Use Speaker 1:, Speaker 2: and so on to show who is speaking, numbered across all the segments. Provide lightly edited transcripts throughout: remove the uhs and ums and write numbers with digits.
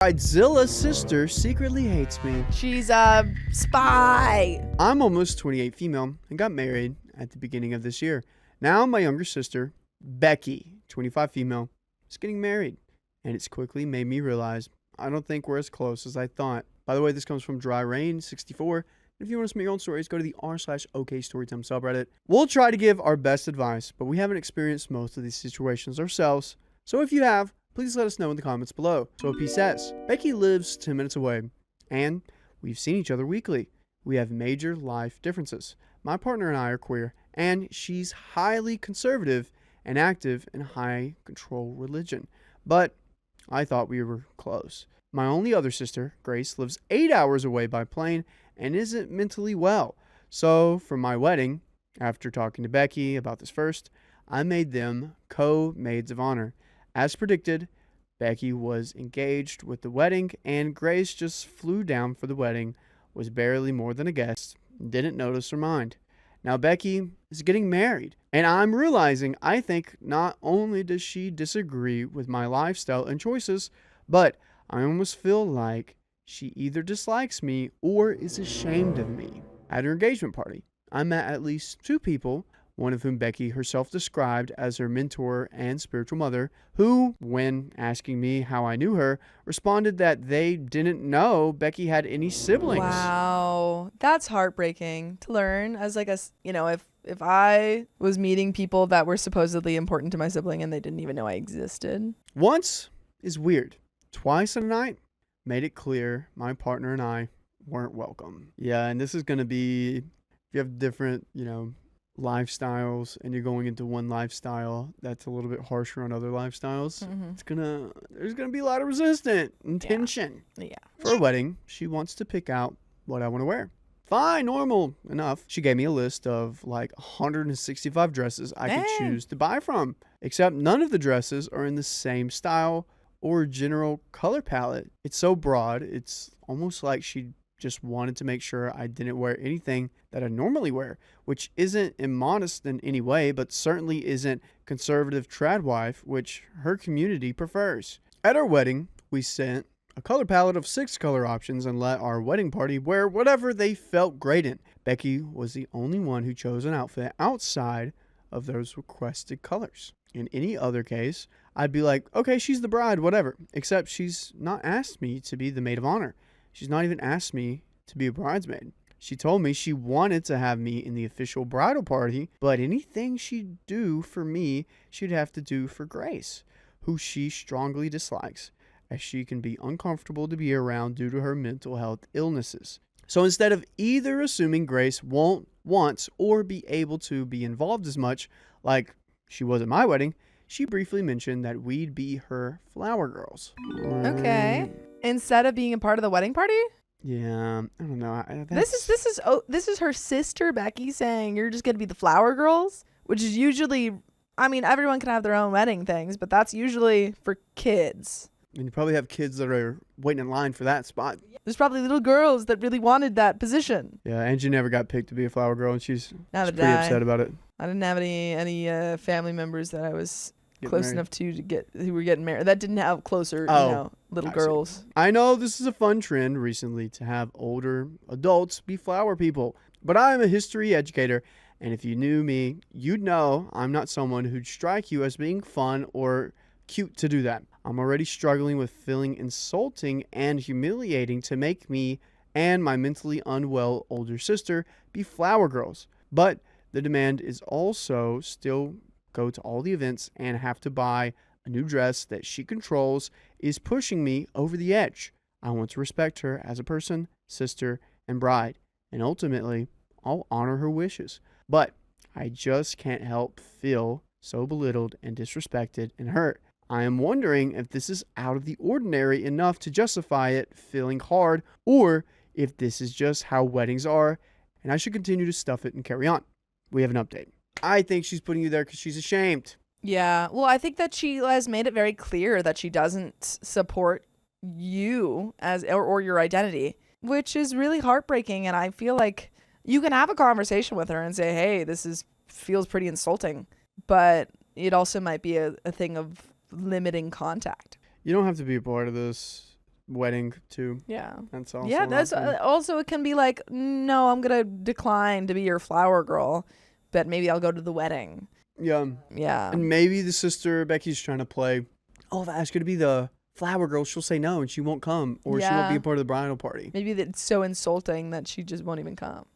Speaker 1: Bridezilla's sister secretly hates me.
Speaker 2: She's a spy.
Speaker 1: I'm almost 28 female and got married at the beginning of this year. Now my younger sister, Becky, 25 female, is getting married. And it's quickly made me realize I don't think we're as close as I thought. By the way, this comes from Dry Rain 64. If you want to submit your own stories, go to the r/OKStorytime subreddit. We'll try to give our best advice, but we haven't experienced most of these situations ourselves. So if you have, please let us know in the comments below. So P says, Becky lives 10 minutes away, and we've seen each other weekly. We have major life differences. My partner and I are queer, and she's highly conservative and active in high control religion. But I thought we were close. My only other sister, Grace, lives 8 hours away by plane and isn't mentally well. So for my wedding, after talking to Becky about this first, I made them co-maids of honor. As predicted, Becky was engaged with the wedding, and Grace just flew down for the wedding, was barely more than a guest, didn't notice or mind. Now Becky is getting married, and I'm realizing I think not only does she disagree with my lifestyle and choices, but I almost feel like she either dislikes me or is ashamed of me. At her engagement party, I met at least 2 people, one of whom Becky herself described as her mentor and spiritual mother, who, when asking me how I knew her, responded that they didn't know Becky had any siblings.
Speaker 2: Wow. That's heartbreaking to learn as like if I was meeting people that were supposedly important to my sibling and they didn't even know I existed.
Speaker 1: Once is weird. Twice in a night made it clear my partner and I weren't welcome. Yeah, and this is going to be, if you have different, lifestyles and you're going into one lifestyle that's a little bit harsher on other lifestyles, there's gonna be a lot of resistance and tension.
Speaker 2: Yeah.
Speaker 1: For a wedding, she wants to pick out what I want to wear. Fine, normal enough. She gave me a list of like 165 dresses I could choose to buy from, except none of the dresses are in the same style or general color palette. It's so broad, it's almost like she just wanted to make sure I didn't wear anything that I normally wear, which isn't immodest in any way, but certainly isn't conservative trad wife, which her community prefers. At our wedding, we sent a color palette of 6 color options and let our wedding party wear whatever they felt great in. Becky was the only one who chose an outfit outside of those requested colors. In any other case, I'd be like, okay, she's the bride, whatever, except she's not asked me to be the maid of honor. She's not even asked me to be a bridesmaid. She told me she wanted to have me in the official bridal party, but anything she'd do for me, she'd have to do for Grace, who she strongly dislikes, as she can be uncomfortable to be around due to her mental health illnesses. So instead of either assuming Grace won't want or be able to be involved as much, like she was at my wedding, she briefly mentioned that we'd be her flower girls.
Speaker 2: Okay. Instead of being a part of the wedding party?
Speaker 1: Yeah, I don't know.
Speaker 2: This is her sister Becky saying you're just gonna be the flower girls, which is usually, everyone can have their own wedding things, but that's usually for kids.
Speaker 1: And you probably have kids that are waiting in line for that spot.
Speaker 2: There's probably little girls that really wanted that position.
Speaker 1: Yeah, Angie never got picked to be a flower girl, and she's pretty
Speaker 2: I.
Speaker 1: upset about it.
Speaker 2: I didn't have any family members that I was close
Speaker 1: married.
Speaker 2: enough to get who were getting married. That didn't have closer, little girls.
Speaker 1: I know this is a fun trend recently to have older adults be flower people, but I am a history educator, and if you knew me, you'd know I'm not someone who'd strike you as being fun or cute to do that. I'm already struggling with feeling insulting and humiliating to make me and my mentally unwell older sister be flower girls. But the demand is also still go to all the events and have to buy a new dress that she controls is pushing me over the edge. I want to respect her as a person, sister, and bride, and ultimately, I'll honor her wishes. But I just can't help feel so belittled and disrespected and hurt. I am wondering if this is out of the ordinary enough to justify it feeling hard, or if this is just how weddings are, and I should continue to stuff it and carry on. We have an update. I think she's putting you there because she's ashamed.
Speaker 2: Yeah. Well, I think that she has made it very clear that she doesn't support you as or your identity, which is really heartbreaking. And I feel like you can have a conversation with her and say, hey, feels pretty insulting. But it also might be a thing of limiting contact.
Speaker 1: You don't have to be a part of this, wedding too.
Speaker 2: Yeah.
Speaker 1: That's also
Speaker 2: Yeah,
Speaker 1: an
Speaker 2: that's
Speaker 1: option.
Speaker 2: also it can be like, no, I'm going to decline to be your flower girl, but maybe I'll go to the wedding.
Speaker 1: Yeah.
Speaker 2: Yeah.
Speaker 1: And maybe the sister Becky's trying to play, oh, if I ask her to be the flower girl, she'll say no and she won't come, or she won't be
Speaker 2: Yeah.
Speaker 1: a part of the bridal party.
Speaker 2: Maybe it's so insulting that she just won't even come.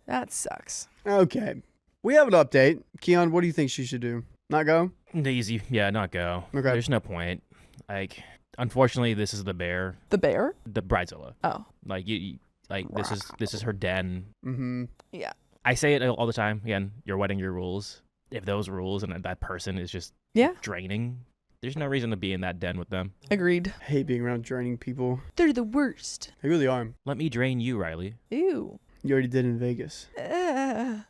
Speaker 2: That sucks.
Speaker 1: Okay. We have an update. Keon, what do you think she should do? Not go?
Speaker 3: Easy. Yeah, not go.
Speaker 1: Okay.
Speaker 3: There's no point. Like, unfortunately, this is the bear,
Speaker 2: The bear?
Speaker 3: the bridezilla.
Speaker 2: Oh.
Speaker 3: Like this is her den.
Speaker 1: Mm-hmm.
Speaker 2: Yeah.
Speaker 3: I say it all the time. Again, your wedding, your rules. If those rules and that person is just
Speaker 2: Yeah.
Speaker 3: draining, there's no reason to be in that den with them.
Speaker 2: Agreed.
Speaker 1: I hate being around draining people.
Speaker 2: They're the worst.
Speaker 1: They really are.
Speaker 3: Let me drain you, Riley.
Speaker 2: Ew.
Speaker 1: You already did in Vegas.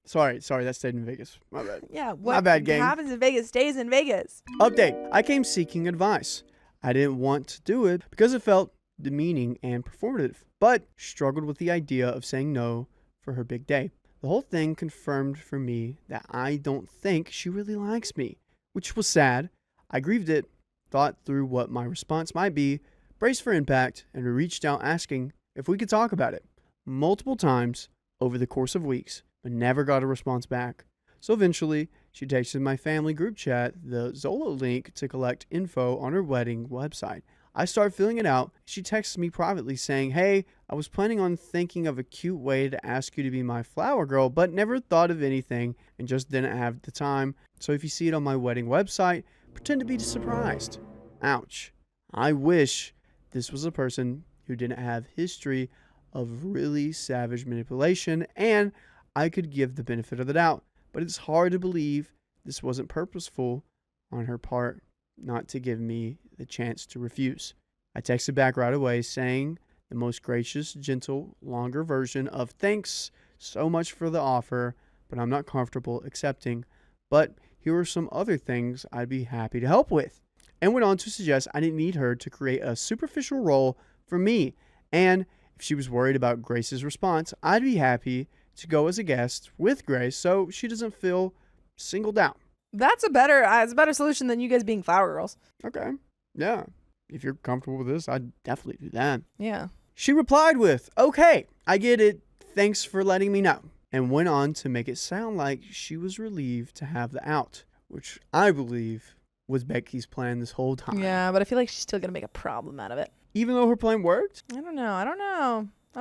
Speaker 1: Sorry, that stayed in Vegas. My bad.
Speaker 2: Yeah, what
Speaker 1: My bad, gang.
Speaker 2: happens in Vegas stays in Vegas.
Speaker 1: Update. I came seeking advice. I didn't want to do it because it felt demeaning and performative, but struggled with the idea of saying no for her big day. The whole thing confirmed for me that I don't think she really likes me, which was sad. I grieved it, thought through what my response might be, braced for impact, and reached out asking if we could talk about it multiple times over the course of weeks, but never got a response back. So eventually, she texted my family group chat the Zola link to collect info on her wedding website. I started filling it out. She texted me privately saying, hey, I was planning on thinking of a cute way to ask you to be my flower girl, but never thought of anything and just didn't have the time. So if you see it on my wedding website, pretend to be surprised. Ouch. I wish this was a person who didn't have history of really savage manipulation and I could give the benefit of the doubt. But it's hard to believe this wasn't purposeful on her part not to give me the chance to refuse. I texted back right away saying the most gracious, gentle, longer version of thanks so much for the offer, but I'm not comfortable accepting. But here are some other things I'd be happy to help with. And went on to suggest I didn't need her to create a superficial role for me. And if she was worried about Grace's response, I'd be happy to go as a guest with Grace so she doesn't feel singled out.
Speaker 2: That's a better solution than you guys being flower girls.
Speaker 1: Okay. Yeah. If you're comfortable with this, I'd definitely do that.
Speaker 2: Yeah.
Speaker 1: She replied with, okay, I get it. Thanks for letting me know. And went on to make it sound like she was relieved to have the out, which I believe was Becky's plan this whole time.
Speaker 2: Yeah, but I feel like she's still gonna make a problem out of it.
Speaker 1: Even though her plan worked?
Speaker 2: I don't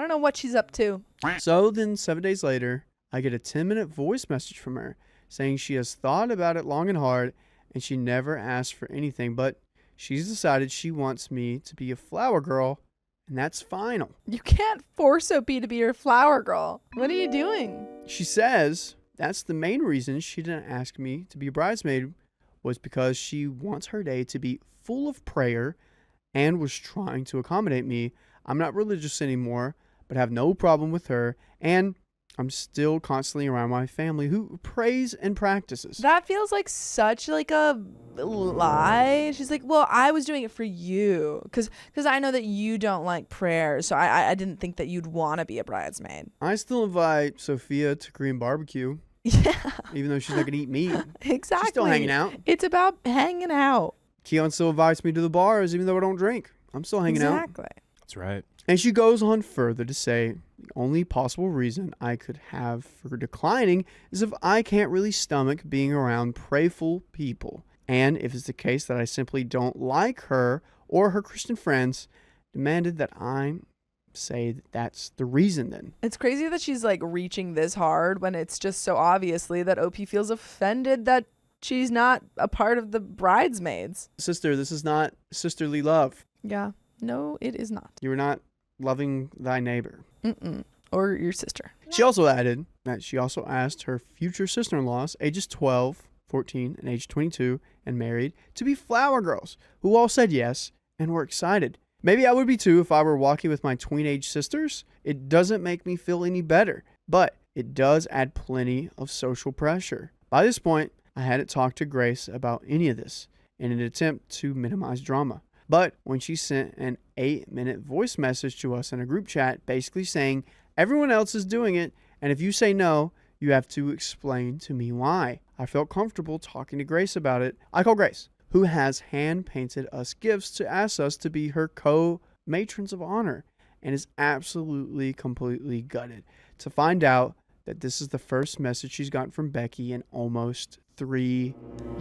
Speaker 2: know what she's up to.
Speaker 1: So then 7 days later, I get a 10-minute voice message from her saying she has thought about it long and hard and she never asked for anything, but she's decided she wants me to be a flower girl and that's final.
Speaker 2: You can't force OP to be your flower girl. What are you doing?
Speaker 1: She says that's the main reason she didn't ask me to be a bridesmaid was because she wants her day to be full of prayer and was trying to accommodate me. I'm not religious anymore, but have no problem with her, and I'm still constantly around my family who prays and practices.
Speaker 2: That feels like such like a lie. She's like, well, I was doing it for you because I know that you don't like prayer, so I didn't think that you'd want to be a bridesmaid.
Speaker 1: I still invite Sophia to Korean barbecue,
Speaker 2: Yeah,
Speaker 1: even though she's not going to eat meat.
Speaker 2: exactly.
Speaker 1: She's still hanging out.
Speaker 2: It's about hanging out.
Speaker 1: Keon still invites me to the bars, even though I don't drink. I'm still hanging out.
Speaker 2: Exactly.
Speaker 3: That's right.
Speaker 1: And she goes on further to say the only possible reason I could have for declining is if I can't really stomach being around prayerful people. And if it's the case that I simply don't like her or her Christian friends, demanded that I say that that's the reason then.
Speaker 2: It's crazy that she's like reaching this hard when it's just so obviously that OP feels offended that she's not a part of the bridesmaids.
Speaker 1: Sister, this is not sisterly love.
Speaker 2: Yeah. No, it is not.
Speaker 1: You are not loving thy neighbor.
Speaker 2: Mm-mm. Or your sister.
Speaker 1: She also added that she also asked her future sister-in-laws, ages 12, 14, and age 22, and married, to be flower girls, who all said yes and were excited. Maybe I would be too if I were walking with my tween-age sisters. It doesn't make me feel any better, but it does add plenty of social pressure. By this point, I hadn't talked to Grace about any of this in an attempt to minimize drama. But when she sent an 8-minute voice message to us in a group chat basically saying everyone else is doing it, and if you say no, you have to explain to me why. I felt comfortable talking to Grace about it. I call Grace, who has hand-painted us gifts to ask us to be her co-matrons of honor, and is absolutely, completely gutted to find out that this is the first message she's gotten from Becky in almost 3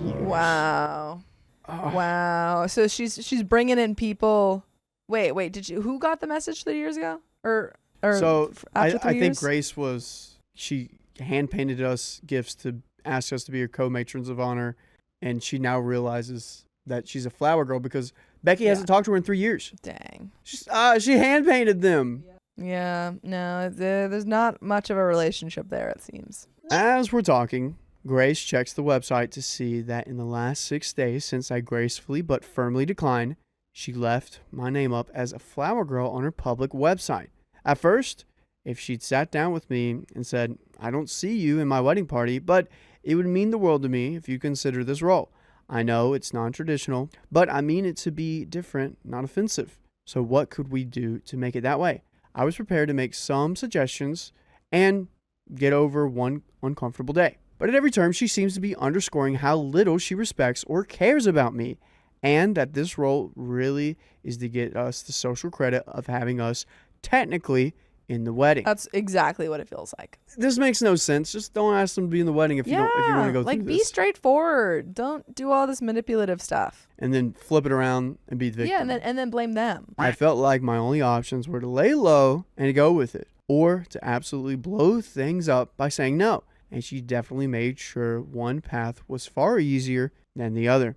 Speaker 1: years.
Speaker 2: Wow.
Speaker 1: Ugh.
Speaker 2: Wow. So she's bringing in people. Wait. Who got the message 3 years ago? Or
Speaker 1: So
Speaker 2: after 3
Speaker 1: I think
Speaker 2: years?
Speaker 1: Grace she hand-painted us gifts to ask us to be her co-matrons of honor, and she now realizes that she's a flower girl because Becky hasn't talked to her in 3 years.
Speaker 2: Dang.
Speaker 1: She hand-painted them.
Speaker 2: Yeah. No, there's not much of a relationship there, it seems.
Speaker 1: As we're talking, Grace checks the website to see that in the last 6 days since I gracefully but firmly declined, she left my name up as a flower girl on her public website. At first, if she'd sat down with me and said, I don't see you in my wedding party, but it would mean the world to me if you consider this role. I know it's non-traditional, but I mean it to be different, not offensive. So what could we do to make it that way? I was prepared to make some suggestions and get over one uncomfortable day. But at every turn, she seems to be underscoring how little she respects or cares about me, and that this role really is to get us the social credit of having us technically in the wedding.
Speaker 2: That's exactly what it feels like.
Speaker 1: This makes no sense. Just don't ask them to be in the wedding if you want to go
Speaker 2: like
Speaker 1: through
Speaker 2: be
Speaker 1: this.
Speaker 2: straightforward. Don't do all this manipulative stuff.
Speaker 1: And then flip it around and be the victim.
Speaker 2: Yeah, and then blame them.
Speaker 1: I felt like my only options were to lay low and to go with it, or to absolutely blow things up by saying no. And she definitely made sure one path was far easier than the other.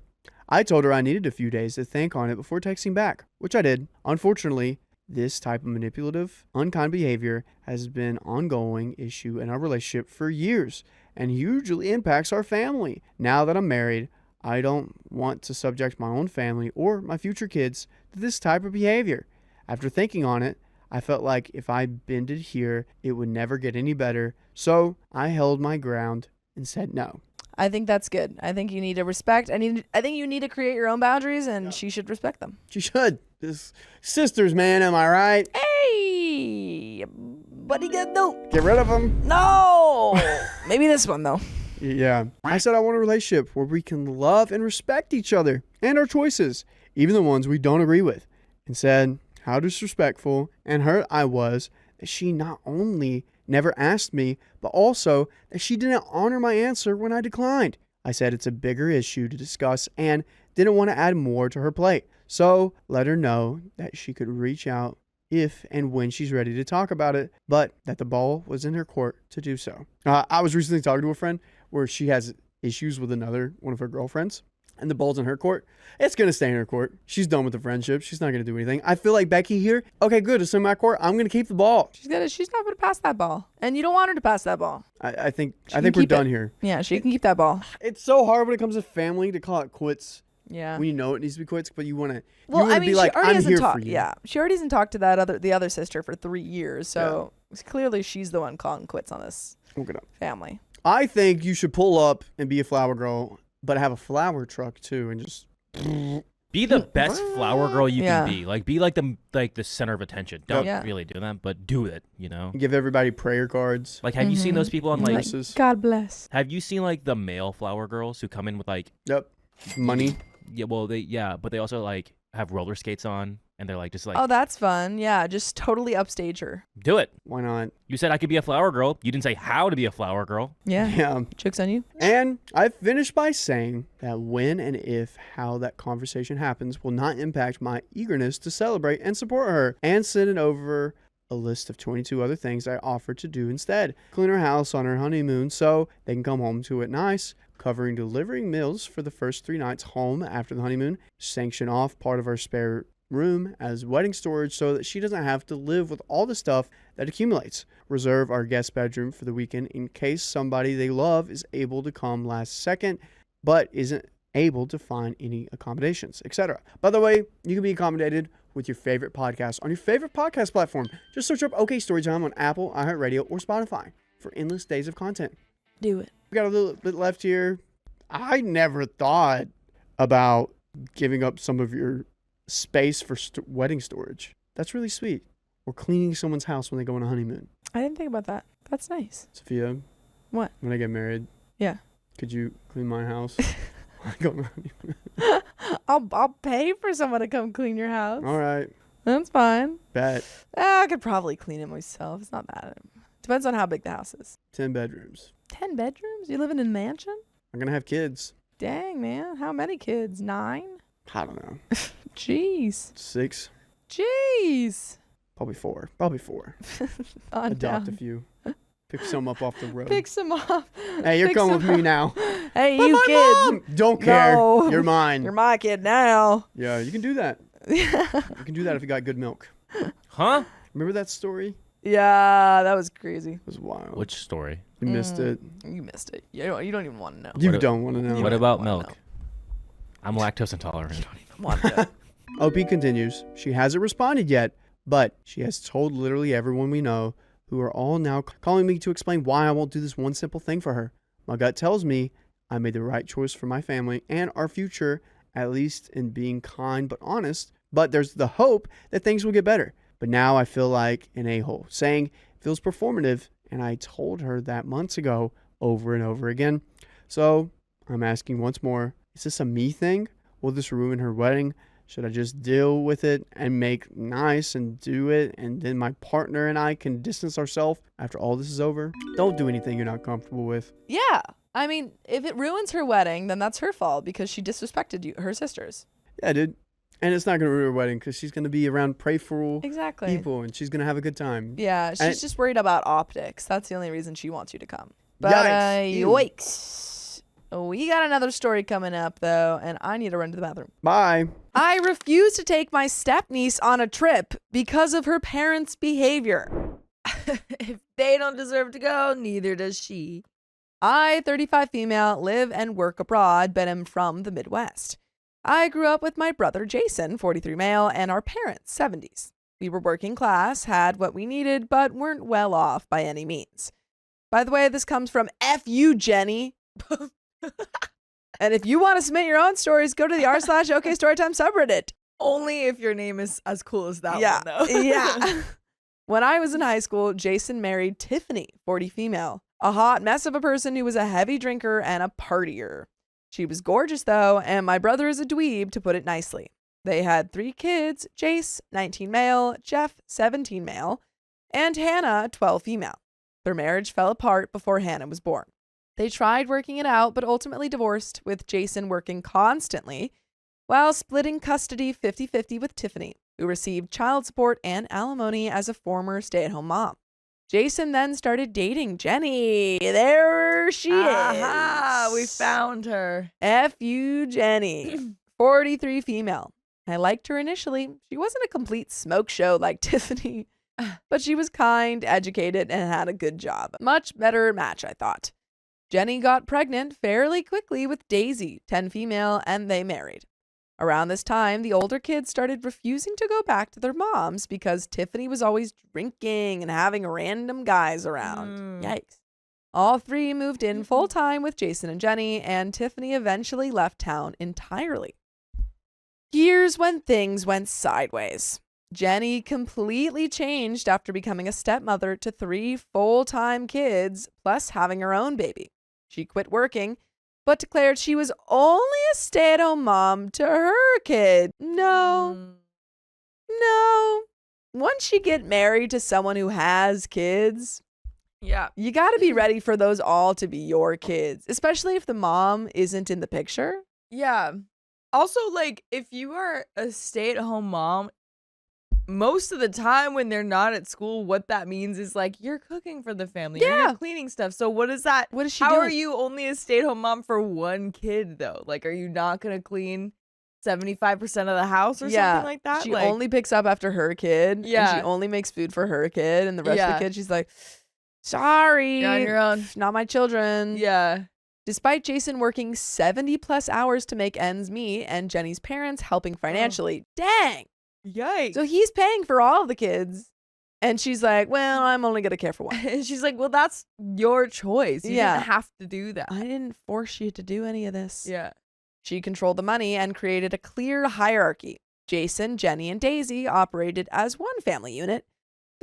Speaker 1: I told her I needed a few days to think on it before texting back, which I did. Unfortunately, this type of manipulative, unkind behavior has been an ongoing issue in our relationship for years and hugely impacts our family. Now that I'm married, I don't want to subject my own family or my future kids to this type of behavior. After thinking on it, I felt like if I bended here, it would never get any better. So I held my ground and said no.
Speaker 2: I think that's good. I think you need to respect. I think you need to create your own boundaries, and she should respect them.
Speaker 1: She should. This sisters, man, am I right?
Speaker 2: Hey, what are you gonna do?
Speaker 1: Get rid of them.
Speaker 2: No. Maybe this one though.
Speaker 1: Yeah. I said I want a relationship where we can love and respect each other and our choices, even the ones we don't agree with. And said how disrespectful and hurt I was that she not only never asked me, but also that she didn't honor my answer when I declined. I said it's a bigger issue to discuss and didn't want to add more to her plate. So let her know that she could reach out if and when she's ready to talk about it, but that the ball was in her court to do so. I was recently talking to a friend where she has issues with one of her girlfriends, and the ball's in her court. It's going to stay in her court. She's done with the friendship. She's not going to do anything. I feel like Becky here, okay, good, it's in my court. I'm going to keep the ball.
Speaker 2: She's not gonna pass that ball, and you don't want her to pass that ball.
Speaker 1: I think
Speaker 2: can
Speaker 1: we're
Speaker 2: keep
Speaker 1: done
Speaker 2: it.
Speaker 1: here.
Speaker 2: Yeah, she can keep that ball.
Speaker 1: It's so hard when it comes to family to call it quits.
Speaker 2: Yeah.
Speaker 1: When you know it needs to be quits, but you want to
Speaker 2: she
Speaker 1: be like,
Speaker 2: already
Speaker 1: I'm
Speaker 2: hasn't
Speaker 1: here
Speaker 2: talked.
Speaker 1: for you.
Speaker 2: Yeah, she already hasn't talked to the other sister for 3 years, so clearly she's the one calling quits on this
Speaker 1: Look it up.
Speaker 2: family.
Speaker 1: I think you should pull up and be a flower girl, but have a flower truck too, and just
Speaker 3: Be the best flower girl you
Speaker 2: Yeah.
Speaker 3: can be. Like be like the center of attention. Don't
Speaker 2: Yeah.
Speaker 3: really do that, but do it, you know?
Speaker 1: give everybody prayer cards.
Speaker 3: Like have you seen those people on like
Speaker 1: Nurses.
Speaker 2: God bless.
Speaker 3: have you seen like the male flower girls who come in with like
Speaker 1: Yep. Money.
Speaker 3: but they also like have roller skates on and they're like just like
Speaker 2: Oh, that's fun. Yeah, just totally upstage her.
Speaker 3: do it.
Speaker 1: Why not?
Speaker 3: You said I could be a flower girl. You didn't say how to be a flower girl.
Speaker 2: Yeah.
Speaker 1: Yeah.
Speaker 2: Joke's on you.
Speaker 1: And I finished by saying that when and if how that conversation happens will not impact my eagerness to celebrate and support her, and send it over a list of 22 other things I offered to do instead. Clean her house on her honeymoon so they can come home to it nice, covering delivering meals for the first 3 nights home after the honeymoon, sanction off part of our spare room as wedding storage so that she doesn't have to live with all the stuff that accumulates. Reserve our guest bedroom for the weekend in case somebody they love is able to come last second but isn't able to find any accommodations, etc. By the way, you can be accommodated with your favorite podcast on your favorite podcast platform. Just search up OK Storytime on Apple, iHeartRadio, or Spotify for endless days of content.
Speaker 2: Do it.
Speaker 1: We got a little bit left here. I never thought about giving up some of your space for wedding storage. That's really sweet. Or cleaning someone's house when they go on a honeymoon.
Speaker 2: I didn't think about that. That's nice.
Speaker 1: Sophia.
Speaker 2: What?
Speaker 1: When I get married.
Speaker 2: Yeah.
Speaker 1: Could you clean my house? when I go on a honeymoon?
Speaker 2: I'll pay for someone to come clean your house.
Speaker 1: All right.
Speaker 2: That's fine.
Speaker 1: Bet.
Speaker 2: I could probably clean it myself. It's not bad. Depends on how big the house is.
Speaker 1: 10 bedrooms.
Speaker 2: 10 bedrooms? You living in a mansion?
Speaker 1: I'm going to have kids.
Speaker 2: Dang, man. How many kids? 9?
Speaker 1: I don't know.
Speaker 2: Jeez.
Speaker 1: 6.
Speaker 2: Jeez.
Speaker 1: Probably 4. Probably 4.
Speaker 2: On
Speaker 1: Adopt
Speaker 2: down.
Speaker 1: a few. Pick some up off the road.
Speaker 2: Pick some up.
Speaker 1: Hey, you're
Speaker 2: pick
Speaker 1: coming with
Speaker 2: some
Speaker 1: me now.
Speaker 2: Hey,
Speaker 1: But
Speaker 2: you
Speaker 1: my
Speaker 2: kid.
Speaker 1: mom! Don't care.
Speaker 2: No.
Speaker 1: You're mine.
Speaker 2: You're my kid now.
Speaker 1: Yeah, you can do that. You can do that if you got good milk.
Speaker 3: Huh?
Speaker 1: Remember that story?
Speaker 2: Yeah, that was crazy.
Speaker 1: It was wild.
Speaker 3: Which story?
Speaker 1: You missed it.
Speaker 2: You missed it. You don't even want to know.
Speaker 1: You
Speaker 3: What-
Speaker 1: don't want to know.
Speaker 2: You
Speaker 3: What
Speaker 2: don't
Speaker 3: about
Speaker 2: wanna
Speaker 3: milk?
Speaker 2: know.
Speaker 3: I'm lactose intolerant.
Speaker 2: Want to know.
Speaker 1: OP continues. She hasn't responded yet, but she has told literally everyone we know, who are all now calling me to explain why I won't do this one simple thing for her. My gut tells me I made the right choice for my family and our future, at least in being kind but honest. But there's the hope that things will get better. But now I feel like an a-hole, saying it feels performative, and I told her that months ago over and over again. So I'm asking once more, is this a me thing? Will this ruin her wedding? Should I just deal with it and make nice and do it, and then my partner and I can distance ourselves after all this is over? Don't do anything you're not comfortable with.
Speaker 2: Yeah. I mean, if it ruins her wedding, then that's her fault because she disrespected you, her sisters.
Speaker 1: Yeah, dude. And it's not going to ruin her wedding because she's going to be around prayerful
Speaker 2: Exactly.
Speaker 1: people and she's going to have a good time.
Speaker 2: Yeah, she's
Speaker 1: And-
Speaker 2: just worried about optics. That's the only reason she wants you to come. But
Speaker 1: Yikes. Ew.
Speaker 2: yikes. We got another story coming up, though, and I need to run to the bathroom.
Speaker 1: Bye.
Speaker 2: I refuse to take my stepniece on a trip because of her parents' behavior.
Speaker 4: If they don't deserve to go, neither does she.
Speaker 2: I, 35 female, live and work abroad, but am from the Midwest. I grew up with my brother Jason, 43 male, and our parents, 70s. We were working class, had what we needed, but weren't well off by any means. By the way, this comes from F you, Jenny. And if you want to submit your own stories, go to the r/OK Storytime subreddit.
Speaker 4: Only if your name is as cool as that
Speaker 2: Yeah,
Speaker 4: one, though.
Speaker 2: yeah. When I was in high school, Jason married Tiffany, 40 female, a hot mess of a person who was a heavy drinker and a partier. She was gorgeous, though, and my brother is a dweeb, to put it nicely. They had 3 kids, Jace, 19 male, Jeff, 17 male, and Hannah, 12 female. Their marriage fell apart before Hannah was born. They tried working it out, but ultimately divorced, with Jason working constantly while splitting custody 50-50 with Tiffany, who received child support and alimony as a former stay-at-home mom. Jason then started dating Jenny. There she
Speaker 4: Aha,
Speaker 2: is.
Speaker 4: we found her.
Speaker 2: F you, Jenny. 43 female. I liked her initially. She wasn't a complete smoke show like Tiffany, but she was kind, educated, and had a good job. Much better match, I thought. Jenny got pregnant fairly quickly with Daisy, 10 female, and they married. Around this time, the older kids started refusing to go back to their moms because Tiffany was always drinking and having random guys around. Yikes. All 3 moved in full-time with Jason and Jenny, and Tiffany eventually left town entirely. Here's when things went sideways. Jenny completely changed after becoming a stepmother to 3 full-time kids, plus having her own baby. She quit working, but declared she was only a stay-at-home mom to her kid. No. Once you get married to someone who has kids,
Speaker 4: Yeah.
Speaker 2: you got to be ready for those all to be your kids, especially if the mom isn't in the picture.
Speaker 4: Yeah. Also, like, if you are a stay-at-home mom, most of the time when they're not at school, what that means is, like, you're cooking for the family. Or
Speaker 2: Yeah.
Speaker 4: you're cleaning stuff. So what is that?
Speaker 2: What is she
Speaker 4: How
Speaker 2: doing?
Speaker 4: are you only a stay-at-home mom for one kid, though? Like, are you not going to clean 75% of the house or something like that?
Speaker 2: She
Speaker 4: Like,
Speaker 2: only picks up after her kid. And
Speaker 4: Yeah.
Speaker 2: she only makes food for her kid. And the rest of
Speaker 4: Yeah.
Speaker 2: the kids, she's like, sorry.
Speaker 4: you're on your own.
Speaker 2: Not my children.
Speaker 4: Yeah.
Speaker 2: Despite Jason working 70 plus hours to make ends meet and Jenny's parents helping financially. Dang.
Speaker 4: Yikes.
Speaker 2: So he's paying for all of the kids. And she's like, well, I'm only going to care for one.
Speaker 4: And she's like, well, that's your choice. You
Speaker 2: Yeah.
Speaker 4: didn't have to do that.
Speaker 2: I didn't force you to do any of this.
Speaker 4: Yeah.
Speaker 2: She controlled the money and created a clear hierarchy. Jason, Jenny, and Daisy operated as one family unit.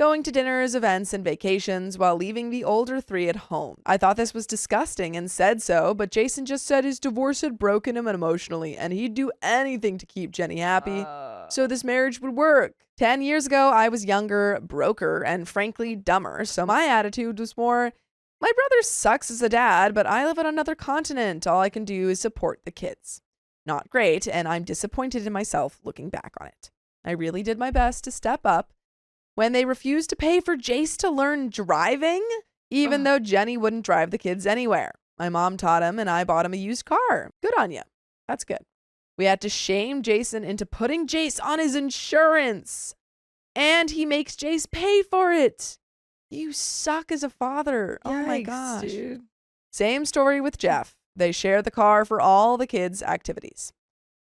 Speaker 2: going to dinners, events, and vacations while leaving the older 3 at home. I thought this was disgusting and said so, but Jason just said his divorce had broken him emotionally and he'd do anything to keep Jenny happy so this marriage would work. 10 years ago, I was younger, broker, and frankly dumber, so my attitude was more, my brother sucks as a dad, but I live on another continent. All I can do is support the kids. Not great, and I'm disappointed in myself looking back on it. I really did my best to step up when they refused to pay for Jace to learn driving, even though Jenny wouldn't drive the kids anywhere. My mom taught him and I bought him a used car. Good on you. That's good. We had to shame Jason into putting Jace on his insurance. And he makes Jace pay for it. You suck as a father. Oh my
Speaker 4: Yikes,
Speaker 2: gosh.
Speaker 4: dude.
Speaker 2: Same story with Jeff. They share the car for all the kids' activities.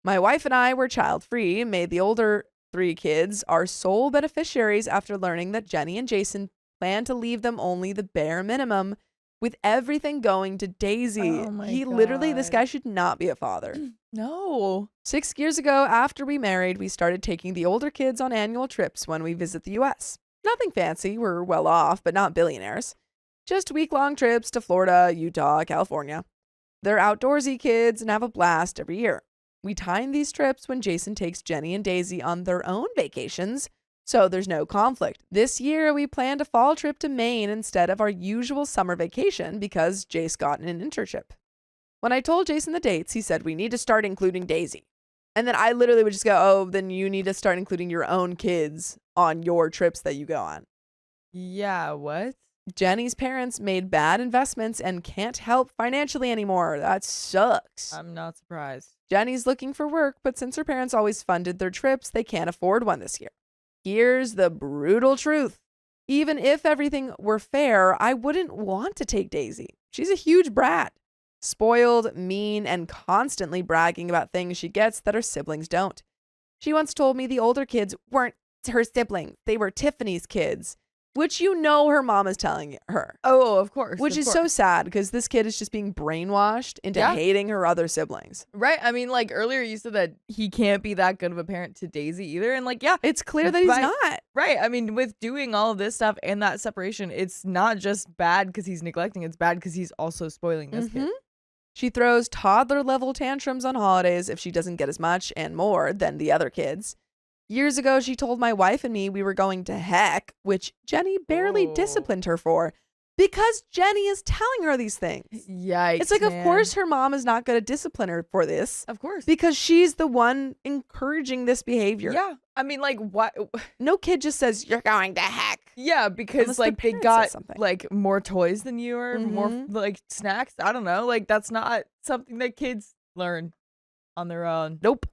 Speaker 2: My wife and I were child-free, made the older 3 kids our sole beneficiaries after learning that Jenny and Jason plan to leave them only the bare minimum, with everything going to Daisy.
Speaker 4: Oh my
Speaker 2: Literally, this
Speaker 4: God.
Speaker 2: guy should not be a father.
Speaker 4: No.
Speaker 2: 6 years ago, after we married, we started taking the older kids on annual trips when we visit the US. Nothing fancy, we're well off, but not billionaires. Just week-long trips to Florida, Utah, California. They're outdoorsy kids and have a blast every year. We time these trips when Jason takes Jenny and Daisy on their own vacations, so there's no conflict. This year, we planned a fall trip to Maine instead of our usual summer vacation because Jace got an internship. When I told Jason the dates, he said, we need to start including Daisy. And then I literally would just go, oh, then you need to start including your own kids on your trips that you go on.
Speaker 4: Yeah, what?
Speaker 2: Jenny's parents made bad investments and can't help financially anymore. That sucks.
Speaker 4: I'm not surprised.
Speaker 2: Jenny's looking for work, but since her parents always funded their trips, they can't afford one this year. Here's the brutal truth. Even if everything were fair, I wouldn't want to take Daisy. She's a huge brat. Spoiled, mean, and constantly bragging about things she gets that her siblings don't. She once told me the older kids weren't her siblings. They were Tiffany's kids, which you know her mom is telling her.
Speaker 4: Oh, of course.
Speaker 2: Which is so sad because this kid is just being brainwashed into hating her other siblings.
Speaker 4: Right. I mean, like earlier you said that he can't be that good of a parent to Daisy either. And like, yeah,
Speaker 2: It's clear that he's not.
Speaker 4: right. I mean, with doing all of this stuff and that separation, it's not just bad because he's neglecting. It's bad because he's also spoiling this kid.
Speaker 2: She throws toddler level tantrums on holidays if she doesn't get as much and more than the other kids. Years ago, she told my wife and me we were going to heck, which Jenny barely disciplined her for because Jenny is telling her these things.
Speaker 4: Yikes.
Speaker 2: It's like, of course, her mom is not going to discipline her for this.
Speaker 4: Of course.
Speaker 2: Because she's the one encouraging this behavior.
Speaker 4: Yeah. I mean, like, what?
Speaker 2: No kid just says, you're going to heck.
Speaker 4: Yeah, because
Speaker 2: Unless the
Speaker 4: like they
Speaker 2: parent
Speaker 4: got
Speaker 2: says something.
Speaker 4: like more toys than you or more like snacks. I don't know. Like that's not something that kids learn on their own.
Speaker 2: Nope.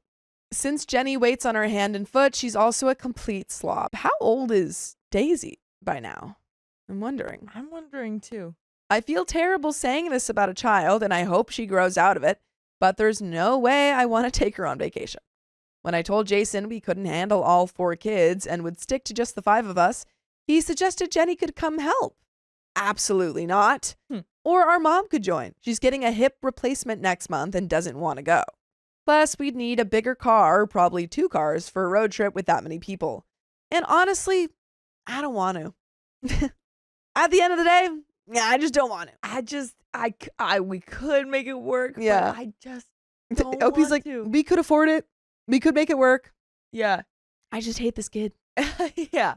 Speaker 2: Since Jenny waits on her hand and foot, she's also a complete slob. How old is Daisy by now? I'm wondering.
Speaker 4: I'm wondering too.
Speaker 2: I feel terrible saying this about a child, and I hope she grows out of it, but there's no way I want to take her on vacation. When I told Jason we couldn't handle all 4 kids and would stick to just the 5 of us, he suggested Jenny could come help. Absolutely not. Or our mom could join. She's getting a hip replacement next month and doesn't want to go. Plus, we'd need a bigger car, probably 2 cars, for a road trip with that many people. And honestly, I don't want to. At the end of the day, yeah, I just don't want to.
Speaker 4: We could make it work.
Speaker 2: Yeah.
Speaker 4: But I just don't
Speaker 2: OP's
Speaker 4: want
Speaker 2: like,
Speaker 4: to.
Speaker 2: we could afford it. We could make it work.
Speaker 4: Yeah.
Speaker 2: I just hate this kid.
Speaker 4: Yeah.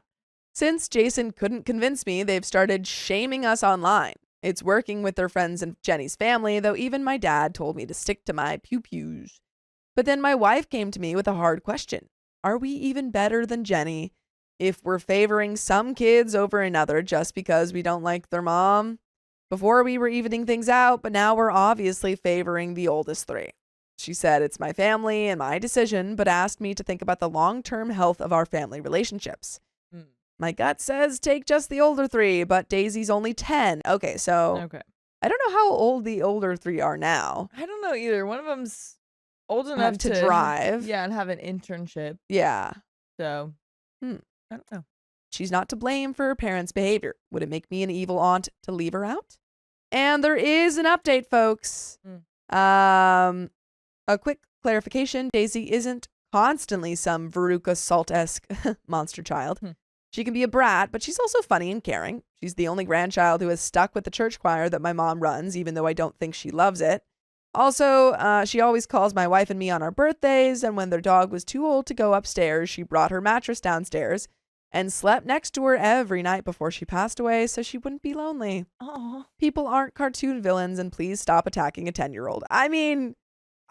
Speaker 2: Since Jason couldn't convince me, they've started shaming us online. It's working with their friends and Jenny's family, though even my dad told me to stick to my pew-pews. But then my wife came to me with a hard question. Are we even better than Jenny if we're favoring some kids over another just because we don't like their mom? Before we were evening things out, but now we're obviously favoring the oldest 3. She said it's my family and my decision, but asked me to think about the long-term health of our family relationships. My gut says take just the older 3, but Daisy's only 10. Okay, so
Speaker 4: Okay.
Speaker 2: I don't know how old the older 3 are now.
Speaker 4: I don't know either. One of them's old enough
Speaker 2: To drive.
Speaker 4: Yeah, and have an internship.
Speaker 2: Yeah.
Speaker 4: So, I don't know.
Speaker 2: She's not to blame for her parents' behavior. Would it make me an evil aunt to leave her out? And there is an update, folks. A quick clarification. Daisy isn't constantly some Veruca Salt-esque monster child. She can be a brat, but she's also funny and caring. She's the only grandchild who has stuck with the church choir that my mom runs, even though I don't think she loves it. Also, she always calls my wife and me on our birthdays, and when their dog was too old to go upstairs, she brought her mattress downstairs and slept next to her every night before she passed away so she wouldn't be lonely.
Speaker 4: Oh.
Speaker 2: People aren't cartoon villains, and please stop attacking a 10-year-old. I mean,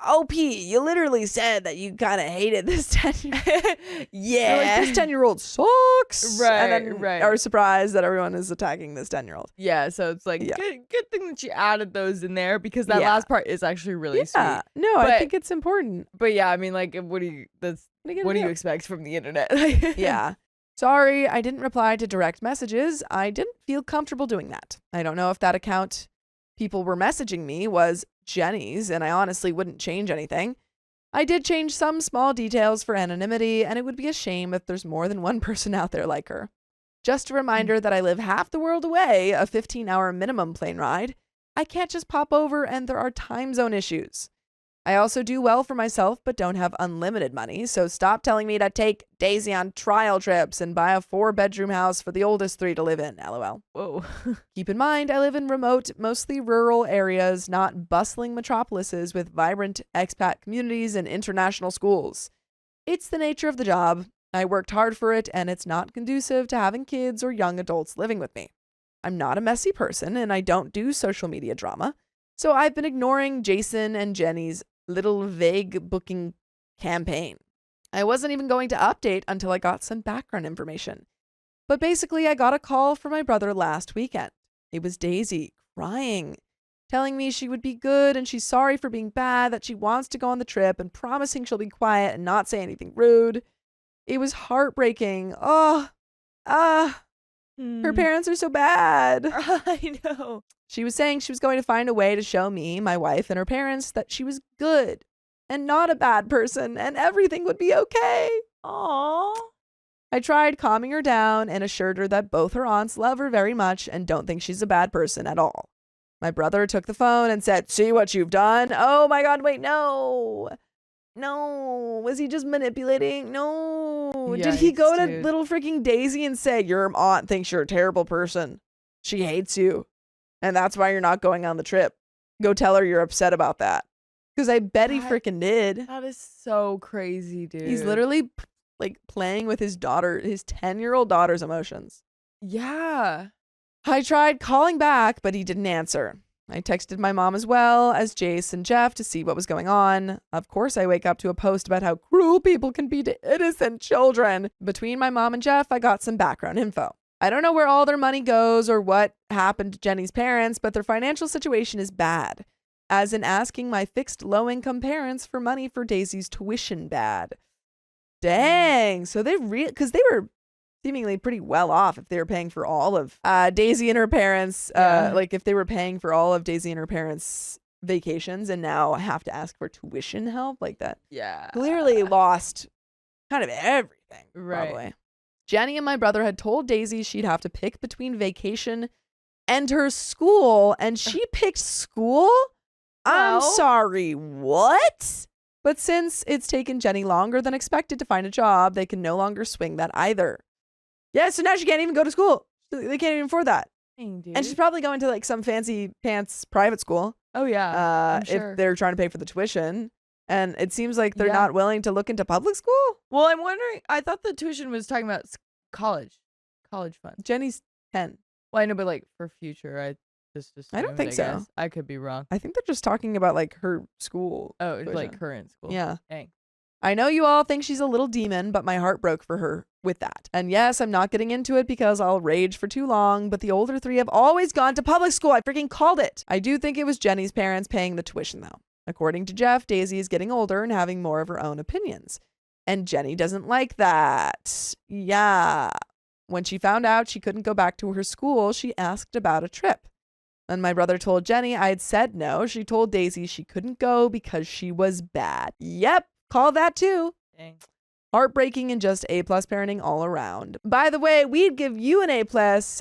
Speaker 2: OP, you literally said that you kind of hated this 10-year-old.
Speaker 4: Yeah.
Speaker 2: You're like, this 10-year-old sucks.
Speaker 4: Right,
Speaker 2: And then
Speaker 4: right.
Speaker 2: are surprised that everyone is attacking this 10-year-old.
Speaker 4: Yeah, so it's like
Speaker 2: Yeah.
Speaker 4: good thing that you added those in there because that
Speaker 2: Yeah.
Speaker 4: last part is actually really
Speaker 2: Yeah.
Speaker 4: sweet.
Speaker 2: No, I
Speaker 4: But-
Speaker 2: think it's important.
Speaker 4: But yeah, I mean, like, what do you expect from the internet?
Speaker 2: Yeah. Sorry, I didn't reply to direct messages. I didn't feel comfortable doing that. I don't know if that account people were messaging me was Jenny's, and I honestly wouldn't change anything. I did change some small details for anonymity, and it would be a shame if there's more than one person out there like her. Just a reminder that I live half the world away, a 15-hour minimum plane ride. I can't just pop over, and there are time zone issues. I also do well for myself, but don't have unlimited money, so stop telling me to take Daisy on trial trips and buy a 4-bedroom house for the oldest 3 to live in, lol.
Speaker 4: Whoa.
Speaker 2: Keep in mind, I live in remote, mostly rural areas, not bustling metropolises with vibrant expat communities and international schools. It's the nature of the job. I worked hard for it, and it's not conducive to having kids or young adults living with me. I'm not a messy person, and I don't do social media drama, so I've been ignoring Jason and Jenny's little vague booking campaign. I wasn't even going to update until I got some background information. But basically, I got a call from my brother last weekend. It was Daisy crying, telling me she would be good and she's sorry for being bad, that she wants to go on the trip and promising she'll be quiet and not say anything rude. It was heartbreaking. Her parents are so bad.
Speaker 4: I know.
Speaker 2: She was saying she was going to find a way to show me, my wife, and her parents that she was good and not a bad person and everything would be okay.
Speaker 4: Aww.
Speaker 2: I tried calming her down and assured her that both her aunts love her very much and don't think she's a bad person at all. My brother took the phone and said, "See what you've done?" Oh my God, wait, no. No. Was he just manipulating? No. Did he
Speaker 4: Yikes,
Speaker 2: go to
Speaker 4: dude.
Speaker 2: little freaking Daisy and say, "Your aunt thinks you're a terrible person. She hates you. And that's why you're not going on the trip. Go tell her you're upset about that." Because I bet he
Speaker 4: That-
Speaker 2: freaking did.
Speaker 4: That is so crazy, dude.
Speaker 2: He's literally like playing with his 10-year-old daughter's emotions.
Speaker 4: Yeah.
Speaker 2: I tried calling back, but he didn't answer. I texted my mom as well as Jace and Jeff to see what was going on. Of course, I wake up to a post about how cruel people can be to innocent children. Between my mom and Jeff, I got some background info. I don't know where all their money goes or what happened to Jenny's parents, but their financial situation is bad, as in asking my fixed low-income parents for money for Daisy's tuition bad. Dang. So because they were seemingly pretty well off if they were paying for all of Daisy and her parents,
Speaker 4: Yeah.
Speaker 2: like if they were paying for all of Daisy and her parents' vacations and now have to ask for tuition help like that.
Speaker 4: Yeah.
Speaker 2: Clearly lost kind of everything,
Speaker 4: Right.
Speaker 2: probably. Jenny and my brother had told Daisy she'd have to pick between vacation and her school, and she picked school? I'm
Speaker 4: Well.
Speaker 2: sorry, what? But since it's taken Jenny longer than expected to find a job, they can no longer swing that either. Yeah, so now she can't even go to school. They can't even afford that.
Speaker 4: Dang, dude.
Speaker 2: And she's probably going to like some fancy pants private school
Speaker 4: oh yeah. I'm sure.
Speaker 2: if they're trying to pay for the tuition. And it seems like they're
Speaker 4: Yeah.
Speaker 2: not willing to look into public school.
Speaker 4: Well, I'm wondering. I thought the tuition was talking about college fund.
Speaker 2: Jenny's 10.
Speaker 4: Well, I know, but like for future, I just
Speaker 2: I don't
Speaker 4: assumed,
Speaker 2: think so.
Speaker 4: guess. I could be wrong.
Speaker 2: I think they're just talking about like her school.
Speaker 4: Oh, it's like
Speaker 2: tuition.
Speaker 4: current school.
Speaker 2: Yeah.
Speaker 4: Dang.
Speaker 2: I know you all think she's a little demon, but my heart broke for her with that. And yes, I'm not getting into it because I'll rage for too long, but the older 3 have always gone to public school. I freaking called it. I do think it was Jenny's parents paying the tuition though. According to Jeff, Daisy is getting older and having more of her own opinions. And Jenny doesn't like that. Yeah. When she found out she couldn't go back to her school, she asked about a trip. And my brother told Jenny I had said no. She told Daisy she couldn't go because she was bad. Yep. Call that too.
Speaker 4: Dang.
Speaker 2: Heartbreaking and just A+ parenting all around. By the way, we'd give you an A+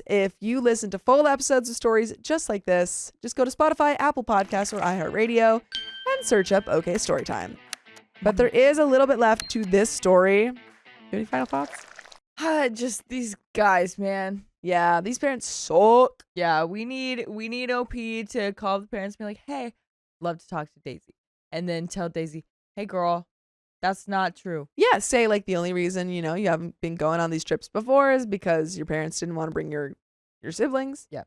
Speaker 2: if you listen to full episodes of stories just like this. Just go to Spotify, Apple Podcasts, or iHeartRadio and search up OK Storytime. But there is a little bit left to this story. Any final thoughts?
Speaker 4: Just these guys, man.
Speaker 2: Yeah, these parents suck.
Speaker 4: Yeah, we need OP to call the parents and be like, hey, love to talk to Daisy. And then tell Daisy, hey girl, that's not true.
Speaker 2: Yeah, say like the only reason, you haven't been going on these trips before is because your parents didn't want to bring your siblings.
Speaker 4: Yeah.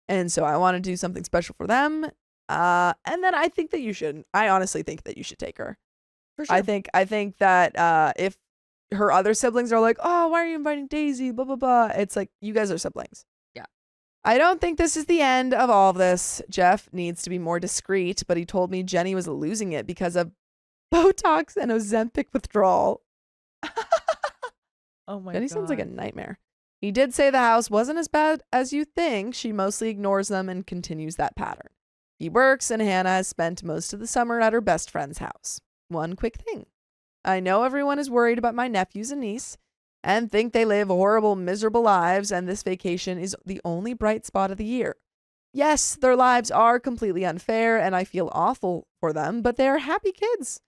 Speaker 2: And so I want to do something special for them. And then I think that you should. I honestly think that you should take her.
Speaker 4: For sure.
Speaker 2: I think that if her other siblings are like, oh, why are you inviting Daisy? Blah, blah, blah. It's like, you guys are siblings.
Speaker 4: Yeah.
Speaker 2: I don't think this is the end of all of this. Jeff needs to be more discreet, but he told me Jenny was losing it because of Botox and Ozempic withdrawal.
Speaker 4: Oh my
Speaker 2: Jenny
Speaker 4: god.
Speaker 2: sounds like a nightmare. He did say the house wasn't as bad as you think. She mostly ignores them and continues that pattern. He works, and Hannah has spent most of the summer at her best friend's house. One quick thing. I know everyone is worried about my nephews and niece and think they live horrible, miserable lives, and this vacation is the only bright spot of the year. Yes, their lives are completely unfair, and I feel awful for them, but they are happy kids.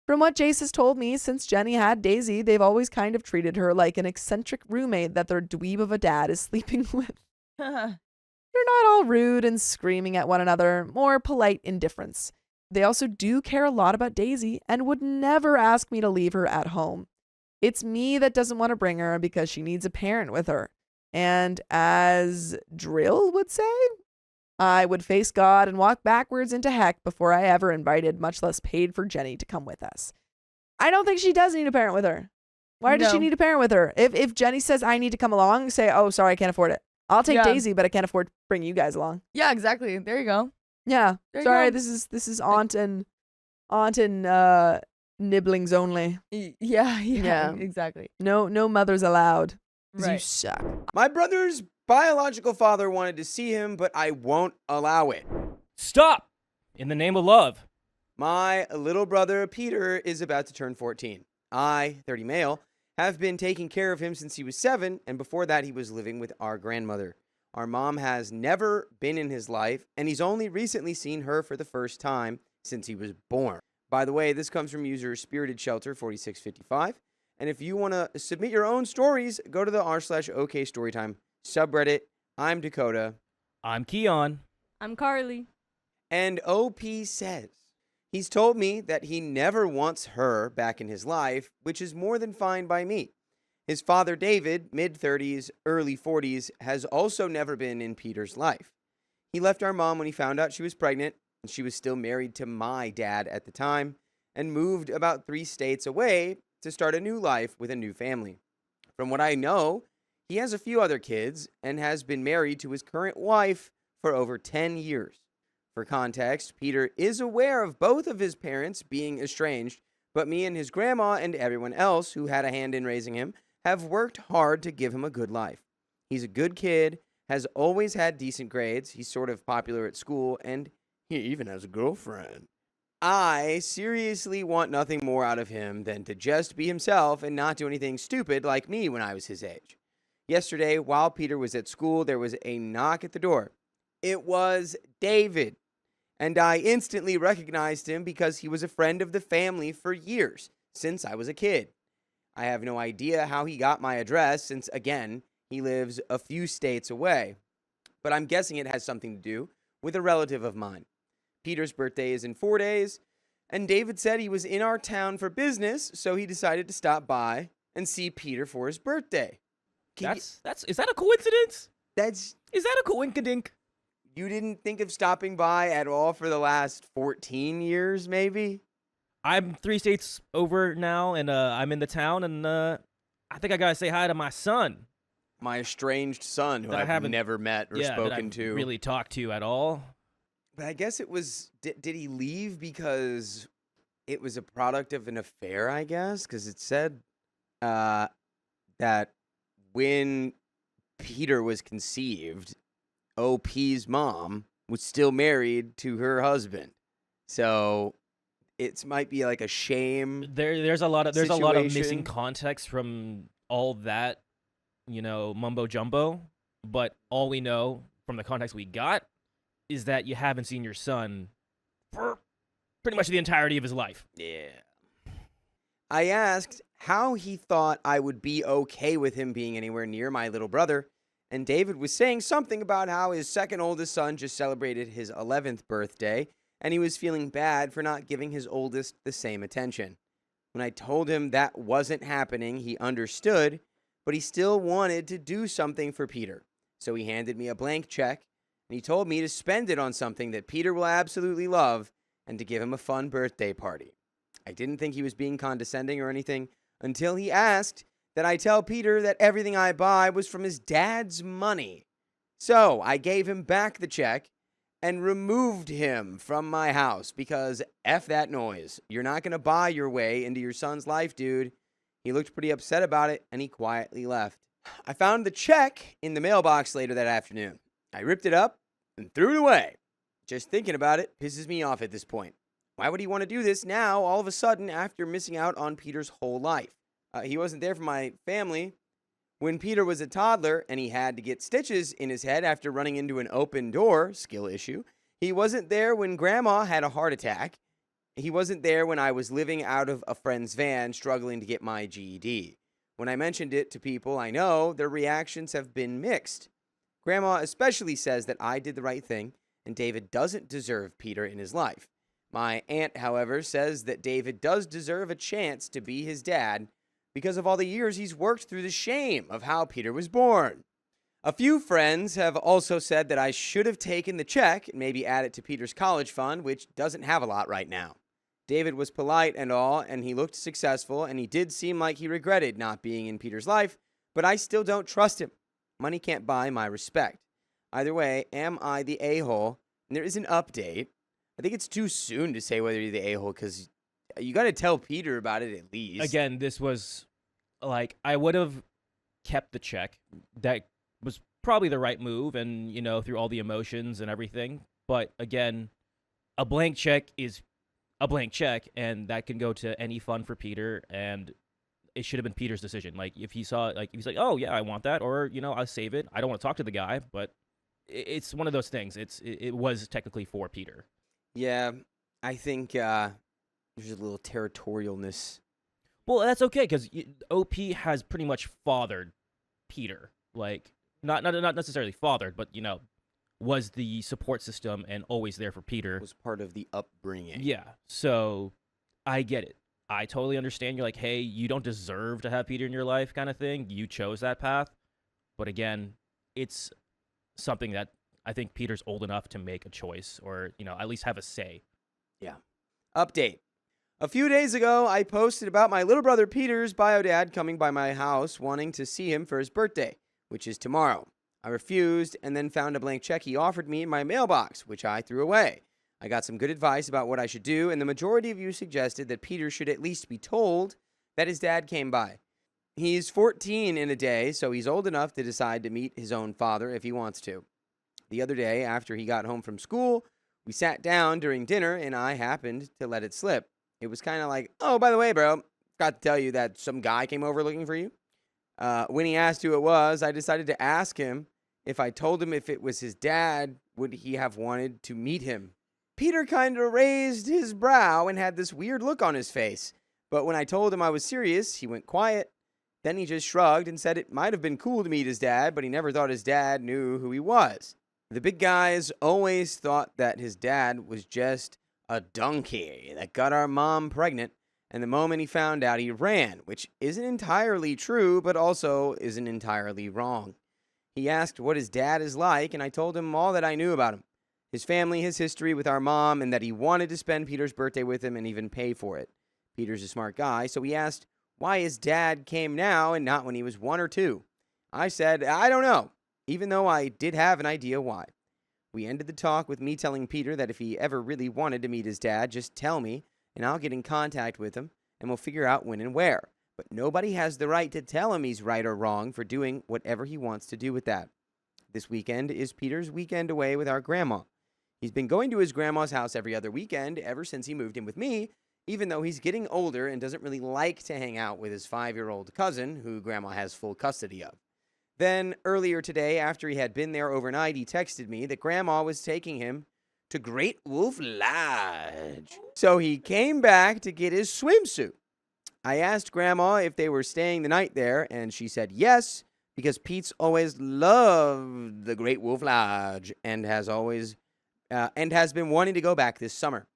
Speaker 2: From what Jace has told me, since Jenny had Daisy, they've always kind of treated her like an eccentric roommate that their dweeb of a dad is sleeping with. They're not all rude and screaming at one another, more polite indifference. They also do care a lot about Daisy and would never ask me to leave her at home. It's me that doesn't want to bring her because she needs a parent with her. And as Drill would say, I would face God and walk backwards into heck before I ever invited, much less paid for Jenny to come with us. I don't think she does need a parent with her. Why does she
Speaker 4: No.
Speaker 2: need a parent with her? If Jenny says I need to come along, say, oh, sorry, I can't afford it. I'll take
Speaker 4: Yeah.
Speaker 2: Daisy, but I can't afford to bring you guys along.
Speaker 4: Yeah, exactly. There you go.
Speaker 2: Yeah.
Speaker 4: There you
Speaker 2: Sorry,
Speaker 4: go.
Speaker 2: this is aunt and nibblings only.
Speaker 4: Yeah,
Speaker 2: Yeah.
Speaker 4: exactly.
Speaker 2: No mothers allowed. 'Cause you
Speaker 4: Right.
Speaker 2: suck.
Speaker 5: My brother's biological father wanted to see him, but I won't allow it.
Speaker 3: Stop! In the name of love.
Speaker 5: My little brother Peter is about to turn 14. I, 30 male, have been taking care of him since he was 7, and before that he was living with our grandmother. Our mom has never been in his life, and he's only recently seen her for the first time since he was born. By the way, this comes from user Spirited Shelter 4655. And if you want to submit your own stories, go to the r/OK Storytime subreddit. I'm Dakota.
Speaker 3: I'm Keon.
Speaker 4: I'm Carly.
Speaker 5: And OP says, he's told me that he never wants her back in his life, which is more than fine by me. His father, David, mid-30s, early 40s, has also never been in Peter's life. He left our mom when he found out she was pregnant, and she was still married to my dad at the time, and moved about 3 states away to start a new life with a new family. From what I know, he has a few other kids and has been married to his current wife for over 10 years. For context, Peter is aware of both of his parents being estranged, but me and his grandma and everyone else who had a hand in raising him have worked hard to give him a good life. He's a good kid, has always had decent grades, he's sort of popular at school, and he even has a girlfriend. I seriously want nothing more out of him than to just be himself and not do anything stupid like me when I was his age. Yesterday, while Peter was at school, there was a knock at the door. It was David, and I instantly recognized him because he was a friend of the family for years, since I was a kid. I have no idea how he got my address since, again, he lives a few states away, but I'm guessing it has something to do with a relative of mine. Peter's birthday is in 4 days, and David said he was in our town for business, so he decided to stop by and see Peter for his birthday.
Speaker 3: Is that a coincidence?
Speaker 5: That's
Speaker 3: Is that a coinkadink?
Speaker 5: You didn't think of stopping by at all for the last 14 years, maybe?
Speaker 3: I'm 3 states over now, and I'm in the town, and I think I gotta say hi to my son.
Speaker 5: My estranged son, who
Speaker 3: That I
Speaker 5: I've
Speaker 3: haven't-
Speaker 5: never met or
Speaker 3: that
Speaker 5: spoken
Speaker 3: I've
Speaker 5: to.
Speaker 3: really talked to at all.
Speaker 5: But I guess it was, did he leave because it was a product of an affair, I guess? Because it said that when Peter was conceived, OP's mom was still married to her husband. So it might be like a shame.
Speaker 3: There's a lot of missing
Speaker 5: situation.
Speaker 3: context from all that, mumbo jumbo. But all we know from the context we got is that you haven't seen your son for pretty much the entirety of his life.
Speaker 5: Yeah. I asked how he thought I would be okay with him being anywhere near my little brother. And David was saying something about how his second oldest son just celebrated his 11th birthday, and he was feeling bad for not giving his oldest the same attention. When I told him that wasn't happening, he understood, but he still wanted to do something for Peter. So he handed me a blank check, and he told me to spend it on something that Peter will absolutely love and to give him a fun birthday party. I didn't think he was being condescending or anything until he asked that I tell Peter that everything I buy was from his dad's money. So I gave him back the check and removed him from my house because F that noise. You're not going to buy your way into your son's life, dude. He looked pretty upset about it, and he quietly left. I found the check in the mailbox later that afternoon. I ripped it up and threw it away. Just thinking about it pisses me off at this point. Why would he want to do this now, all of a sudden, after missing out on Peter's whole life? He wasn't there for my family when Peter was a toddler and he had to get stitches in his head after running into an open door, skill issue. He wasn't there when Grandma had a heart attack. He wasn't there when I was living out of a friend's van struggling to get my GED. When I mentioned it to people I know, their reactions have been mixed. Grandma especially says that I did the right thing and David doesn't deserve Peter in his life. My aunt, however, says that David does deserve a chance to be his dad because of all the years he's worked through the shame of how Peter was born. A few friends have also said that I should have taken the check and maybe add it to Peter's college fund, which doesn't have a lot right now. David was polite and all, and he looked successful, and he did seem like he regretted not being in Peter's life, but I still don't trust him. Money can't buy my respect. Either way, am I the a-hole? And there is an update. I think it's too soon to say whether you're the a-hole because you got to tell Peter about it at least.
Speaker 3: Again, this was like, I would have kept the check. That was probably the right move, and, you know, through all the emotions and everything. But again, a blank check is a blank check, and that can go to any fund for Peter, and it should have been Peter's decision. Like, if he saw, like, if he's like, oh, yeah, I want that, or, you know, I'll save it. I don't want to talk to the guy, but it's one of those things. It was technically for Peter.
Speaker 5: Yeah, I think there's a little territorialness.
Speaker 3: Well, that's okay, because OP has pretty much fathered Peter. Like, not necessarily fathered, but, you know, was the support system and always there for Peter.
Speaker 5: Was part of the upbringing.
Speaker 3: Yeah, so I get it. I totally understand. You're like, hey, you don't deserve to have Peter in your life kind of thing. You chose that path. But again, it's something that I think Peter's old enough to make a choice or, you know, at least have a say.
Speaker 5: Yeah. Update. A few days ago, I posted about my little brother Peter's bio dad coming by my house wanting to see him for his birthday, which is tomorrow. I refused and then found a blank check he offered me in my mailbox, which I threw away. I got some good advice about what I should do, and the majority of you suggested that Peter should at least be told that his dad came by. He's 14 in a day, so he's old enough to decide to meet his own father if he wants to. The other day, after he got home from school, we sat down during dinner, and I happened to let it slip. It was kind of like, oh, by the way, bro, forgot to tell you that some guy came over looking for you. When he asked who it was, I decided to ask him if I told him if it was his dad, would he have wanted to meet him? Peter kind of raised his brow and had this weird look on his face. But when I told him I was serious, he went quiet. Then he just shrugged and said it might have been cool to meet his dad, but he never thought his dad knew who he was. The big guys always thought that his dad was just a donkey that got our mom pregnant, and the moment he found out, he ran, which isn't entirely true, but also isn't entirely wrong. He asked what his dad is like, and I told him all that I knew about him. His family, his history with our mom, and that he wanted to spend Peter's birthday with him and even pay for it. Peter's a smart guy, so he asked why his dad came now and not when he was 1 or 2. I said, I don't know, even though I did have an idea why. We ended the talk with me telling Peter that if he ever really wanted to meet his dad, just tell me, and I'll get in contact with him, and we'll figure out when and where. But nobody has the right to tell him he's right or wrong for doing whatever he wants to do with that. This weekend is Peter's weekend away with our grandma. He's been going to his grandma's house every other weekend ever since he moved in with me, even though he's getting older and doesn't really like to hang out with his 5-year-old cousin, who grandma has full custody of. Then, earlier today, after he had been there overnight, he texted me that grandma was taking him to Great Wolf Lodge. So he came back to get his swimsuit. I asked Grandma if they were staying the night there, and she said yes, because Pete's always loved the Great Wolf Lodge and has been wanting to go back this summer.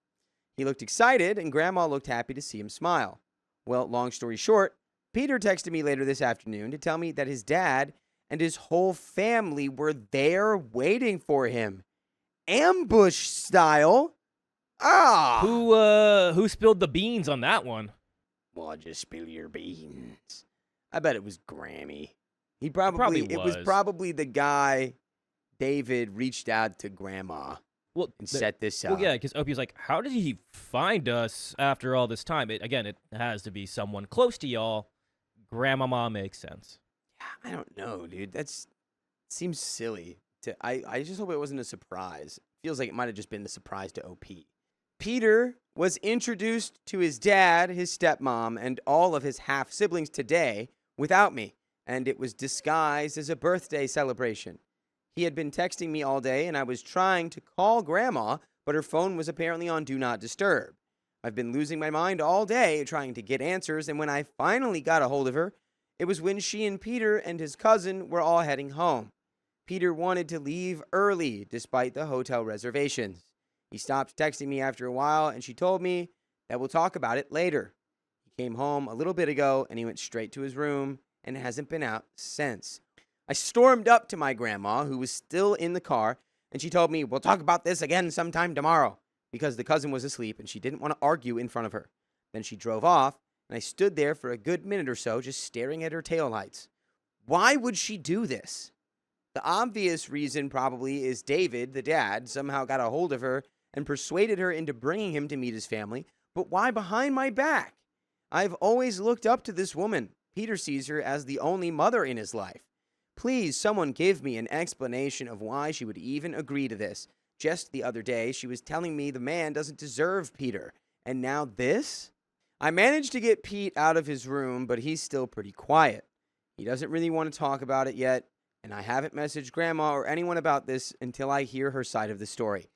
Speaker 5: He looked excited, and Grandma looked happy to see him smile. Well, long story short, Peter texted me later this afternoon to tell me that his dad and his whole family were there waiting for him. Ambush style. Ah!
Speaker 3: Who spilled the beans on that one?
Speaker 5: Well, just spill your beans. I bet it was Grammy. It was
Speaker 3: was.
Speaker 5: probably the guy David reached out to Grandma
Speaker 3: Well,
Speaker 5: and set this up.
Speaker 3: well, yeah, because Opie's like, how did he find us after all this time? It has to be someone close to y'all. Grandmama makes sense.
Speaker 5: I don't know, dude. Seems silly. I just hope it wasn't a surprise. Feels like it might have just been the surprise to OP. Peter was introduced to his dad, his stepmom, and all of his half-siblings today without me, and it was disguised as a birthday celebration. He had been texting me all day, and I was trying to call Grandma, but her phone was apparently on Do Not Disturb. I've been losing my mind all day trying to get answers, and when I finally got a hold of her, it was when she and Peter and his cousin were all heading home. Peter wanted to leave early despite the hotel reservations. He stopped texting me after a while, and she told me that we'll talk about it later. He came home a little bit ago, and he went straight to his room and hasn't been out since. I stormed up to my grandma, who was still in the car, and she told me, we'll talk about this again sometime tomorrow, because the cousin was asleep and she didn't want to argue in front of her. Then she drove off, and I stood there for a good minute or so just staring at her taillights. Why would she do this? The obvious reason probably is David, the dad, somehow got a hold of her and persuaded her into bringing him to meet his family. But why behind my back? I've always looked up to this woman. Peter sees her as the only mother in his life. Please, someone give me an explanation of why she would even agree to this. Just the other day, she was telling me the man doesn't deserve Peter. And now this? I managed to get Pete out of his room, but he's still pretty quiet. He doesn't really want to talk about it yet, and I haven't messaged Grandma or anyone about this until I hear her side of the story.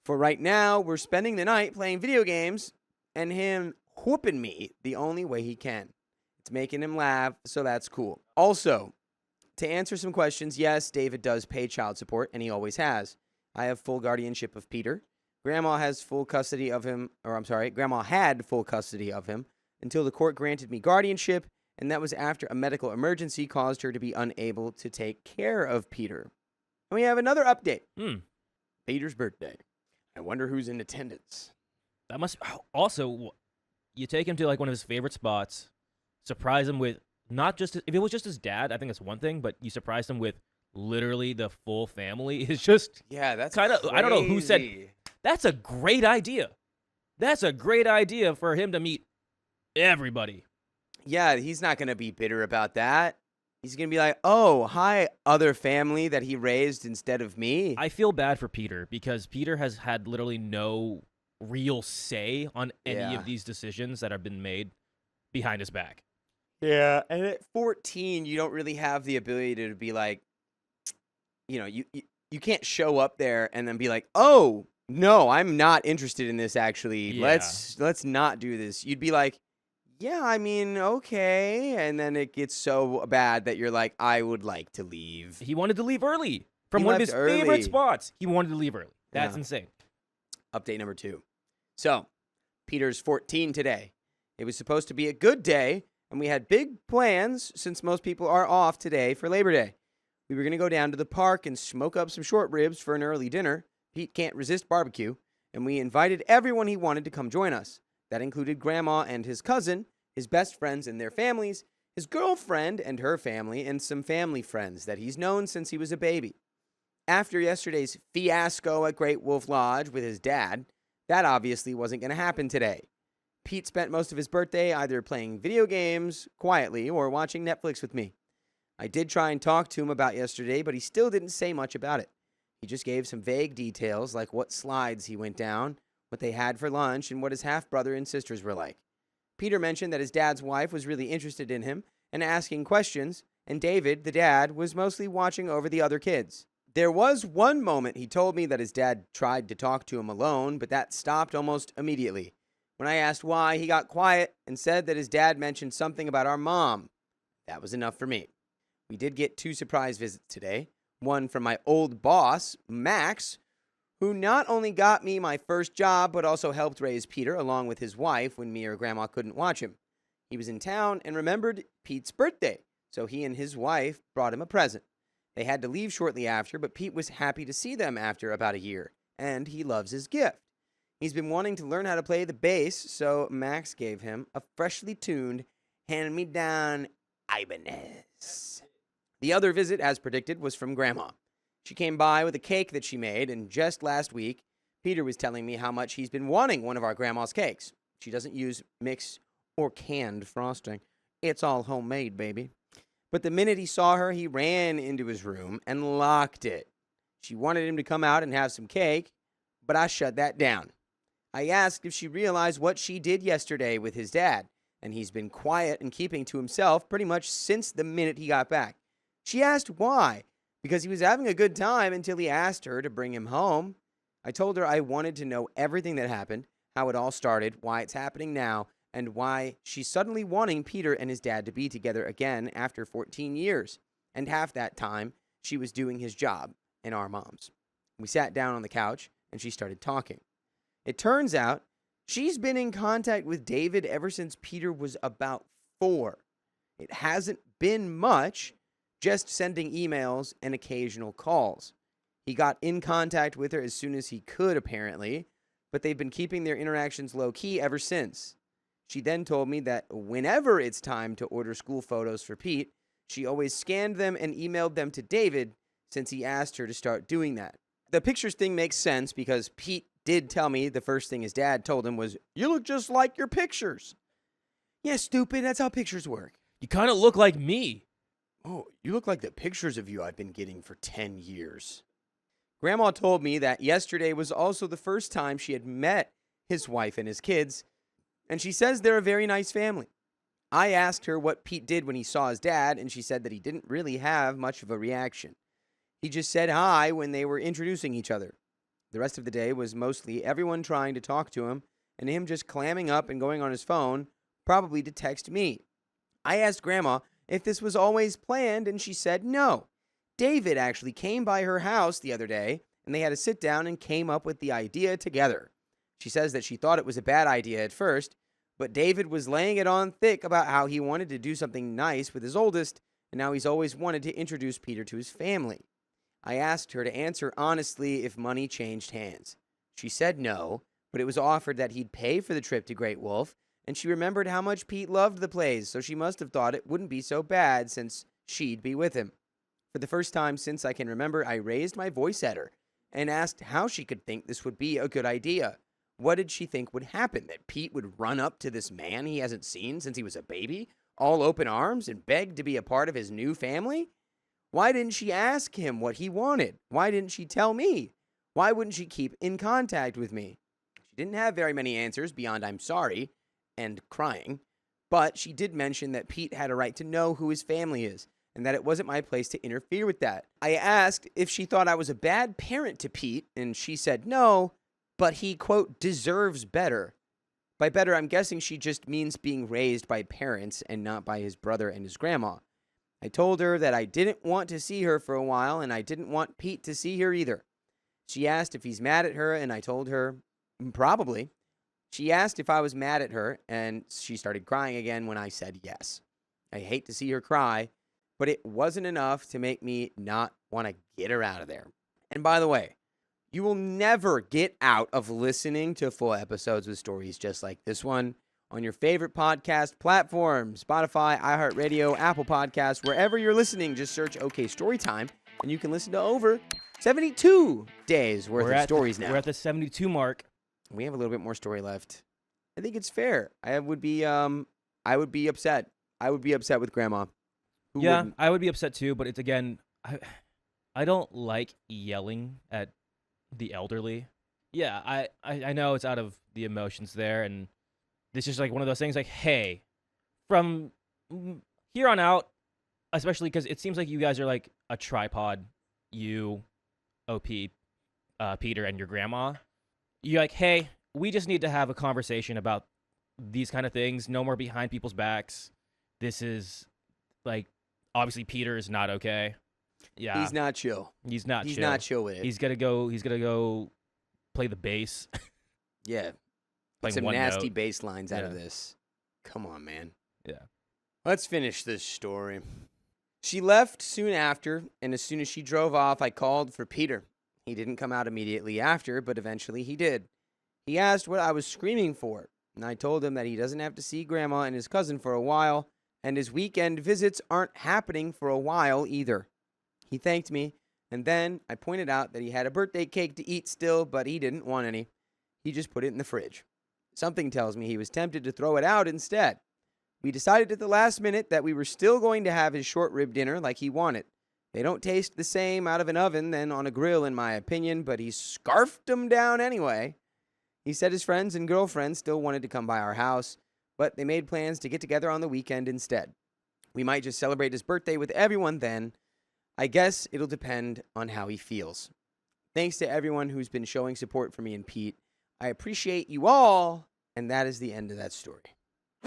Speaker 5: For right now, we're spending the night playing video games, and him whooping me the only way he can. It's making him laugh, so that's cool. Also, to answer some questions, yes, David does pay child support, and he always has. I have full guardianship of Peter. Grandma had full custody of him until the court granted me guardianship, and that was after a medical emergency caused her to be unable to take care of Peter. And we have another update. Peter's birthday. I wonder who's in attendance.
Speaker 3: That must also, you take him to like one of his favorite spots, surprise him with not just if it was just his dad, I think that's one thing, but you surprise him with literally the full family is just
Speaker 5: that's
Speaker 3: kind of
Speaker 5: crazy.
Speaker 3: I don't know who said that's a great idea. That's a great idea for him to meet everybody.
Speaker 5: Yeah, he's not going to be bitter about that. He's going to be like, oh, hi, other family that he raised instead of me.
Speaker 3: I feel bad for Peter because Peter has had literally no real say on any of these decisions that have been made behind his back.
Speaker 5: Yeah, and at 14, you don't really have the ability to be like, you can't show up there and then be like, oh, no, I'm not interested in this, actually.
Speaker 3: Yeah.
Speaker 5: Let's not do this. You'd be like, yeah, I mean, okay. And then it gets so bad that you're like, I would like to leave.
Speaker 3: He wanted to leave early from
Speaker 5: He
Speaker 3: one of
Speaker 5: left
Speaker 3: his
Speaker 5: early.
Speaker 3: favorite spots. He wanted to leave early. That's
Speaker 5: Yeah.
Speaker 3: insane.
Speaker 5: Update number 2. So, Peter's 14 today. It was supposed to be a good day, and we had big plans since most people are off today for Labor Day. We were going to go down to the park and smoke up some short ribs for an early dinner. Pete can't resist barbecue, and we invited everyone he wanted to come join us. That included Grandma and his cousin, his best friends and their families, his girlfriend and her family, and some family friends that he's known since he was a baby. After yesterday's fiasco at Great Wolf Lodge with his dad, that obviously wasn't going to happen today. Pete spent most of his birthday either playing video games quietly or watching Netflix with me. I did try and talk to him about yesterday, but he still didn't say much about it. He just gave some vague details like what slides he went down, what they had for lunch, and what his half-brother and sisters were like. Peter mentioned that his dad's wife was really interested in him and asking questions, and David, the dad, was mostly watching over the other kids. There was one moment he told me that his dad tried to talk to him alone, but that stopped almost immediately. When I asked why, he got quiet and said that his dad mentioned something about our mom. That was enough for me. We did get 2 surprise visits today. One from my old boss, Max, who not only got me my first job, but also helped raise Peter along with his wife when me or Grandma couldn't watch him. He was in town and remembered Pete's birthday, so he and his wife brought him a present. They had to leave shortly after, but Pete was happy to see them after about a year, and he loves his gift. He's been wanting to learn how to play the bass, so Max gave him a freshly tuned hand-me-down Ibanez. The other visit, as predicted, was from Grandma. She came by with a cake that she made, and just last week, Peter was telling me how much he's been wanting one of our Grandma's cakes. She doesn't use mixed or canned frosting. It's all homemade, baby. But the minute he saw her, he ran into his room and locked it. She wanted him to come out and have some cake, but I shut that down. I asked if she realized what she did yesterday with his dad, and he's been quiet and keeping to himself pretty much since the minute he got back. She asked why, because he was having a good time until he asked her to bring him home. I told her I wanted to know everything that happened, how it all started, why it's happening now, and why she's suddenly wanting Peter and his dad to be together again after 14 years. And half that time, she was doing his job and our mom's. We sat down on the couch, and she started talking. It turns out she's been in contact with David ever since Peter was about 4. It hasn't been much, just sending emails and occasional calls. He got in contact with her as soon as he could, apparently, but they've been keeping their interactions low-key ever since. She then told me that whenever it's time to order school photos for Pete, she always scanned them and emailed them to David since he asked her to start doing that. The pictures thing makes sense because Pete did tell me the first thing his dad told him was, "You look just like your pictures." Yeah, stupid, that's how pictures work.
Speaker 3: You kind of look like me.
Speaker 5: Oh, you look like the pictures of you I've been getting for 10 years. Grandma told me that yesterday was also the first time she had met his wife and his kids, and she says they're a very nice family. I asked her what Pete did when he saw his dad, and she said that he didn't really have much of a reaction. He just said hi when they were introducing each other. The rest of the day was mostly everyone trying to talk to him, and him just clamming up and going on his phone, probably to text me. I asked Grandma if this was always planned, and she said no. David actually came by her house the other day, and they had a sit down and came up with the idea together. She says that she thought it was a bad idea at first, but David was laying it on thick about how he wanted to do something nice with his oldest, and now he's always wanted to introduce Peter to his family. I asked her to answer honestly if money changed hands. She said no, but it was offered that he'd pay for the trip to Great Wolf, and she remembered how much Pete loved the plays, so she must have thought it wouldn't be so bad since she'd be with him. For the first time since I can remember, I raised my voice at her and asked how she could think this would be a good idea. What did she think would happen? That Pete would run up to this man he hasn't seen since he was a baby, all open arms, and beg to be a part of his new family? Why didn't she ask him what he wanted? Why didn't she tell me? Why wouldn't she keep in contact with me? She didn't have very many answers beyond "I'm sorry" and crying, but she did mention that Pete had a right to know who his family is, and that it wasn't my place to interfere with that. I asked if she thought I was a bad parent to Pete, and she said no, but he, quote, deserves better. By better, I'm guessing she just means being raised by parents and not by his brother and his grandma. I told her that I didn't want to see her for a while, and I didn't want Pete to see her either. She asked if he's mad at her, and I told her, probably. She asked if I was mad at her, and she started crying again when I said yes. I hate to see her cry, but it wasn't enough to make me not want to get her out of there. And by the way, you will never get out of listening to full episodes with stories just like this one on your favorite podcast platform, Spotify, iHeartRadio, Apple Podcasts, wherever you're listening. Just search OK Storytime, and you can listen to over 72 days worth of stories now.
Speaker 3: We're at the 72 mark.
Speaker 5: We have a little bit more story left. I think it's fair. I would be upset. I would be upset with Grandma. Who
Speaker 3: Yeah,
Speaker 5: wouldn't?
Speaker 3: I would be upset too, but it's again, I don't like yelling at the elderly. Yeah, I know it's out of the emotions there, and this is like one of those things like, hey, from here on out, especially because it seems like you guys are like a tripod, you, OP, Peter, and your grandma. You're like, hey, we just need to have a conversation about these kind of things. No more behind people's backs. This is like, obviously Peter is not okay. Yeah.
Speaker 5: He's not chill.
Speaker 3: He's not
Speaker 5: He's
Speaker 3: chill.
Speaker 5: not chill with it.
Speaker 3: He's gonna go play the bass.
Speaker 5: Yeah.
Speaker 3: Playing
Speaker 5: Some
Speaker 3: one
Speaker 5: nasty
Speaker 3: note.
Speaker 5: bass lines out of
Speaker 3: Yeah.
Speaker 5: this. Come on, man.
Speaker 3: Yeah.
Speaker 5: Let's finish this story. She left soon after, and as soon as she drove off, I called for Peter. He didn't come out immediately after, but eventually he did. He asked what I was screaming for, and I told him that he doesn't have to see Grandma and his cousin for a while, and his weekend visits aren't happening for a while either. He thanked me, and then I pointed out that he had a birthday cake to eat still, but he didn't want any. He just put it in the fridge. Something tells me he was tempted to throw it out instead. We decided at the last minute that we were still going to have his short rib dinner like he wanted. They don't taste the same out of an oven than on a grill, in my opinion, but he scarfed them down anyway. He said his friends and girlfriends still wanted to come by our house, but they made plans to get together on the weekend instead. We might just celebrate his birthday with everyone then. I guess it'll depend on how he feels. Thanks to everyone who's been showing support for me and Pete. I appreciate you all, and that is the end of that story.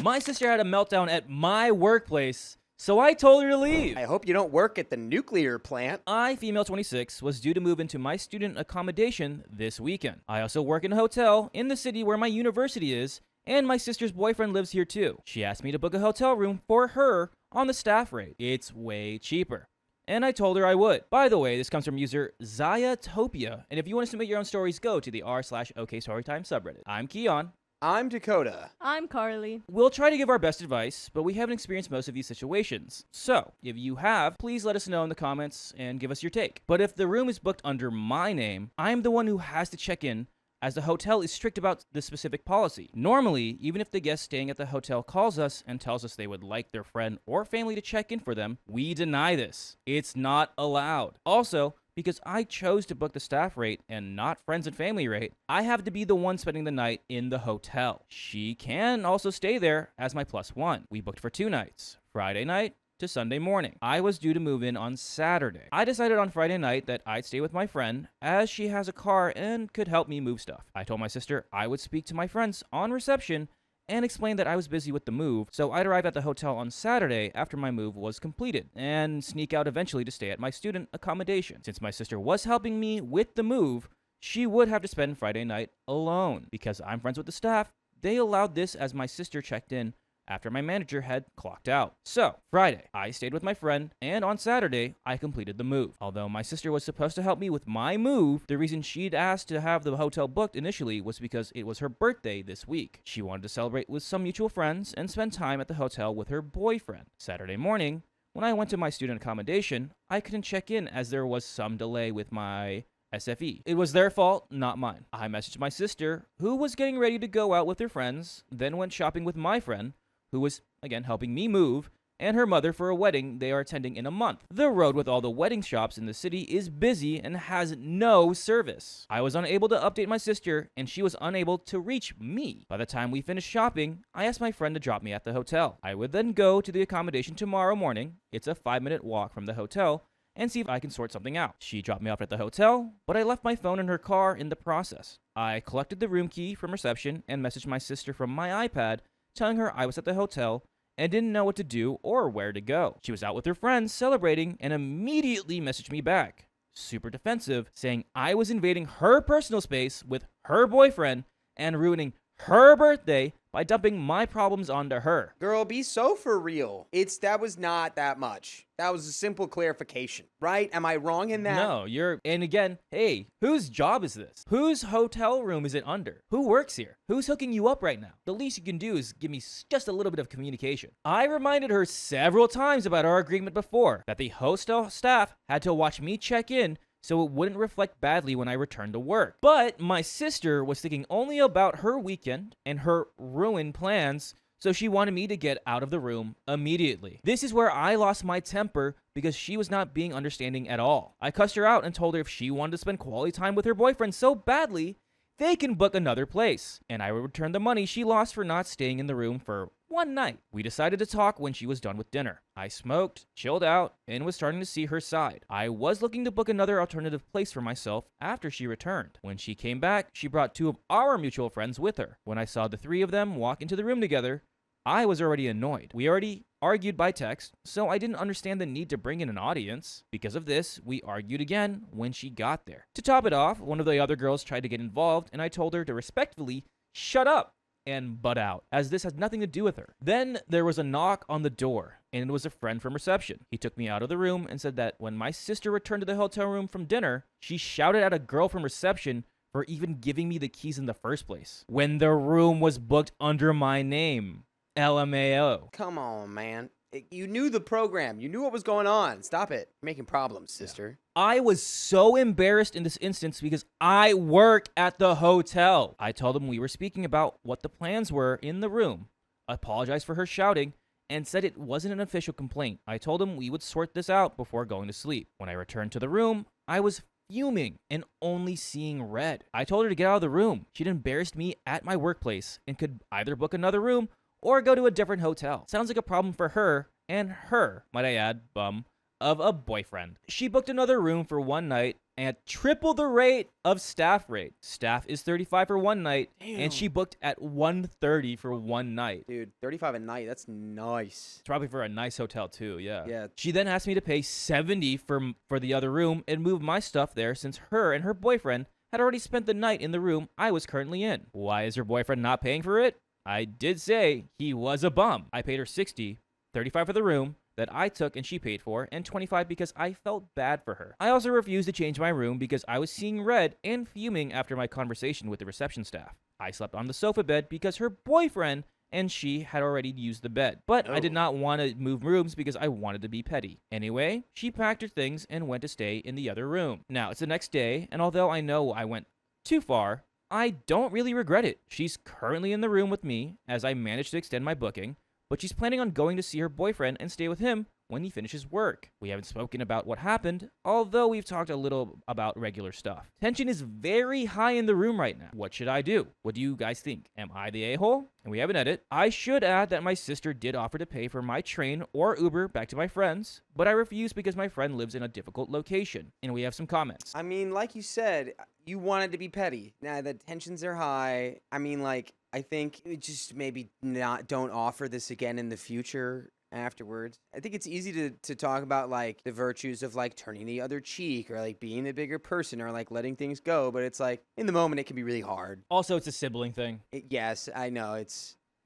Speaker 3: My sister had a meltdown at my workplace, so I told her to leave.
Speaker 5: I hope you don't work at the nuclear plant.
Speaker 3: I, female 26, was due to move into my student accommodation this weekend. I also work in a hotel in the city where my university is, and my sister's boyfriend lives here too. She asked me to book a hotel room for her on the staff rate. It's way cheaper. And I told her I would. By the way, this comes from user Zayatopia, and if you want to submit your own stories, go to the r/OKStorytime subreddit. I'm Keon.
Speaker 5: I'm Dakota.
Speaker 6: I'm Carly.
Speaker 3: We'll try to give our best advice, but we haven't experienced most of these situations. So, if you have, please let us know in the comments and give us your take. But if the room is booked under my name, I'm the one who has to check in, as the hotel is strict about the specific policy. Normally, even if the guest staying at the hotel calls us and tells us they would like their friend or family to check in for them, we deny this. It's not allowed. Also, because I chose to book the staff rate and not friends and family rate, I have to be the one spending the night in the hotel. She can also stay there as my +1. We booked for 2 nights, Friday night to Sunday morning. I was due to move in on Saturday. I decided on Friday night that I'd stay with my friend, as she has a car and could help me move stuff. I told my sister I would speak to my friends on reception and explained that I was busy with the move, so I'd arrive at the hotel on Saturday after my move was completed, and sneak out eventually to stay at my student accommodation. Since my sister was helping me with the move, she would have to spend Friday night alone. Because I'm friends with the staff, they allowed this as my sister checked in after my manager had clocked out. So, Friday, I stayed with my friend, and on Saturday, I completed the move. Although my sister was supposed to help me with my move, the reason she'd asked to have the hotel booked initially was because it was her birthday this week. She wanted to celebrate with some mutual friends and spend time at the hotel with her boyfriend. Saturday morning, when I went to my student accommodation, I couldn't check in as there was some delay with my SFE. It was their fault, not mine. I messaged my sister, who was getting ready to go out with her friends, then went shopping with my friend, who was, again, helping me move, and her mother for a wedding they are attending in a month. The road with all the wedding shops in the city is busy and has no service. I was unable to update my sister, and she was unable to reach me. By the time we finished shopping, I asked my friend to drop me at the hotel. I would then go to the accommodation tomorrow morning, it's a 5-minute walk from the hotel, and see if I can sort something out. She dropped me off at the hotel, but I left my phone in her car in the process. I collected the room key from reception and messaged my sister from my iPad, telling her I was at the hotel and didn't know what to do or where to go. She was out with her friends celebrating and immediately messaged me back, super defensive, saying I was invading her personal space with her boyfriend and ruining her birthday by dumping my problems onto her.
Speaker 5: Girl, be so for real. That was not that much. That was a simple clarification, right? Am I wrong in that?
Speaker 3: No, and again, hey, whose job is this? Whose hotel room is it under? Who works here? Who's hooking you up right now? The least you can do is give me just a little bit of communication. I reminded her several times about our agreement before, that the hostel staff had to watch me check in so it wouldn't reflect badly when I returned to work. But my sister was thinking only about her weekend and her ruined plans, so she wanted me to get out of the room immediately. This is where I lost my temper because she was not being understanding at all. I cussed her out and told her if she wanted to spend quality time with her boyfriend so badly, they can book another place, and I would return the money she lost for not staying in the room for one night. We decided to talk when she was done with dinner. I smoked, chilled out, and was starting to see her side. I was looking to book another alternative place for myself after she returned. When she came back, she brought 2 of our mutual friends with her. When I saw the 3 of them walk into the room together, I was already annoyed. We already argued by text, so I didn't understand the need to bring in an audience. Because of this, we argued again when she got there. To top it off, one of the other girls tried to get involved, and I told her to respectfully shut up and butt out, as this has nothing to do with her. Then there was a knock on the door, and it was a friend from reception. He took me out of the room and said that when my sister returned to the hotel room from dinner, she shouted at a girl from reception for even giving me the keys in the first place, when the room was booked under my name. LMAO.
Speaker 5: Come on, man. You knew the program. You knew what was going on. Stop it. You're making problems, sister.
Speaker 3: I was so embarrassed in this instance because I work at the hotel. I told him we were speaking about what the plans were in the room, apologized for her shouting, and said it wasn't an official complaint. I told him we would sort this out before going to sleep. When I returned to the room, I was fuming and only seeing red. I told her to get out of the room. She'd embarrassed me at my workplace and could either book another room or go to a different hotel. Sounds like a problem for her, and her, might I add, bum, of a boyfriend. She booked another room for one night at triple the rate of staff rate. Staff is $35 for one night, and she booked at $130 for one night.
Speaker 5: Dude, 35 a night. That's nice.
Speaker 3: It's probably for a nice hotel too, yeah.
Speaker 5: Yeah.
Speaker 3: She then asked me to pay $70 for the other room and move my stuff there since her and her boyfriend had already spent the night in the room I was currently in. Why is her boyfriend not paying for it? I did say he was a bum. I paid her $60, $35 for the room that I took and she paid for, and $25 because I felt bad for her. I also refused to change my room because I was seeing red and fuming after my conversation with the reception staff. I slept on the sofa bed because her boyfriend and she had already used the bed. But I did not want to move rooms because I wanted to be petty. Anyway, she packed her things and went to stay in the other room. Now, it's the next day, and although I know I went too far, I don't really regret it. She's currently in the room with me as I managed to extend my booking, but she's planning on going to see her boyfriend and stay with him when he finishes work. We haven't spoken about what happened, although we've talked a little about regular stuff. Tension is very high in the room right now. What should I do? What do you guys think? Am I the a-hole? And we have an edit. I should add that my sister did offer to pay for my train or Uber back to my friends, but I refused because my friend lives in a difficult location. And we have some comments.
Speaker 5: I mean, like you said, you wanted to be petty. Now, the tensions are high. I mean, like, I think just maybe don't offer this again in the future. Afterwards, I think it's easy to talk about like the virtues of like turning the other cheek or like being a bigger person or like letting things go, but it's like in the moment it can be really hard.
Speaker 3: Also, it's a sibling thing.
Speaker 5: Yes, I know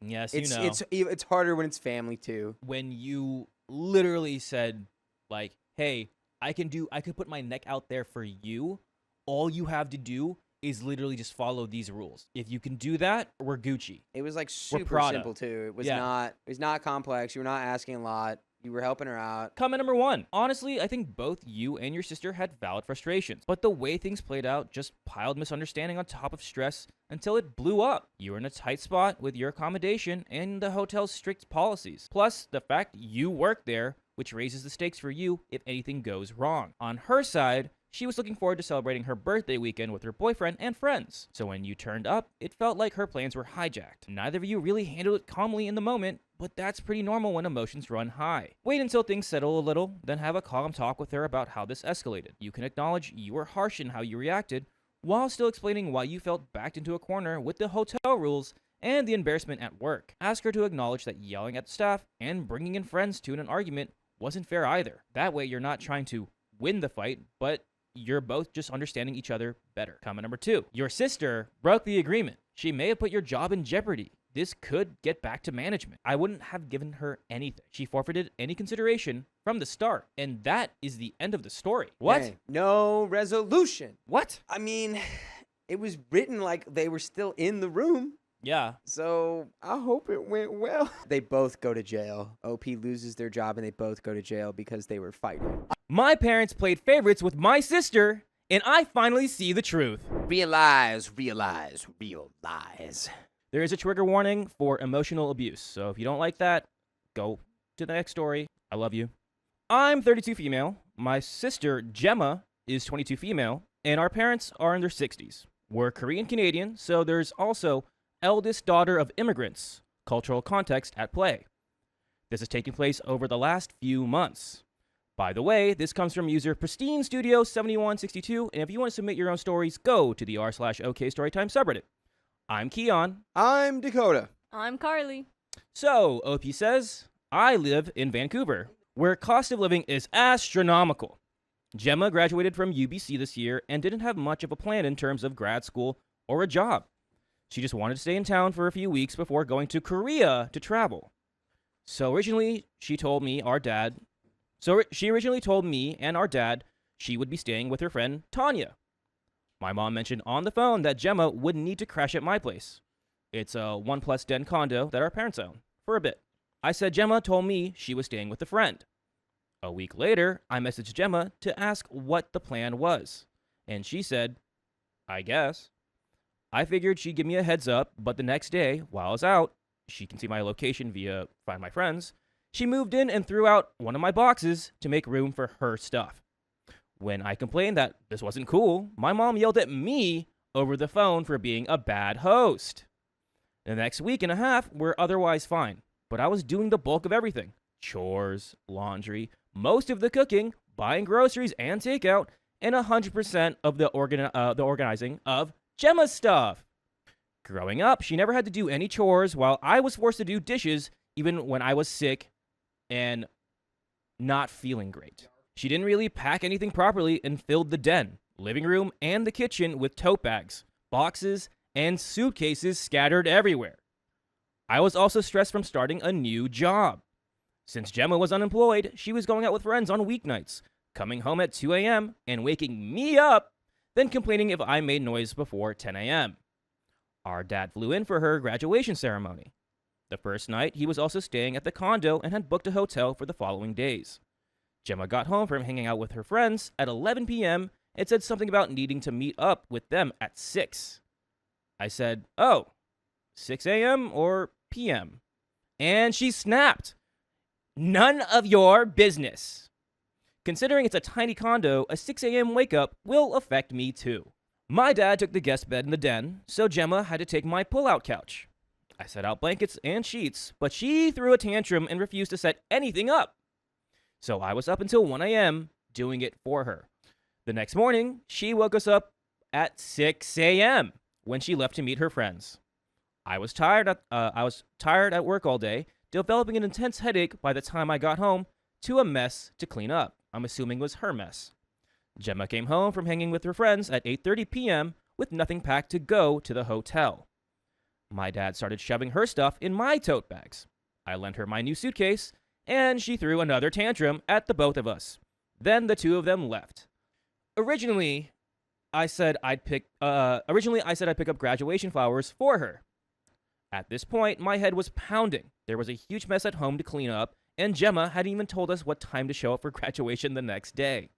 Speaker 3: Yes,
Speaker 5: it's harder when it's family too.
Speaker 3: When you literally said like, "Hey, I could put my neck out there for you. All you have to do is literally just follow these rules. If you can do that, we're Gucci."
Speaker 5: It was like super
Speaker 3: Prada.
Speaker 5: simple too. It was not complex. You were not asking a lot. You were helping her out.
Speaker 3: Comment number 1. Honestly, I think both you and your sister had valid frustrations, but the way things played out just piled misunderstanding on top of stress until it blew up. You were in a tight spot with your accommodation and the hotel's strict policies. Plus, the fact you work there, which raises the stakes for you if anything goes wrong. On her side, she was looking forward to celebrating her birthday weekend with her boyfriend and friends. So when you turned up, it felt like her plans were hijacked. Neither of you really handled it calmly in the moment, but that's pretty normal when emotions run high. Wait until things settle a little, then have a calm talk with her about how this escalated. You can acknowledge you were harsh in how you reacted, while still explaining why you felt backed into a corner with the hotel rules and the embarrassment at work. Ask her to acknowledge that yelling at the staff and bringing in friends to an argument wasn't fair either. That way you're not trying to win the fight, but you're both just understanding each other better. Comment number 2. Your sister broke the agreement. She may have put your job in jeopardy. This could get back to management. I wouldn't have given her anything. She forfeited any consideration from the start. And that is the end of the story. What?
Speaker 5: Dang, no resolution.
Speaker 3: What?
Speaker 5: I mean, it was written like they were still in the room.
Speaker 3: Yeah.
Speaker 5: So I hope it went well. They both go to jail. OP loses their job and they both go to jail because they were fighting.
Speaker 3: My parents played favorites with my sister, and I finally see the truth.
Speaker 5: Realize.
Speaker 3: There is a trigger warning for emotional abuse. So if you don't like that, go to the next story. I love you. I'm 32 female. My sister, Gemma, is 22 female, and our parents are in their 60s. We're Korean Canadian, so there's also eldest daughter of immigrants, cultural context at play. This has taken place over the last few months. By the way, this comes from user Pristine Studio 7162, and if you want to submit your own stories, go to the r/OK Storytime subreddit. I'm Keon.
Speaker 5: I'm Dakota.
Speaker 6: I'm Carly.
Speaker 3: So, OP says, I live in Vancouver, where cost of living is astronomical. Gemma graduated from UBC this year and didn't have much of a plan in terms of grad school or a job. She just wanted to stay in town for a few weeks before going to Korea to travel. So originally, she told me and our dad she would be staying with her friend Tanya. My mom mentioned on the phone that Gemma would need to crash at my place. It's a 1+ den condo that our parents own, for a bit. I said Gemma told me she was staying with a friend. A week later, I messaged Gemma to ask what the plan was, and she said, I guess. I figured she'd give me a heads up, but the next day, while I was out, she can see my location via Find My Friends, she moved in and threw out one of my boxes to make room for her stuff. When I complained that this wasn't cool, my mom yelled at me over the phone for being a bad host. The next week and a half were otherwise fine, but I was doing the bulk of everything. Chores, laundry, most of the cooking, buying groceries and takeout, and 100% of the organizing of Gemma's stuff. Growing up, she never had to do any chores while I was forced to do dishes even when I was sick and not feeling great. She didn't really pack anything properly and filled the den, living room, and the kitchen with tote bags, boxes, and suitcases scattered everywhere. I was also stressed from starting a new job. Since Gemma was unemployed, she was going out with friends on weeknights, coming home at 2 a.m. and waking me up, then complaining if I made noise before 10 a.m. Our dad flew in for her graduation ceremony. The first night, he was also staying at the condo and had booked a hotel for the following days. Gemma got home from hanging out with her friends at 11 p.m. and said something about needing to meet up with them at 6. I said, 6 a.m. or p.m.? And she snapped. None of your business. Considering it's a tiny condo, a 6 a.m. wake up will affect me too. My dad took the guest bed in the den, so Gemma had to take my pull-out couch. I set out blankets and sheets, but she threw a tantrum and refused to set anything up. So I was up until 1 a.m. doing it for her. The next morning, she woke us up at 6 a.m. when she left to meet her friends. I was tired at work all day, developing an intense headache by the time I got home to a mess to clean up. I'm assuming was her mess. Gemma came home from hanging with her friends at 8:30 p.m. with nothing packed to go to the hotel. My dad started shoving her stuff in my tote bags. I lent her my new suitcase, and she threw another tantrum at the both of us. Then the two of them left. Originally, I said I'd pick up graduation flowers for her. At this point, my head was pounding. There was a huge mess at home to clean up, and Gemma hadn't even told us what time to show up for graduation the next day.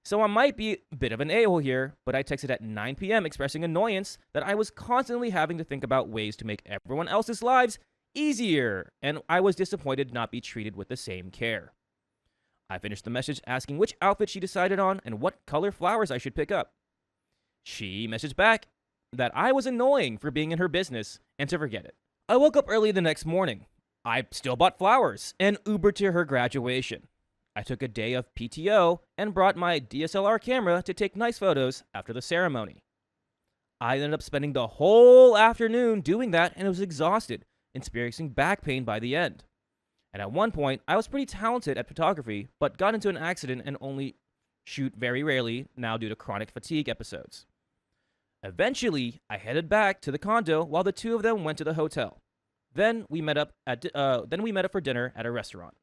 Speaker 3: So I might be a bit of an a-hole here, but I texted at 9 p.m. expressing annoyance that I was constantly having to think about ways to make everyone else's lives easier, and I was disappointed to not be treated with the same care. I finished the message asking which outfit she decided on and what color flowers I should pick up. She messaged back that I was annoying for being in her business and to forget it. I woke up early the next morning. I still bought flowers and Ubered to her graduation. I took a day of PTO and brought my DSLR camera to take nice photos after the ceremony. I ended up spending the whole afternoon doing that and was exhausted, experiencing back pain by the end. And at one point, I was pretty talented at photography, but got into an accident and only shoot very rarely now due to chronic fatigue episodes. Eventually, I headed back to the condo while the two of them went to the hotel. Then we met up for dinner at a restaurant.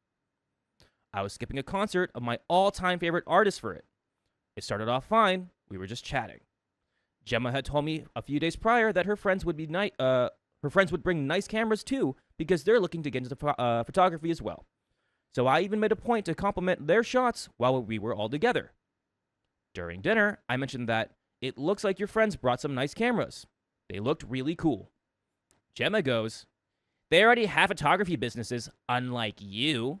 Speaker 3: I was skipping a concert of my all-time favorite artist for it. It started off fine. We were just chatting. Gemma had told me a few days prior that her friends would bring nice cameras too because they're looking to get into photography as well. So I even made a point to compliment their shots while we were all together. During dinner, I mentioned that it looks like your friends brought some nice cameras. They looked really cool. Gemma goes, "They already have photography businesses, unlike you."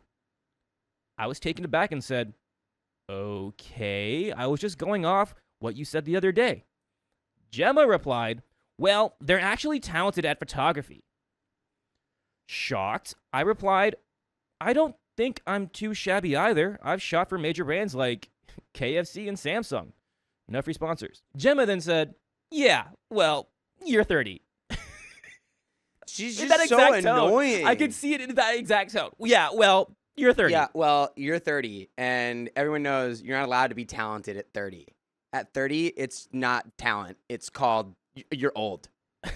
Speaker 3: I was taken aback and said, "Okay, I was just going off what you said the other day." Gemma replied, "Well, they're actually talented at photography." Shocked, I replied, I don't think I'm too shabby either. I've shot for major brands like KFC and Samsung. No free sponsors. Gemma then said, yeah, well, you're 30.
Speaker 5: She's
Speaker 3: In
Speaker 5: just
Speaker 3: that
Speaker 5: so
Speaker 3: exact tone.
Speaker 5: annoying.
Speaker 3: I could see it in that exact tone. Yeah, well, you're 30.
Speaker 5: Yeah, well, you're 30, and everyone knows you're not allowed to be talented at 30. At 30, it's not talent. It's called you're old.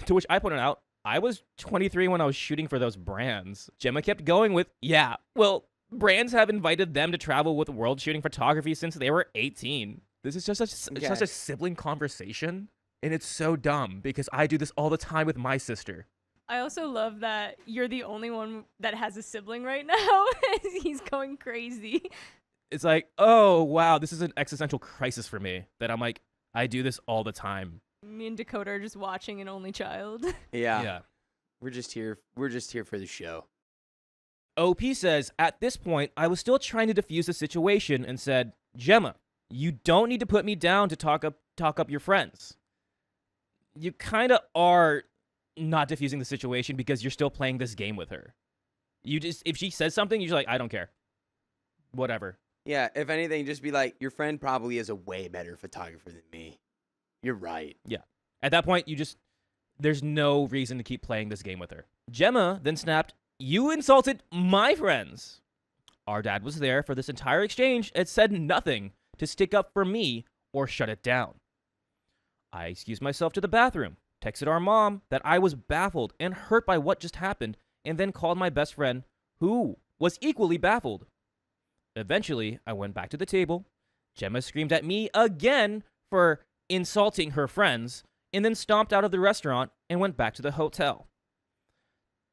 Speaker 3: To which I pointed out, I was 23 when I was shooting for those brands. Gemma kept going with, yeah, well, brands have invited them to travel with world shooting photography since they were 18. This is just such a sibling conversation, and it's so dumb because I do this all the time with my sister.
Speaker 6: I also love that you're the only one that has a sibling right now. He's going crazy.
Speaker 3: It's like, oh, wow, this is an existential crisis for me that I'm like, I do this all the time.
Speaker 6: Me and Dakota are just watching an only child.
Speaker 5: Yeah. We're just here for the show.
Speaker 3: OP says, at this point, I was still trying to defuse the situation and said, Gemma, you don't need to put me down to talk up your friends. You kind of are not diffusing the situation because you're still playing this game with her. If she says something, you're like, I don't care. Whatever.
Speaker 5: Yeah, if anything, just be like, your friend probably is a way better photographer than me. You're right.
Speaker 3: Yeah. At that point, there's no reason to keep playing this game with her. Gemma then snapped, you insulted my friends. Our dad was there for this entire exchange and said nothing to stick up for me or shut it down. I excused myself to the bathroom, texted our mom that I was baffled and hurt by what just happened, and then called my best friend, who was equally baffled. Eventually, I went back to the table. Gemma screamed at me again for insulting her friends, and then stomped out of the restaurant and went back to the hotel.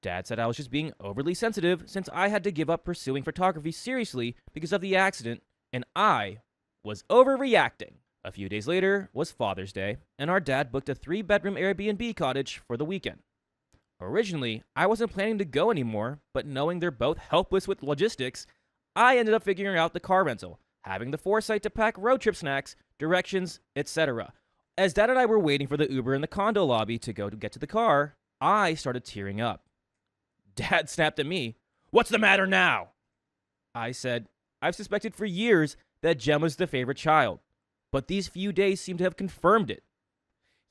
Speaker 3: Dad said I was just being overly sensitive since I had to give up pursuing photography seriously because of the accident, and I was overreacting. A few days later was Father's Day, and our dad booked a 3-bedroom Airbnb cottage for the weekend. Originally, I wasn't planning to go anymore, but knowing they're both helpless with logistics, I ended up figuring out the car rental, having the foresight to pack road trip snacks, directions, etc. As Dad and I were waiting for the Uber in the condo lobby to get to the car, I started tearing up. Dad snapped at me, "What's the matter now?" I said, I've suspected for years that Gemma's the favorite child, but these few days seem to have confirmed it.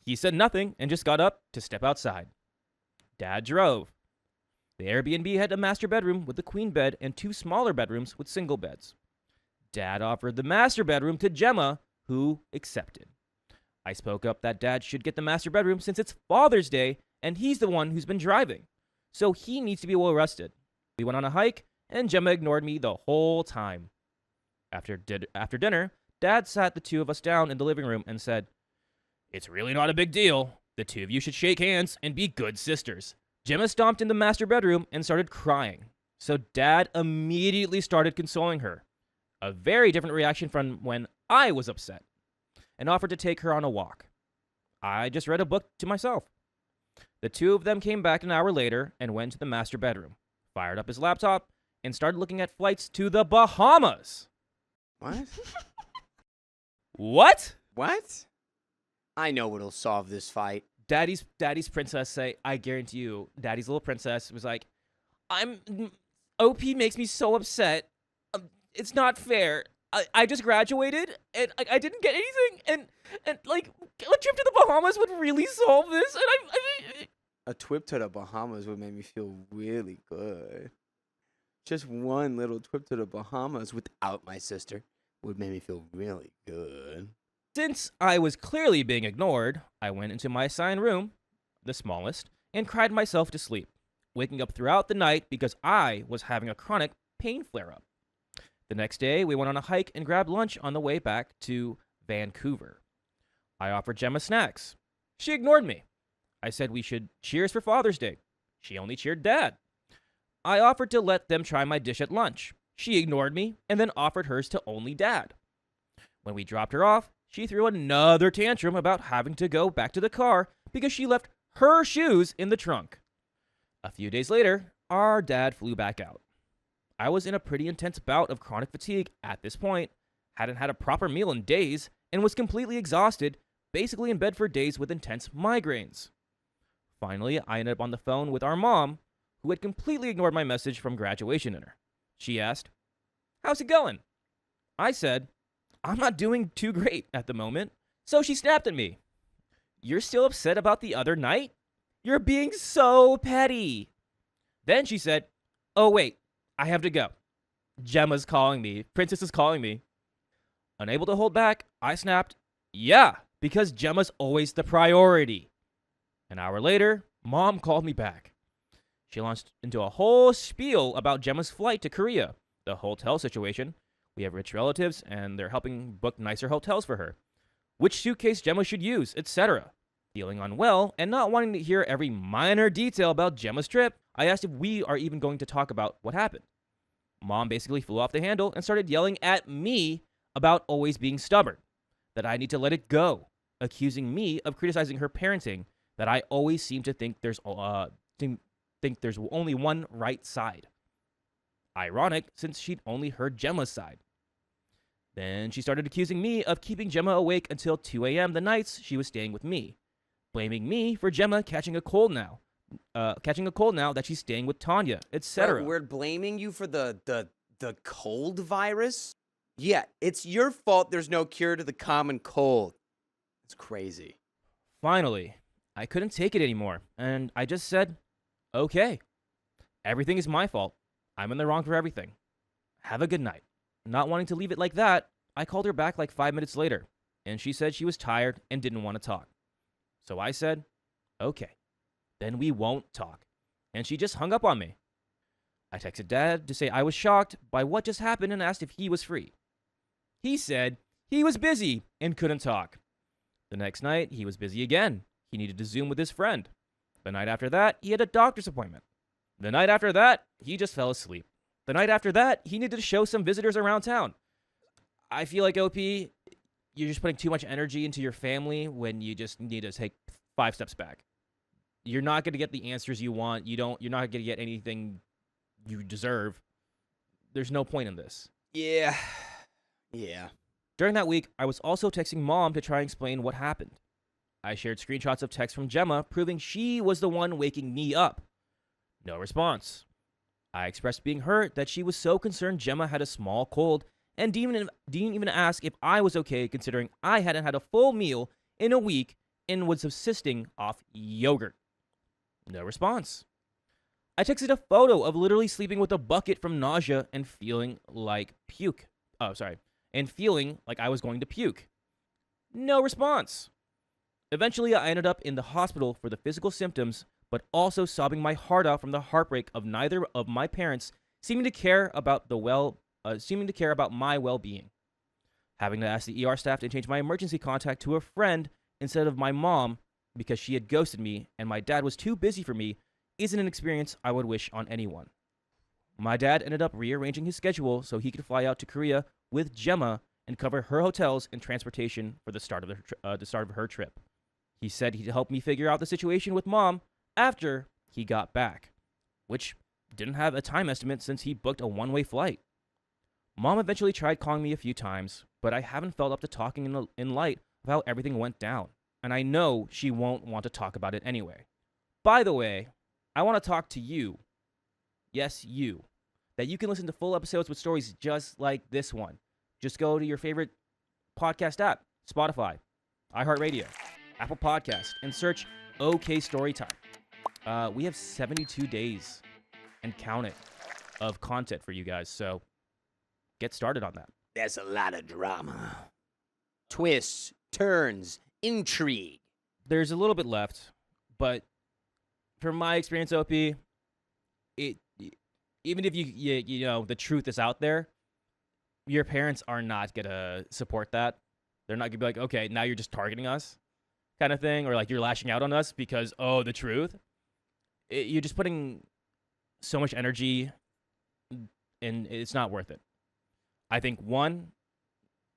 Speaker 3: He said nothing and just got up to step outside. Dad drove. The Airbnb had a master bedroom with a queen bed and 2 smaller bedrooms with single beds. Dad offered the master bedroom to Gemma, who accepted. I spoke up that Dad should get the master bedroom since it's Father's Day and he's the one who's been driving, so he needs to be well rested. We went on a hike and Gemma ignored me the whole time. After dinner, Dad sat the 2 of us down in the living room and said, "It's really not a big deal. The 2 of you should shake hands and be good sisters." Gemma stomped in the master bedroom and started crying, so Dad immediately started consoling her. A very different reaction from when I was upset, and offered to take her on a walk. I just read a book to myself. The 2 of them came back an hour later and went to the master bedroom, fired up his laptop, and started looking at flights to the Bahamas.
Speaker 5: What?
Speaker 3: What?
Speaker 5: What? I know what'll solve this fight.
Speaker 3: Daddy's princess I guarantee you, Daddy's little princess was like, OP makes me so upset. It's not fair. I just graduated and I didn't get anything, and like a trip to the Bahamas would really solve this. And
Speaker 5: A trip to the Bahamas would make me feel really good. Just one little trip to the Bahamas without my sister would make me feel really good.
Speaker 3: Since I was clearly being ignored, I went into my assigned room, the smallest, and cried myself to sleep, waking up throughout the night because I was having a chronic pain flare-up. The next day, we went on a hike and grabbed lunch on the way back to Vancouver. I offered Gemma snacks. She ignored me. I said we should cheers for Father's Day. She only cheered Dad. I offered to let them try my dish at lunch. She ignored me and then offered hers to only Dad. When we dropped her off, she threw another tantrum about having to go back to the car because she left her shoes in the trunk. A few days later, our dad flew back out. I was in a pretty intense bout of chronic fatigue at this point, hadn't had a proper meal in days, and was completely exhausted, basically in bed for days with intense migraines. Finally, I ended up on the phone with our mom, who had completely ignored my message from graduation dinner. She asked, "How's it going?" I said, "I'm not doing too great at the moment." So she snapped at me. "You're still upset about the other night? You're being so petty." Then she said, "Oh wait, I have to go. Gemma's calling me. Princess is calling me." Unable to hold back, I snapped, "Yeah, because Gemma's always the priority." An hour later, Mom called me back. She launched into a whole spiel about Gemma's flight to Korea, the hotel situation. We have rich relatives, and they're helping book nicer hotels for her. Which suitcase Gemma should use, etc. Feeling unwell and not wanting to hear every minor detail about Gemma's trip, I asked if we are even going to talk about what happened. Mom basically flew off the handle and started yelling at me about always being stubborn, that I need to let it go, accusing me of criticizing her parenting, that I always seem to think there's only one right side. Ironic, since she'd only heard Gemma's side. Then she started accusing me of keeping Gemma awake until 2 a.m. the nights she was staying with me, blaming me for Gemma catching a cold now that she's staying with Tanya, etc.
Speaker 5: We're blaming you for the cold virus? Yeah, it's your fault there's no cure to the common cold. It's crazy.
Speaker 3: Finally, I couldn't take it anymore, and I just said, "Okay, everything is my fault. I'm in the wrong for everything. Have a good night." Not wanting to leave it like that, I called her back like 5 minutes later, and she said she was tired and didn't want to talk. So I said, "Okay, then we won't talk." And she just hung up on me. I texted Dad to say I was shocked by what just happened and asked if he was free. He said he was busy and couldn't talk. The next night, he was busy again. He needed to Zoom with his friend. The night after that, he had a doctor's appointment. The night after that, he just fell asleep. The night after that, he needed to show some visitors around town. I feel like, OP, you're just putting too much energy into your family when you just need to take 5 steps back. You're not going to get the answers you want. You're not going to get anything you deserve. There's no point in this.
Speaker 5: Yeah.
Speaker 3: During that week, I was also texting Mom to try and explain what happened. I shared screenshots of texts from Gemma proving she was the one waking me up. No response. I expressed being hurt that she was so concerned Gemma had a small cold and didn't even ask if I was okay, considering I hadn't had a full meal in a week and was subsisting off yogurt. No response. I texted a photo of literally sleeping with a bucket from nausea and feeling like I was going to puke. No response. Eventually, I ended up in the hospital for the physical symptoms, but also sobbing my heart out from the heartbreak of neither of my parents seeming to care about my well-being. Having to ask the ER staff to change my emergency contact to a friend instead of my mom because she had ghosted me and my dad was too busy for me isn't an experience I would wish on anyone. My dad ended up rearranging his schedule so he could fly out to Korea with Gemma and cover her hotels and transportation for the start of her trip. He said he'd help me figure out the situation with Mom after he got back, which didn't have a time estimate since he booked a one-way flight. Mom eventually tried calling me a few times, but I haven't felt up to talking in light of how everything went down, and I know she won't want to talk about it anyway. By the way, I want to talk to you. Yes, you. That you can listen to full episodes with stories just like this one. Just go to your favorite podcast app, Spotify, iHeartRadio, Apple Podcasts, and search OK Storytime. We have 72 days and count it of content for you guys, so get started on that.
Speaker 5: There's a lot of drama. Twists, turns, intrigue.
Speaker 3: There's a little bit left, but from my experience, OP, even if you know the truth is out there, your parents are not gonna support that. They're not gonna be like, okay, now you're just targeting us, kind of thing, or like you're lashing out on us because the truth. You're just putting so much energy, and it's not worth it. I think one,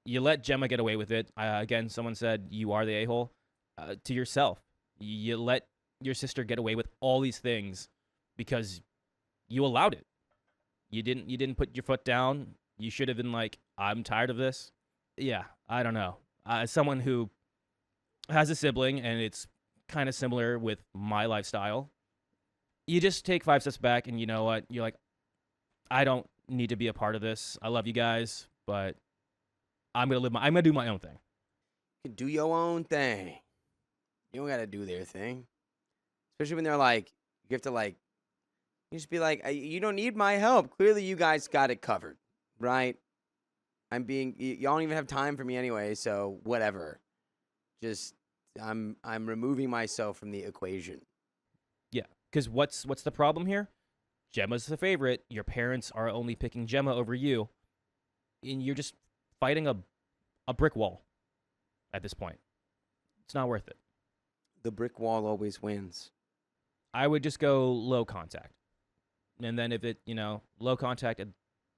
Speaker 3: you let Gemma get away with it. Again, someone said you are the a-hole to yourself. You let your sister get away with all these things because you allowed it. You didn't put your foot down. You should have been like, I'm tired of this. Yeah, I don't know. As someone who has a sibling and it's kind of similar with my lifestyle, you just take 5 steps back, and you know what? You're like, I don't need to be a part of this. I love you guys, but I'm gonna do my own thing.
Speaker 5: You can do your own thing. You don't gotta do their thing. Especially when they're like, you have to like, you just be like, you don't need my help. Clearly, you guys got it covered, right? Y'all don't even have time for me anyway, so whatever. Just, I'm removing myself from the equation.
Speaker 3: Yeah, because what's the problem here? Gemma's the favorite. Your parents are only picking Gemma over you, and you're just fighting a brick wall at this point. It's not worth it.
Speaker 5: The brick wall always wins.
Speaker 3: I would just go low contact. And then if it, low contact at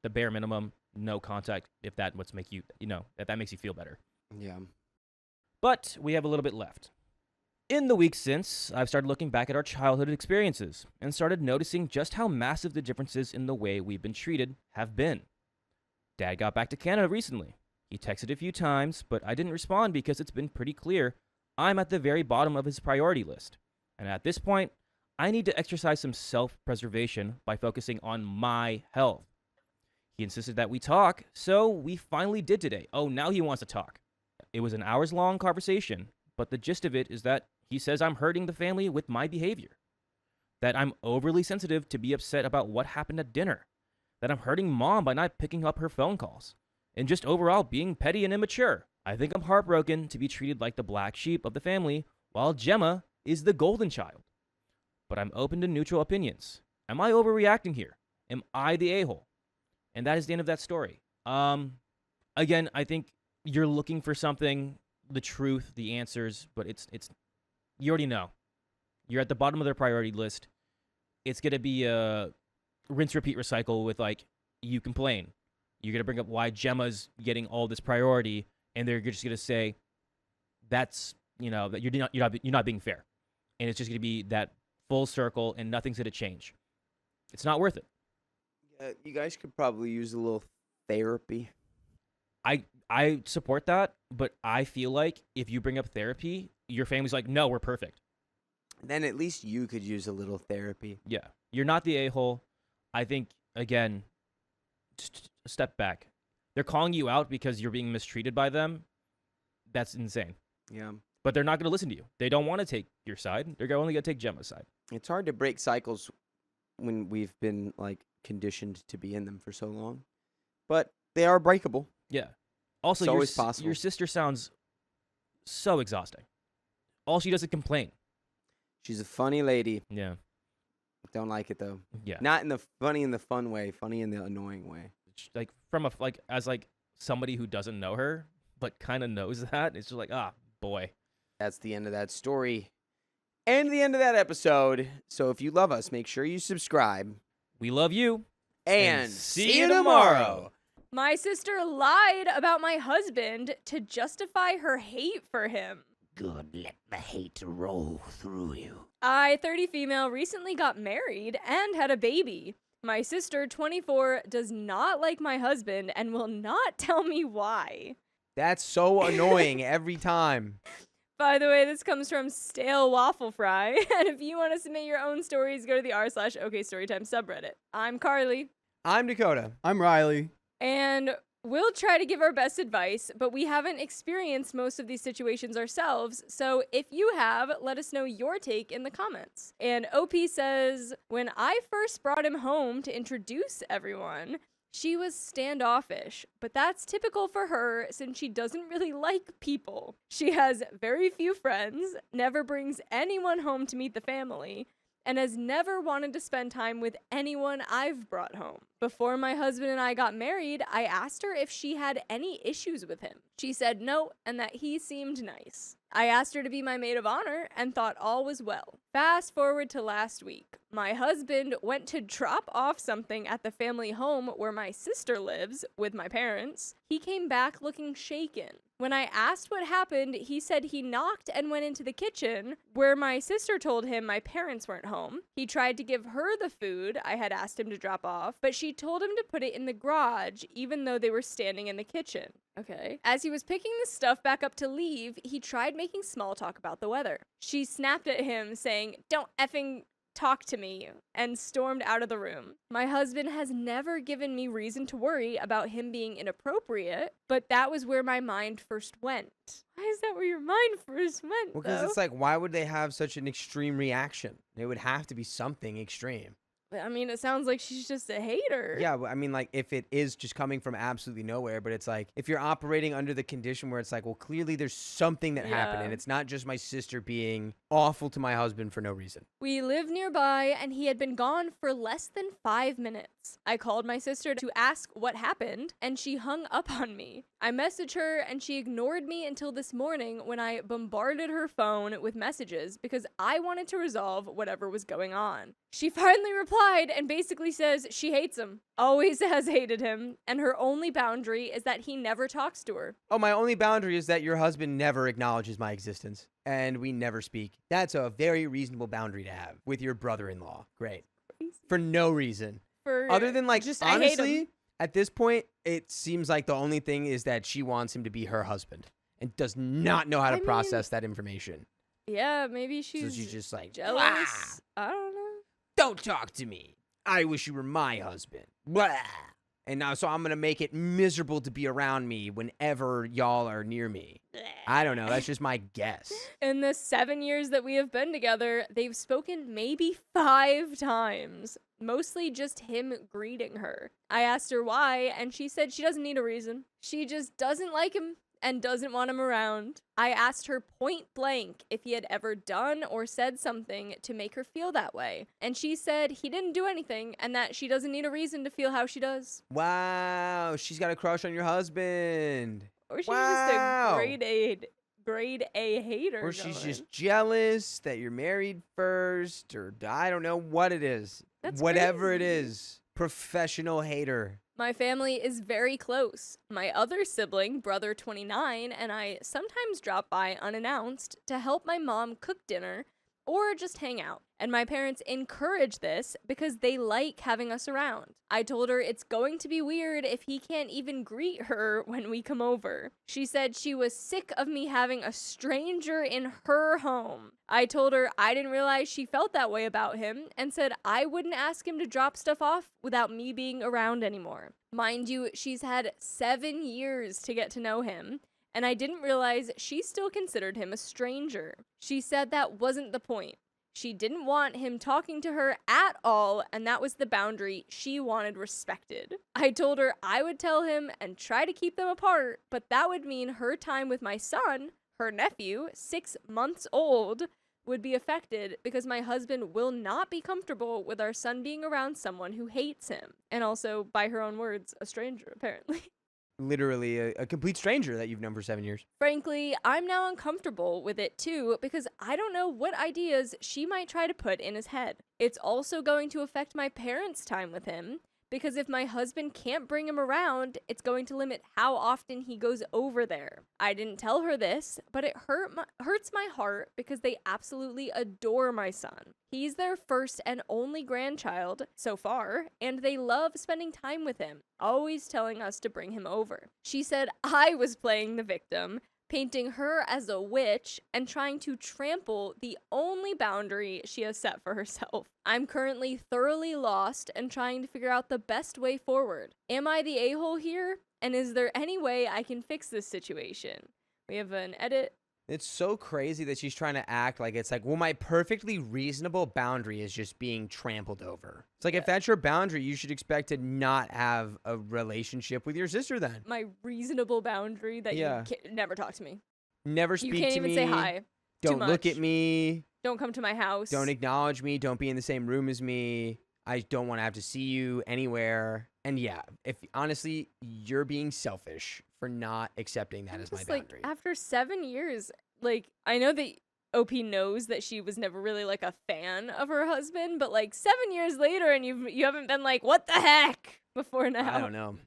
Speaker 3: the bare minimum, no contact if that what's make you, if that makes you feel better.
Speaker 5: Yeah.
Speaker 3: But we have a little bit left. In the weeks since, I've started looking back at our childhood experiences and started noticing just how massive the differences in the way we've been treated have been. Dad got back to Canada recently. He texted a few times, but I didn't respond because it's been pretty clear I'm at the very bottom of his priority list. And at this point, I need to exercise some self-preservation by focusing on my health. He insisted that we talk, so we finally did today. Oh, now he wants to talk. It was an hours-long conversation, but the gist of it is that he says I'm hurting the family with my behavior. That I'm overly sensitive to be upset about what happened at dinner. That I'm hurting Mom by not picking up her phone calls. And just overall being petty and immature. I think I'm heartbroken to be treated like the black sheep of the family, while Gemma is the golden child. But I'm open to neutral opinions. Am I overreacting here? Am I the a-hole? And that is the end of that story. Again, I think you're looking for something, the truth, the answers, but it's you already know. You're at the bottom of their priority list. It's going to be a rinse, repeat, recycle with, like, you complain. You're going to bring up why Gemma's getting all this priority, and they're just going to say, that's, that you're not being fair. And it's just going to be that full circle, and nothing's going to change. It's not worth it.
Speaker 5: You guys could probably use a little therapy.
Speaker 3: I support that, but I feel like if you bring up therapy, your family's like, no, we're perfect.
Speaker 5: Then at least you could use a little therapy.
Speaker 3: Yeah. You're not the a-hole. I think, again, just a step back. They're calling you out because you're being mistreated by them. That's insane.
Speaker 5: Yeah.
Speaker 3: But they're not going to listen to you. They don't want to take your side. They're only going to take Gemma's side.
Speaker 5: It's hard to break cycles when we've been, like, conditioned to be in them for so long. But they are breakable.
Speaker 3: Yeah. Also,
Speaker 5: It's always possible.
Speaker 3: Your sister sounds so exhausting. All she does is complain.
Speaker 5: She's a funny lady.
Speaker 3: Yeah.
Speaker 5: Don't like it, though.
Speaker 3: Yeah.
Speaker 5: Not in the funny in the fun way, funny in the annoying way.
Speaker 3: Like, as somebody who doesn't know her, but kind of knows that, it's just like, boy.
Speaker 5: That's the end of that story. And the end of that episode. So if you love us, make sure you subscribe.
Speaker 3: We love you.
Speaker 5: And
Speaker 3: see you tomorrow.
Speaker 6: My sister lied about my husband to justify her hate for him.
Speaker 7: Good, let the hate roll through you.
Speaker 6: I, 30 female, recently got married and had a baby. My sister, 24, does not like my husband and will not tell me why.
Speaker 1: That's so annoying every time.
Speaker 6: By the way, this comes from Stale Waffle Fry. And if you want to submit your own stories, go to the r/OKStorytime subreddit. I'm Carly.
Speaker 1: I'm Dakota. I'm Riley.
Speaker 6: And we'll try to give our best advice, but we haven't experienced most of these situations ourselves. So if you have, let us know your take in the comments. And OP says, when I first brought him home to introduce everyone, she was standoffish, but that's typical for her since she doesn't really like people. She has very few friends, never brings anyone home to meet the family, and has never wanted to spend time with anyone I've brought home. Before my husband and I got married, I asked her if she had any issues with him. She said no, and that he seemed nice. I asked her to be my maid of honor and thought all was well. Fast forward to last week. My husband went to drop off something at the family home where my sister lives with my parents. He came back looking shaken. When I asked what happened, he said he knocked and went into the kitchen where my sister told him my parents weren't home. He tried to give her the food I had asked him to drop off, but she told him to put it in the garage even though they were standing in the kitchen. Okay. As he was picking the stuff back up to leave, he tried making small talk about the weather. She snapped at him saying, "Don't effing talk to me, and stormed out of the room. My husband has never given me reason to worry about him being inappropriate, but that was where my mind first went. Why is that where your mind first went,
Speaker 5: Well, because
Speaker 6: though?
Speaker 5: it's like, why would they have such an extreme reaction? It would have to be something extreme.
Speaker 6: I mean, it sounds like she's just a hater.
Speaker 5: Yeah, I mean, like, if it is just coming from absolutely nowhere, but it's like, if you're operating under the condition where it's like, well, clearly there's something that happened,
Speaker 6: Yeah.
Speaker 5: and it's not just my sister being awful to my husband for no reason.
Speaker 6: We live nearby, and he had been gone for less than 5 minutes. I called my sister to ask what happened, and she hung up on me. I messaged her, and she ignored me until this morning when I bombarded her phone with messages because I wanted to resolve whatever was going on. She finally replied and basically says she hates him, always has hated him, and her only boundary is that he never talks to her.
Speaker 5: Oh, my only boundary is that your husband never acknowledges my existence, and we never speak. That's a very reasonable boundary to have with your brother-in-law. Great. For no reason.
Speaker 6: For
Speaker 5: Other than, like,
Speaker 6: just, I hate him.
Speaker 5: honestly, at this point, it seems like the only thing is that she wants him to be her husband and does not know how to
Speaker 6: I mean,
Speaker 5: process that information.
Speaker 6: Yeah, maybe
Speaker 5: So
Speaker 6: she's
Speaker 5: she's just like,
Speaker 6: jealous.
Speaker 5: "Blah,
Speaker 6: I don't know.
Speaker 5: don't talk to me. I wish you were my husband. Blah. And now, so I'm going to make it miserable to be around me whenever y'all are near me. I don't know. That's just my guess.
Speaker 6: In the 7 years that we have been together, they've spoken maybe 5 times. Mostly just him greeting her. I asked her why, and she said she doesn't need a reason. She just doesn't like him and doesn't want him around. I asked her point blank if he had ever done or said something to make her feel that way. And she said he didn't do anything and that she doesn't need a reason to feel how she does.
Speaker 5: Wow. She's got a crush on your husband.
Speaker 6: Or she's
Speaker 5: Wow.
Speaker 6: just a grade A hater.
Speaker 5: Or she's
Speaker 6: going.
Speaker 5: just jealous that you're married first, or I don't know what it is.
Speaker 6: That's
Speaker 5: Whatever it
Speaker 6: crazy.
Speaker 5: is. Professional hater.
Speaker 6: My family is very close. My other sibling, brother 29, and I sometimes drop by unannounced to help my mom cook dinner or just hang out. And my parents encourage this because they like having us around. I told her it's going to be weird if he can't even greet her when we come over. She said she was sick of me having a stranger in her home. I told her I didn't realize she felt that way about him and said I wouldn't ask him to drop stuff off without me being around anymore. Mind you, she's had 7 years to get to know him, and I didn't realize she still considered him a stranger. She said that wasn't the point. She didn't want him talking to her at all, and that was the boundary she wanted respected. I told her I would tell him and try to keep them apart, but that would mean her time with my son, her nephew, 6 months old, would be affected because my husband will not be comfortable with our son being around someone who hates him. And also, by her own words, a stranger, apparently.
Speaker 5: Literally a complete stranger that you've known for 7 years.
Speaker 6: Frankly, I'm now uncomfortable with it too because I don't know what ideas she might try to put in his head. It's also going to affect my parents' time with him because if my husband can't bring him around, it's going to limit how often he goes over there. I didn't tell her this, but it hurts my heart because they absolutely adore my son. He's their first and only grandchild so far, and they love spending time with him, always telling us to bring him over. She said I was playing the victim, painting her as a witch and trying to trample the only boundary she has set for herself. I'm currently thoroughly lost and trying to figure out the best way forward. Am I the a-hole here? And is there any way I can fix this situation? We have an edit.
Speaker 5: It's so crazy that she's trying to act like it's like, well, my perfectly reasonable boundary is just being trampled over. It's like, if that's your boundary, you should expect to not have a relationship with your sister then.
Speaker 6: My reasonable boundary that
Speaker 5: Yeah.
Speaker 6: you never talk to me.
Speaker 5: Never speak
Speaker 6: You can't
Speaker 5: to
Speaker 6: even
Speaker 5: me.
Speaker 6: say hi.
Speaker 5: Don't
Speaker 6: Too
Speaker 5: look
Speaker 6: much.
Speaker 5: at me.
Speaker 6: Don't come to my house.
Speaker 5: Don't acknowledge me. Don't be in the same room as me. I don't want to have to see you anywhere. And yeah, if honestly, you're being selfish for not accepting that
Speaker 6: I'm
Speaker 5: as my
Speaker 6: just
Speaker 5: boundary.
Speaker 6: like, after 7 years, like, I know that OP knows that she was never really like a fan of her husband, but like 7 years later, and you haven't been like, what the heck, before now.
Speaker 5: I don't know.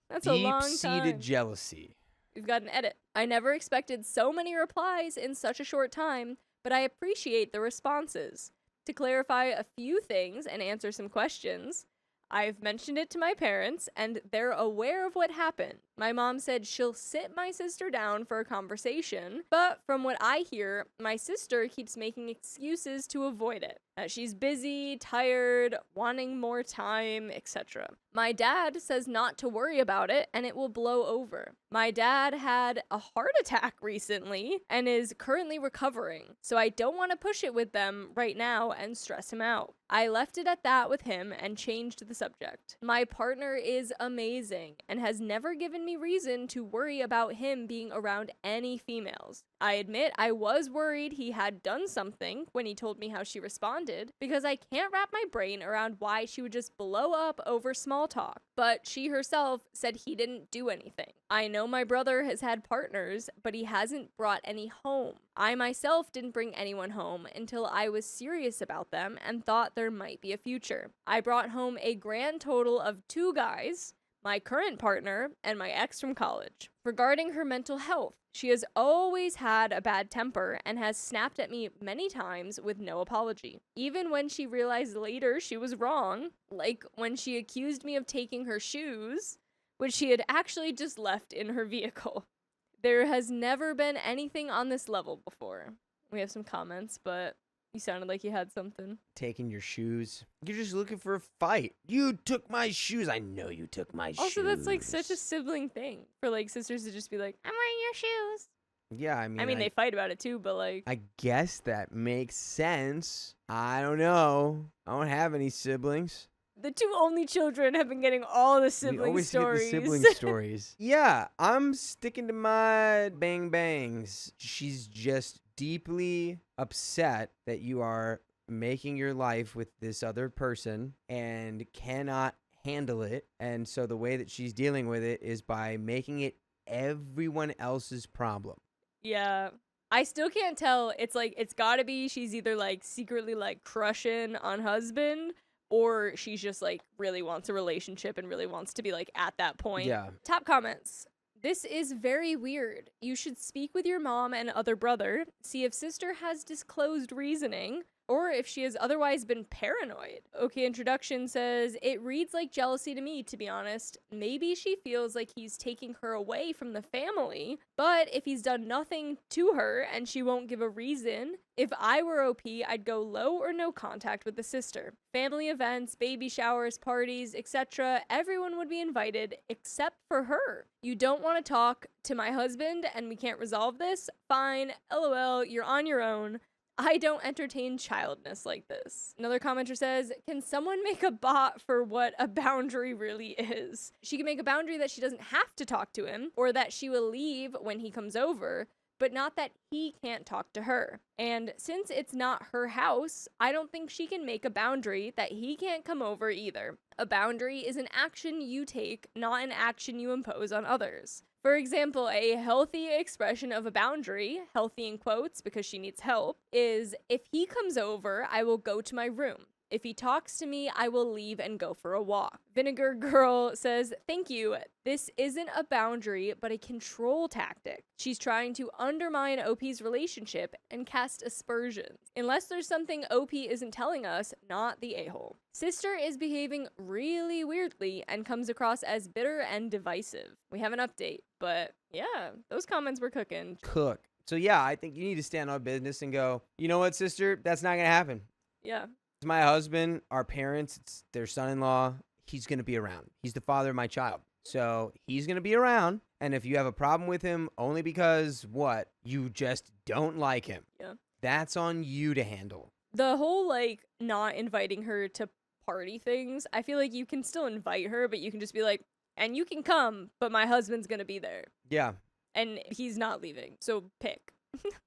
Speaker 6: That's a long
Speaker 5: Deep-seated
Speaker 6: time.
Speaker 5: jealousy.
Speaker 6: We've got an edit. I never expected so many replies in such a short time, but I appreciate the responses. To clarify a few things and answer some questions, I've mentioned it to my parents, and they're aware of what happened. My mom said she'll sit my sister down for a conversation, but from what I hear, my sister keeps making excuses to avoid it. That she's busy, tired, wanting more time, etc. My dad says not to worry about it and it will blow over. My dad had a heart attack recently and is currently recovering, so I don't want to push it with them right now and stress him out. I left it at that with him and changed the subject. My partner is amazing and has never given me reason to worry about him being around any females. I admit I was worried he had done something when he told me how she responded, because I can't wrap my brain around why she would just blow up over small talk. But she herself said he didn't do anything. I know my brother has had partners, but he hasn't brought any home. I myself didn't bring anyone home until I was serious about them and thought there might be a future. I brought home a grand total of 2 guys, my current partner, and my ex from college. Regarding her mental health, she has always had a bad temper and has snapped at me many times with no apology. Even when she realized later she was wrong, like when she accused me of taking her shoes, which she had actually just left in her vehicle. There has never been anything on this level before. We have some comments, but you sounded like you had something.
Speaker 5: Taking your shoes. You're just looking for a fight. You took my shoes. I know you took my shoes.
Speaker 6: Also, that's like such a sibling thing for like sisters to just be like, I'm wearing your shoes.
Speaker 5: Yeah, I mean,
Speaker 6: they fight about it too, but like.
Speaker 5: I guess that makes sense. I don't know. I don't have any siblings.
Speaker 6: The 2 only children have been getting all the
Speaker 5: We
Speaker 6: sibling
Speaker 5: always
Speaker 6: stories.
Speaker 5: get the sibling stories. Yeah, I'm sticking to my bang bangs. She's just deeply upset that you are making your life with this other person and cannot handle it. And so the way that she's dealing with it is by making it everyone else's problem.
Speaker 6: Yeah. I still can't tell. It's like, it's gotta be she's either like secretly like crushing on husband, or she's just like really wants a relationship and really wants to be like at that point.
Speaker 5: Yeah.
Speaker 6: Top comments. This is very weird. You should speak with your mom and other brother, see if sister has disclosed reasoning, or if she has otherwise been paranoid. Okay, introduction says, it reads like jealousy to me, to be honest. Maybe she feels like he's taking her away from the family, but if he's done nothing to her and she won't give a reason, if I were OP, I'd go low or no contact with the sister. Family events, baby showers, parties, etc., everyone would be invited except for her. You don't want to talk to my husband and we can't resolve this? Fine, LOL, you're on your own. I don't entertain childness like this. Another commenter says, can someone make a bot for what a boundary really is? She can make a boundary that she doesn't have to talk to him, or that she will leave when he comes over, but not that he can't talk to her. And since it's not her house, I don't think she can make a boundary that he can't come over either. A boundary is an action you take, not an action you impose on others. For example, a healthy expression of a boundary, healthy in quotes because she needs help, is if he comes over, I will go to my room. If he talks to me, I will leave and go for a walk. Vinegar Girl says, thank you. This isn't a boundary, but a control tactic. She's trying to undermine OP's relationship and cast aspersions. Unless there's something OP isn't telling us, not the a-hole. Sister is behaving really weirdly and comes across as bitter and divisive. We have an update, but yeah, those comments were cooking.
Speaker 5: Cook. So yeah, I think you need to stand on business and go, you know what, sister? That's not going to happen.
Speaker 6: Yeah.
Speaker 5: It's my husband, our parents, it's their son-in-law. He's going to be around. He's the father of my child. So he's going to be around. And if you have a problem with him only because, what, you just don't like him,
Speaker 6: Yeah.
Speaker 5: that's on you to handle.
Speaker 6: The whole, like, not inviting her to party things, I feel like you can still invite her, but you can just be like, and you can come, but my husband's going to be there.
Speaker 5: Yeah.
Speaker 6: And he's not leaving. So pick.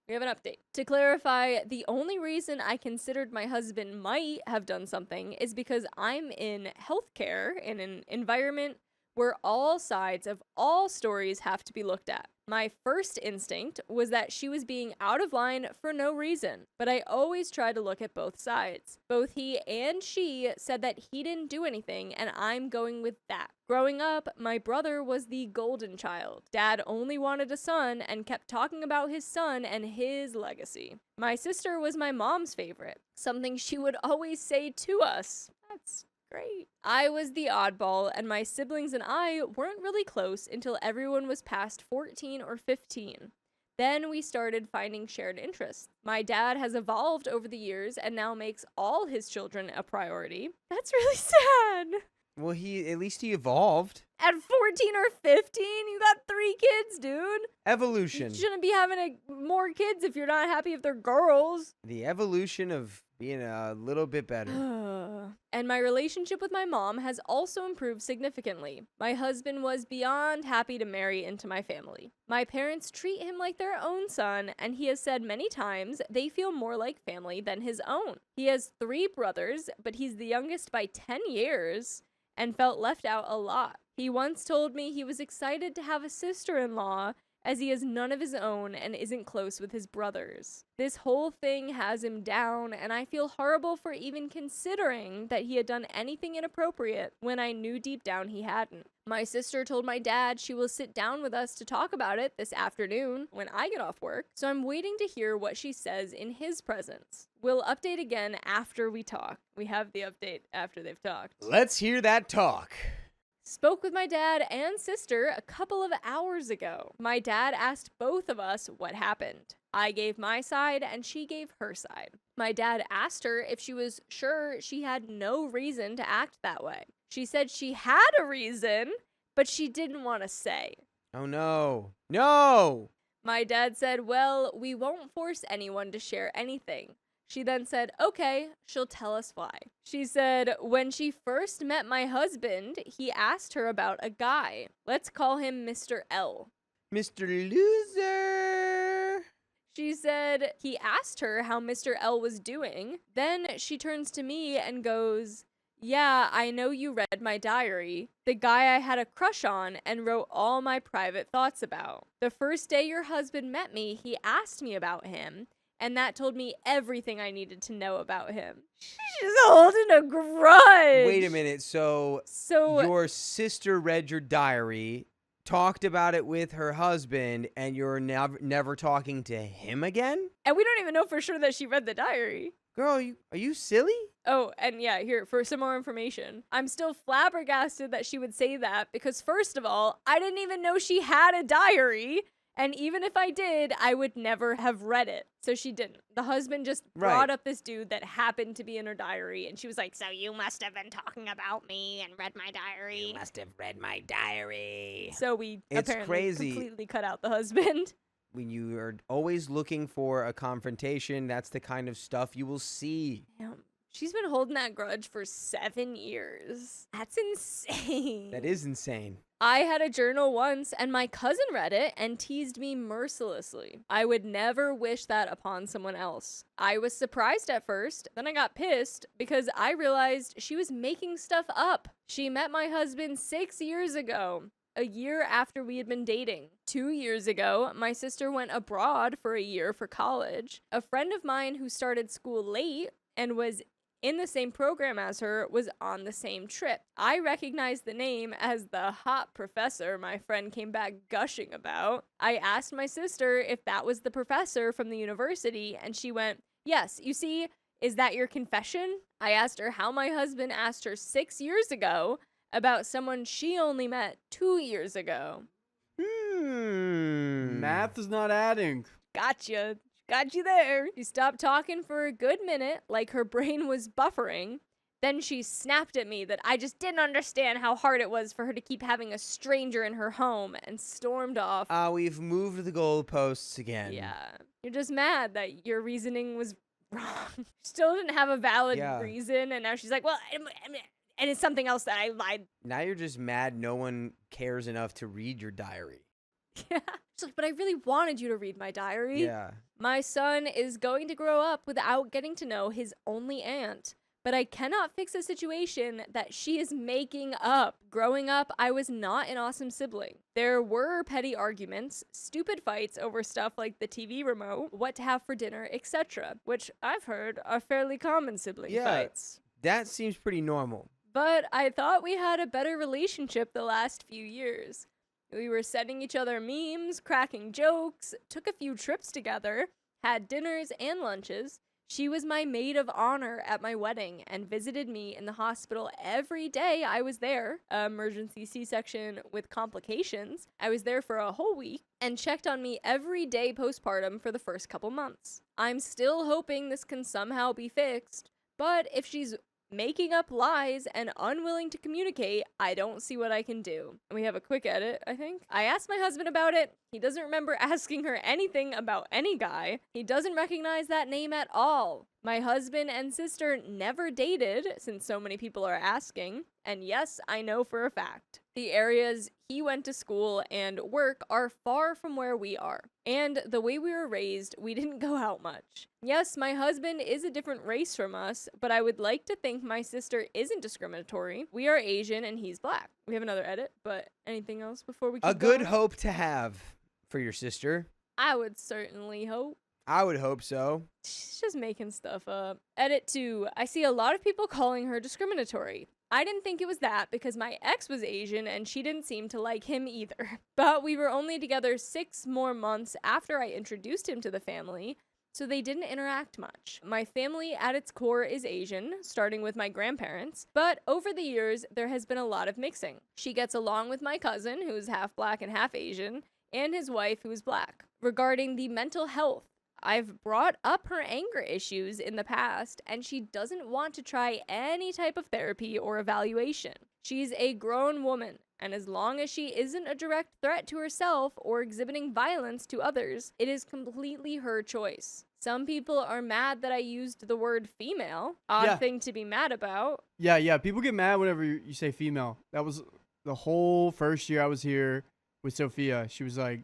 Speaker 6: We have an update. To clarify, the only reason I considered my husband might have done something is because I'm in healthcare in an environment where all sides of all stories have to be looked at. My first instinct was that she was being out of line for no reason, but I always try to look at both sides. Both he and she said that he didn't do anything, and I'm going with that. Growing up, my brother was the golden child. Dad only wanted a son and kept talking about his son and his legacy. My sister was my mom's favorite, something she would always say to us. That's Great. I was the oddball, and my siblings and I weren't really close until everyone was past 14 or 15. Then we started finding shared interests. My dad has evolved over the years and now makes all his children a priority. That's really sad.
Speaker 5: Well, at least he evolved.
Speaker 6: At 14 or 15, you got 3 kids, dude.
Speaker 5: Evolution.
Speaker 6: You shouldn't be having more kids if you're not happy if they're girls.
Speaker 5: The evolution of being a little bit better.
Speaker 6: And my relationship with my mom has also improved significantly. My husband was beyond happy to marry into my family. My parents treat him like their own son, and he has said many times they feel more like family than his own. He has 3 brothers, but he's the youngest by 10 years and felt left out a lot. He once told me he was excited to have a sister-in-law as he has none of his own and isn't close with his brothers. This whole thing has him down, and I feel horrible for even considering that he had done anything inappropriate when I knew deep down he hadn't. My sister told my dad she will sit down with us to talk about it this afternoon when I get off work, so I'm waiting to hear what she says in his presence. We'll update again after we talk. We have the update after they've talked.
Speaker 5: Let's hear that talk.
Speaker 6: Spoke with my dad and sister a couple of hours ago. My dad asked both of us what happened. I gave my side and she gave her side. My dad asked her if she was sure she had no reason to act that way. She said she had a reason, but she didn't want to say.
Speaker 5: Oh no. No!
Speaker 6: My dad said, well, we won't force anyone to share anything. She then said, okay, she'll tell us why. She said, when she first met my husband, he asked her about a guy. Let's call him Mr. L.
Speaker 5: Mr. Loser!
Speaker 6: She said he asked her how Mr. L was doing. Then she turns to me and goes, yeah, I know you read my diary. The guy I had a crush on and wrote all my private thoughts about. The first day your husband met me, he asked me about him. And that told me everything I needed to know about him. She's holding a grudge.
Speaker 5: Wait a minute. So your sister read your diary, talked about it with her husband, and you're never talking to him again?
Speaker 6: And we don't even know for sure that she read the diary.
Speaker 5: Girl, are you silly?
Speaker 6: Oh, and yeah, here, for some more information. I'm still flabbergasted that she would say that because, first of all, I didn't even know she had a diary. And even if I did, I would never have read it. So she didn't. The husband just brought up this dude that happened to be in her diary. And she was like, so you must have been talking about me and read my diary.
Speaker 7: You must have read my diary.
Speaker 6: So we
Speaker 5: It's
Speaker 6: apparently
Speaker 5: crazy.
Speaker 6: completely cut out the husband.
Speaker 5: When you are always looking for a confrontation, that's the kind of stuff you will see.
Speaker 6: Damn. She's been holding that grudge for 7 years. That's insane.
Speaker 5: That is insane.
Speaker 6: I had a journal once, and my cousin read it and teased me mercilessly. I would never wish that upon someone else. I was surprised at first, then I got pissed because I realized she was making stuff up. She met my husband 6 years ago, a year after we had been dating. 2 years ago, my sister went abroad for a year for college. A friend of mine who started school late and was in the same program as her was on the same trip. I recognized the name as the hot professor my friend came back gushing about. I asked my sister if that was the professor from the university, and she went, yes, you see, is that your confession? I asked her how my husband asked her 6 years ago about someone she only met 2 years ago.
Speaker 1: Math is not adding.
Speaker 6: Gotcha. Got you there. She stopped talking for a good minute, like her brain was buffering. Then she snapped at me that I just didn't understand how hard it was for her to keep having a stranger in her home and stormed off.
Speaker 5: We've moved the goalposts again.
Speaker 6: Yeah. You're just mad that your reasoning was wrong. Still didn't have a valid reason, and now she's like, well, and it's something else that I lied.
Speaker 5: Now you're just mad no one cares enough to read your diary.
Speaker 6: Yeah. She's like, but I really wanted you to read my diary.
Speaker 5: Yeah.
Speaker 6: My son is going to grow up without getting to know his only aunt, but I cannot fix a situation that she is making up. Growing up, I was not an awesome sibling. There were petty arguments, stupid fights over stuff like the TV remote, what to have for dinner, etc., which I've heard are fairly common sibling fights.
Speaker 5: That seems pretty normal.
Speaker 6: But I thought we had a better relationship the last few years. We were sending each other memes, cracking jokes, took a few trips together, had dinners and lunches. She was my maid of honor at my wedding and visited me in the hospital every day I was there. Emergency C-section with complications. I was there for a whole week and checked on me every day postpartum for the first couple months. I'm still hoping this can somehow be fixed, but if she's making up lies and unwilling to communicate, I don't see what I can do. And we have a quick edit, I think. I asked my husband about it. He doesn't remember asking her anything about any guy. He doesn't recognize that name at all. My husband and sister never dated, since so many people are asking. And yes, I know for a fact. The areas he went to school and work are far from where we are. And the way we were raised, we didn't go out much. Yes, my husband is a different race from us, but I would like to think my sister isn't discriminatory. We are Asian and he's black. We have another edit, but anything else before we keep
Speaker 5: A good
Speaker 6: going?
Speaker 5: hope to have for your sister.
Speaker 6: I would certainly hope.
Speaker 5: I would hope so.
Speaker 6: She's just making stuff up. Edit 2. I see a lot of people calling her discriminatory. I didn't think it was that because my ex was Asian and she didn't seem to like him either. But we were only together 6 more months after I introduced him to the family, so they didn't interact much. My family at its core is Asian, starting with my grandparents, but over the years there has been a lot of mixing. She gets along with my cousin, who's half black and half Asian, and his wife, who is black. Regarding the mental health, I've brought up her anger issues in the past, and she doesn't want to try any type of therapy or evaluation. She's a grown woman, and as long as she isn't a direct threat to herself or exhibiting violence to others, it is completely her choice. Some people are mad that I used the word female. Odd
Speaker 1: Yeah.
Speaker 6: thing to be mad about.
Speaker 1: Yeah. People get mad whenever you say female. That was the whole first year I was here with Sophia. She was like,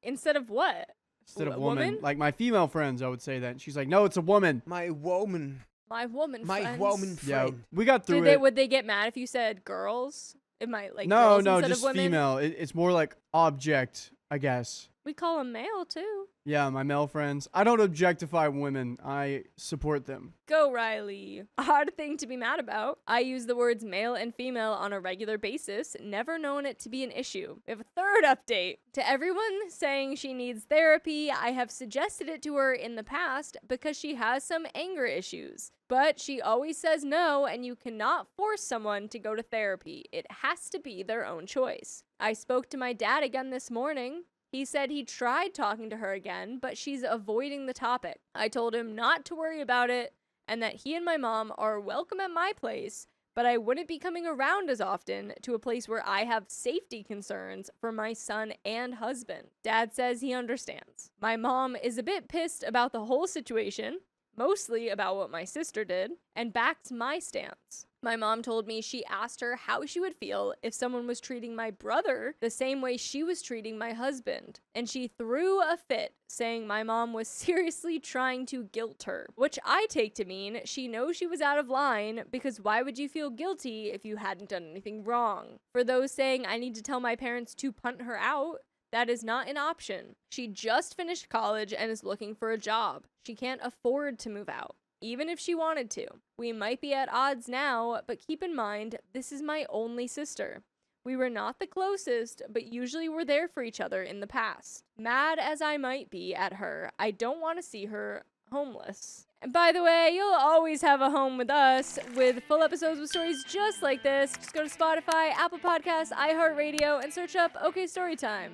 Speaker 6: Instead of what?
Speaker 1: instead of
Speaker 6: A
Speaker 1: woman,
Speaker 6: woman?
Speaker 1: like my female friends, I would say that. And she's like, no, it's a woman.
Speaker 5: My woman.
Speaker 6: My woman
Speaker 5: My
Speaker 6: friends.
Speaker 5: woman
Speaker 1: Yeah,
Speaker 5: friend.
Speaker 1: we got through it.
Speaker 6: Would they get mad if you said girls? It might like
Speaker 1: No,
Speaker 6: girls
Speaker 1: no,
Speaker 6: instead
Speaker 1: just
Speaker 6: of women.
Speaker 1: female. It's more like object, I guess.
Speaker 6: We call them male too.
Speaker 1: Yeah, my male friends. I don't objectify women. I support them.
Speaker 6: Go, Riley. Odd thing to be mad about. I use the words male and female on a regular basis, never known it to be an issue. We have a third update. To everyone saying she needs therapy, I have suggested it to her in the past because she has some anger issues. But she always says no, and you cannot force someone to go to therapy. It has to be their own choice. I spoke to my dad again this morning. He said he tried talking to her again, but she's avoiding the topic. I told him not to worry about it and that he and my mom are welcome at my place, but I wouldn't be coming around as often to a place where I have safety concerns for my son and husband. Dad says he understands. My mom is a bit pissed about the whole situation, mostly about what my sister did, and backs my stance. My mom told me she asked her how she would feel if someone was treating my brother the same way she was treating my husband. And she threw a fit, saying my mom was seriously trying to guilt her, which I take to mean she knows she was out of line because why would you feel guilty if you hadn't done anything wrong? For those saying I need to tell my parents to punt her out, that is not an option. She just finished college and is looking for a job. She can't afford to move out, even if she wanted to. We might be at odds now, but keep in mind, this is my only sister. We were not the closest, but usually were there for each other in the past. Mad as I might be at her, I don't want to see her homeless. And by the way, you'll always have a home with us with full episodes with stories just like this. Just go to Spotify, Apple Podcasts, iHeartRadio, and search up OK Storytime.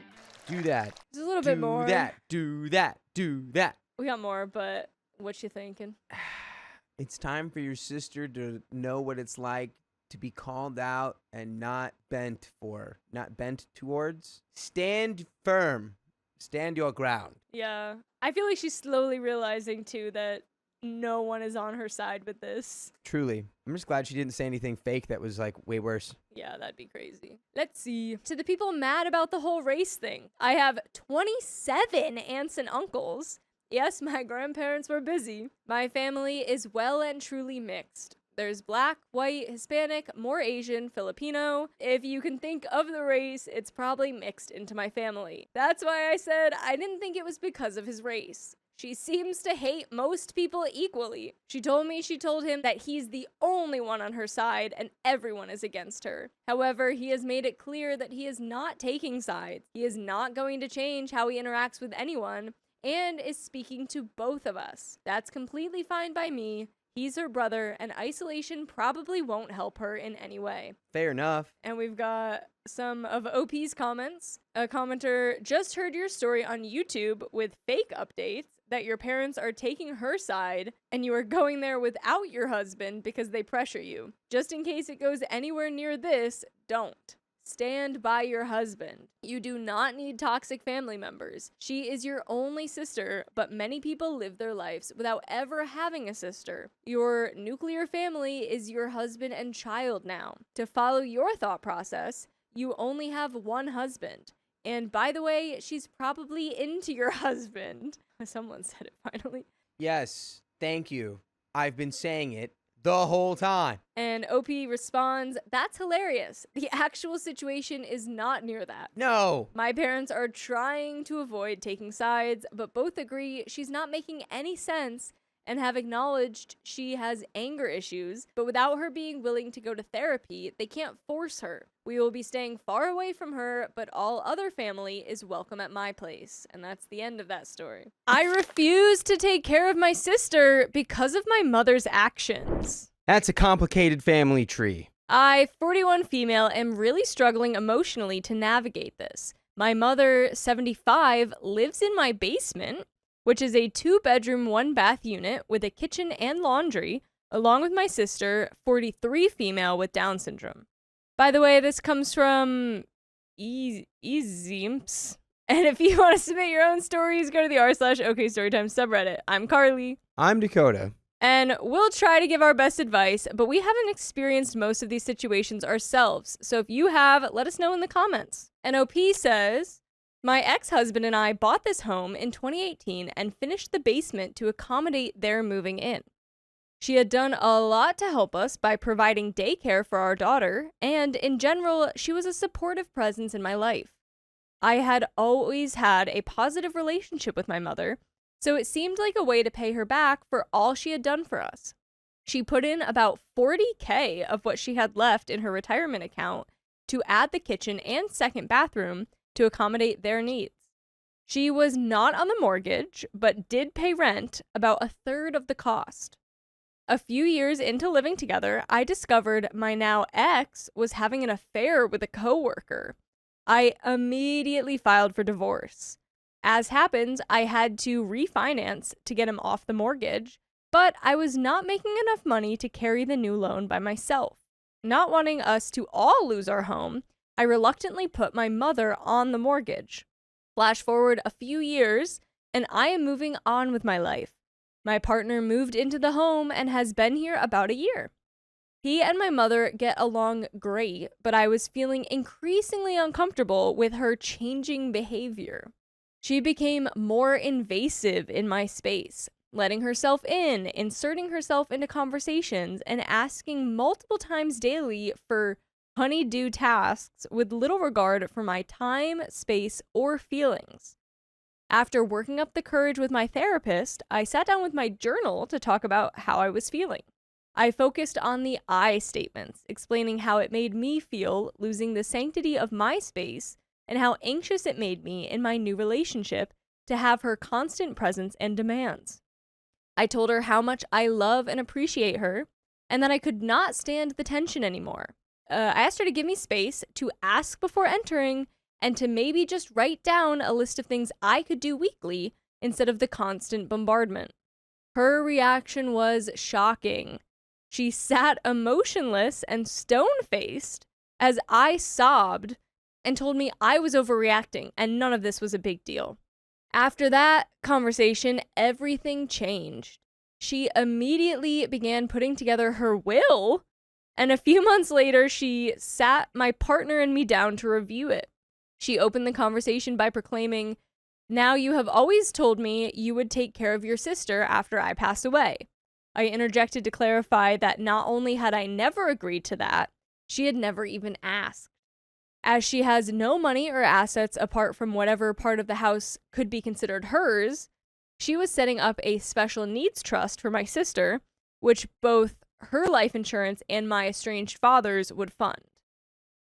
Speaker 5: Do that.
Speaker 6: Just a little bit more.
Speaker 5: Do that. Do that. Do that.
Speaker 6: We got more, but what you thinking?
Speaker 5: It's time for your sister to know what it's like to be called out and not bent towards. Stand firm. Stand your ground.
Speaker 6: Yeah. I feel like she's slowly realizing, too, that no one is on her side with this.
Speaker 5: Truly. I'm just glad she didn't say anything fake that was like way worse.
Speaker 6: Yeah, that'd be crazy. Let's see. To the people mad about the whole race thing, I have 27 aunts and uncles. Yes, my grandparents were busy. My family is well and truly mixed. There's black, white, Hispanic, more Asian, Filipino. If you can think of the race, it's probably mixed into my family. That's why I said I didn't think it was because of his race. She seems to hate most people equally. She told me she told him that he's the only one on her side and everyone is against her. However, he has made it clear that he is not taking sides. He is not going to change how he interacts with anyone, and is speaking to both of us. That's completely fine by me. He's her brother, and isolation probably won't help her in any way.
Speaker 5: Fair enough.
Speaker 6: And we've got some of OP's comments. A commenter just heard your story on YouTube with fake updates that your parents are taking her side and you are going there without your husband because they pressure you. Just in case it goes anywhere near this, don't. Stand by your husband. You do not need toxic family members. She is your only sister, but many people live their lives without ever having a sister. Your nuclear family is your husband and child now. To follow your thought process, you only have one husband. And by the way, she's probably into your husband. Someone said it finally.
Speaker 5: Yes, thank you. I've been saying it the whole time.
Speaker 6: And OP responds, that's hilarious. The actual situation is not near that.
Speaker 5: No.
Speaker 6: My parents are trying to avoid taking sides, but both agree she's not making any sense and have acknowledged she has anger issues, but without her being willing to go to therapy, they can't force her. We will be staying far away from her, but all other family is welcome at my place. And that's the end of that story. I refuse to take care of my sister because of my mother's actions.
Speaker 5: That's a complicated family tree.
Speaker 6: I, 41 female, am really struggling emotionally to navigate this. My mother, 75, lives in my basement, which is a 2-bedroom, 1-bath unit with a kitchen and laundry, along with my sister, 43 female with Down syndrome. By the way, this comes from Ezimps. And if you want to submit your own stories, go to the r/OKStorytime subreddit. I'm Carly.
Speaker 5: I'm Dakota.
Speaker 6: And we'll try to give our best advice, but we haven't experienced most of these situations ourselves. So if you have, let us know in the comments. And OP says, my ex-husband and I bought this home in 2018 and finished the basement to accommodate their moving in. She had done a lot to help us by providing daycare for our daughter, and in general, she was a supportive presence in my life. I had always had a positive relationship with my mother, so it seemed like a way to pay her back for all she had done for us. She put in about $40,000 of what she had left in her retirement account to add the kitchen and second bathroom to accommodate their needs. She was not on the mortgage, but did pay rent about 1/3 of the cost. A few years into living together, I discovered my now ex was having an affair with a coworker. I immediately filed for divorce. As happens, I had to refinance to get him off the mortgage, but I was not making enough money to carry the new loan by myself. Not wanting us to all lose our home, I reluctantly put my mother on the mortgage. Flash forward a few years, and I am moving on with my life. My partner moved into the home and has been here about a year. He and my mother get along great, but I was feeling increasingly uncomfortable with her changing behavior. She became more invasive in my space, letting herself in, inserting herself into conversations, and asking multiple times daily for honey-do tasks with little regard for my time, space, or feelings. After working up the courage with my therapist, I sat down with my journal to talk about how I was feeling. I focused on the I statements, explaining how it made me feel losing the sanctity of my space and how anxious it made me in my new relationship to have her constant presence and demands. I told her how much I love and appreciate her, and that I could not stand the tension anymore. I asked her to give me space to ask before entering and to maybe just write down a list of things I could do weekly instead of the constant bombardment. Her reaction was shocking. She sat emotionless and stone-faced as I sobbed and told me I was overreacting and none of this was a big deal. After that conversation, everything changed. She immediately began putting together her will, and a few months later, she sat my partner and me down to review it. She opened the conversation by proclaiming, "Now you have always told me you would take care of your sister after I pass away." I interjected to clarify that not only had I never agreed to that, she had never even asked. As she has no money or assets apart from whatever part of the house could be considered hers, she was setting up a special needs trust for my sister, which both her life insurance and my estranged father's would fund.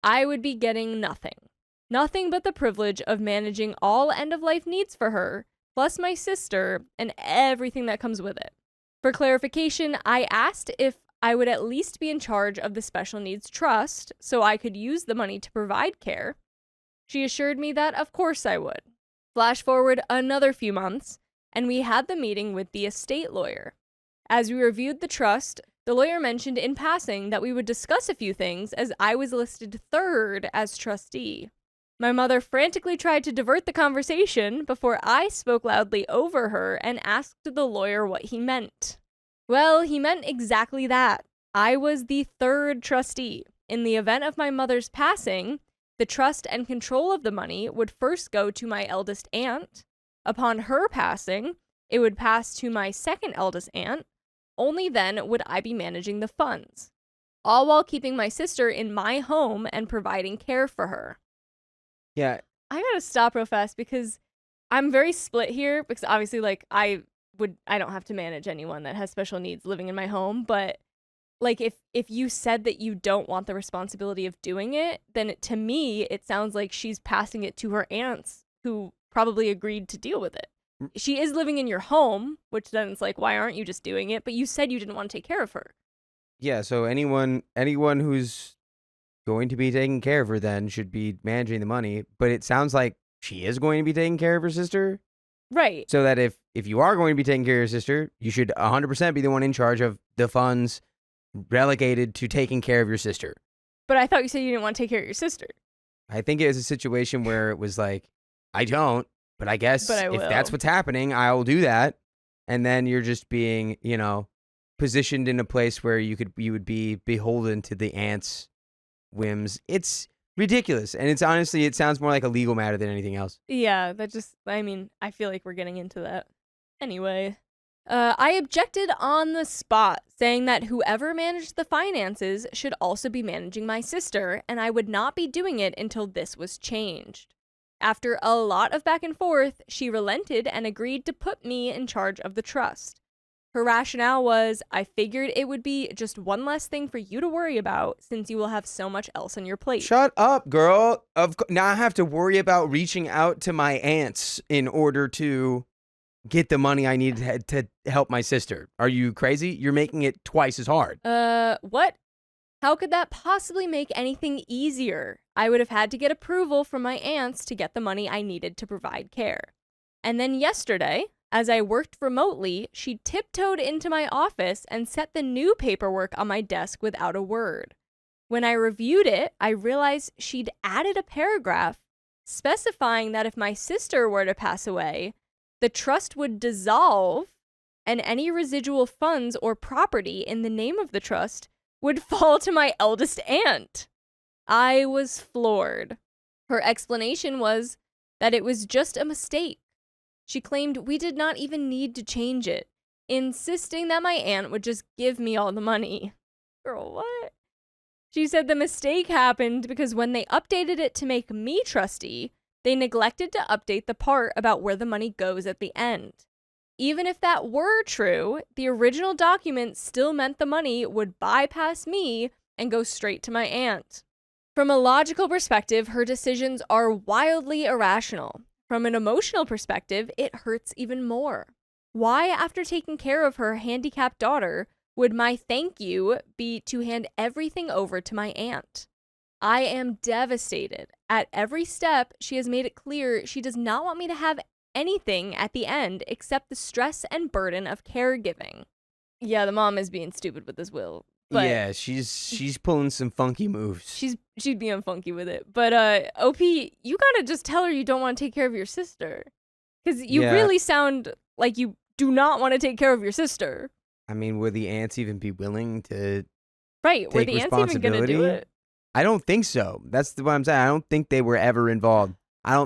Speaker 6: I would be getting nothing. Nothing but the privilege of managing all end-of-life needs for her, plus my sister and everything that comes with it. For clarification, I asked if I would at least be in charge of the special needs trust so I could use the money to provide care. She assured me that of course I would. Flash forward another few months, and we had the meeting with the estate lawyer. As we reviewed the trust, the lawyer mentioned in passing that we would discuss a few things as I was listed third as trustee. My mother frantically tried to divert the conversation before I spoke loudly over her and asked the lawyer what he meant. Well, he meant exactly that. I was the third trustee. In the event of my mother's passing, the trust and control of the money would first go to my eldest aunt. Upon her passing, it would pass to my second eldest aunt. Only then would I be managing the funds, all while keeping my sister in my home and providing care for her.
Speaker 5: Yeah.
Speaker 6: I gotta stop real fast because I'm very split here because obviously like I don't have to manage anyone that has special needs living in my home, but like if you said that you don't want the responsibility of doing it, then to me it sounds like she's passing it to her aunts who probably agreed to deal with it. She is living in your home, which then it's like, why aren't you just doing it? But you said you didn't want to take care of her.
Speaker 5: Yeah, so anyone who's going to be taking care of her then should be managing the money, but it sounds like she is going to be taking care of her sister.
Speaker 6: Right.
Speaker 5: So that if you are going to be taking care of your sister, you should 100% be the one in charge of the funds relegated to taking care of your sister.
Speaker 6: But I thought you said you didn't want to take care of your sister.
Speaker 5: I think it was a situation where it was like, I don't, but I guess
Speaker 6: But I
Speaker 5: if
Speaker 6: will.
Speaker 5: that's what's happening, I will do that. And then you're just being, positioned in a place where you would be beholden to the aunt's whims. It's ridiculous. And it's honestly, it sounds more like a legal matter than anything else.
Speaker 6: Yeah, I feel like we're getting into that. Anyway, I objected on the spot, saying that whoever managed the finances should also be managing my sister, and I would not be doing it until this was changed. After a lot of back and forth, she relented and agreed to put me in charge of the trust. Her rationale was, I figured it would be just one less thing for you to worry about since you will have so much else on your plate.
Speaker 5: Shut up, girl. Now I have to worry about reaching out to my aunts in order to get the money I need to help my sister. Are you crazy? You're making it twice as hard.
Speaker 6: What? How could that possibly make anything easier? I would have had to get approval from my aunts to get the money I needed to provide care. And then yesterday, as I worked remotely, she tiptoed into my office and set the new paperwork on my desk without a word. When I reviewed it, I realized she'd added a paragraph specifying that if my sister were to pass away, the trust would dissolve and any residual funds or property in the name of the trust would fall to my eldest aunt. I was floored. Her explanation was that it was just a mistake. She claimed we did not even need to change it, insisting that my aunt would just give me all the money. Girl, what? She said the mistake happened because when they updated it to make me trustee, they neglected to update the part about where the money goes at the end. Even if that were true, the original document still meant the money would bypass me and go straight to my aunt. From a logical perspective, her decisions are wildly irrational. From an emotional perspective, it hurts even more. Why, after taking care of her handicapped daughter, would my thank you be to hand everything over to my aunt? I am devastated. At every step, she has made it clear she does not want me to have anything at the end except the stress and burden of caregiving. Yeah, the mom is being stupid with this will. But
Speaker 5: yeah, she's pulling some funky moves.
Speaker 6: she'd being funky with it. But OP, you gotta just tell her you don't want to take care of your sister. Because you really sound like you do not want to take care of your sister.
Speaker 5: I mean, would the aunts even be willing to
Speaker 6: Right, were
Speaker 5: take
Speaker 6: the aunts even gonna do
Speaker 5: responsibility?
Speaker 6: it?
Speaker 5: I don't think so. That's what I'm saying. I don't think they were ever involved. I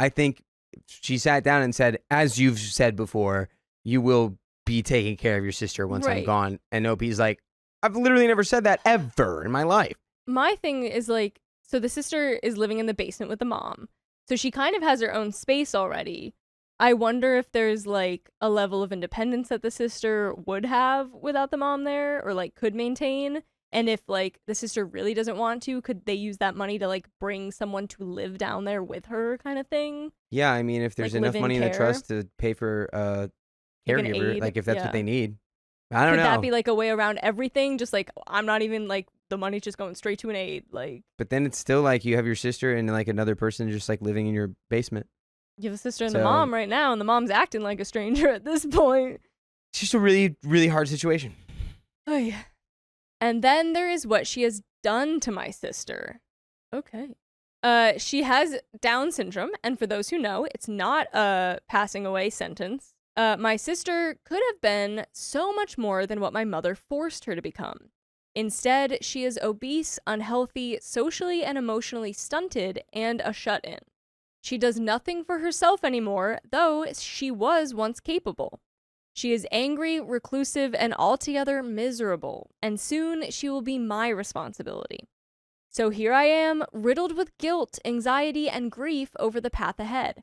Speaker 5: think she sat down and said, as you've said before, you will be taking care of your sister once I'm
Speaker 6: Right.
Speaker 5: gone. And OP's like, I've literally never said that ever in my life.
Speaker 6: My thing is like, so the sister is living in the basement with the mom. So she kind of has her own space already. I wonder if there's like a level of independence that the sister would have without the mom there or like could maintain. And if like the sister really doesn't want to, could they use that money to like bring someone to live down there with her kind of thing?
Speaker 5: Yeah, I mean, if there's
Speaker 6: Like
Speaker 5: enough
Speaker 6: live-in
Speaker 5: money in the
Speaker 6: care?
Speaker 5: trust to pay for
Speaker 6: Like an
Speaker 5: caregiver,
Speaker 6: aid?
Speaker 5: like if that's
Speaker 6: Yeah.
Speaker 5: what they need. I don't
Speaker 6: Could
Speaker 5: know.
Speaker 6: that be like a way around everything? Just like I'm not even like the money's just going straight to an aid. Like
Speaker 5: But then it's still like you have your sister and like another person just like living in your basement.
Speaker 6: you have a sister and the
Speaker 5: So-
Speaker 6: mom right now, and the mom's acting like a stranger at this point.
Speaker 5: It's just a really, really hard situation.
Speaker 6: Oh yeah. And then there is what she has done to my sister. Okay. She has Down syndrome, and for those who know, it's not a passing away sentence. My sister could have been so much more than what my mother forced her to become. Instead, she is obese, unhealthy, socially and emotionally stunted, and a shut-in. She does nothing for herself anymore, though she was once capable. She is angry, reclusive, and altogether miserable, and soon she will be my responsibility. So here I am, riddled with guilt, anxiety, and grief over the path ahead.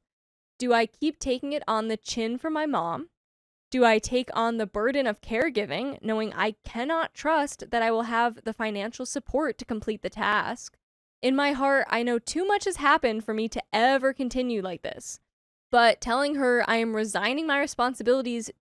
Speaker 6: Do I keep taking it on the chin for my mom? Do I take on the burden of caregiving, knowing I cannot trust that I will have the financial support to complete the task? In my heart, I know too much has happened for me to ever continue like this. But telling her I am resigning my responsibilities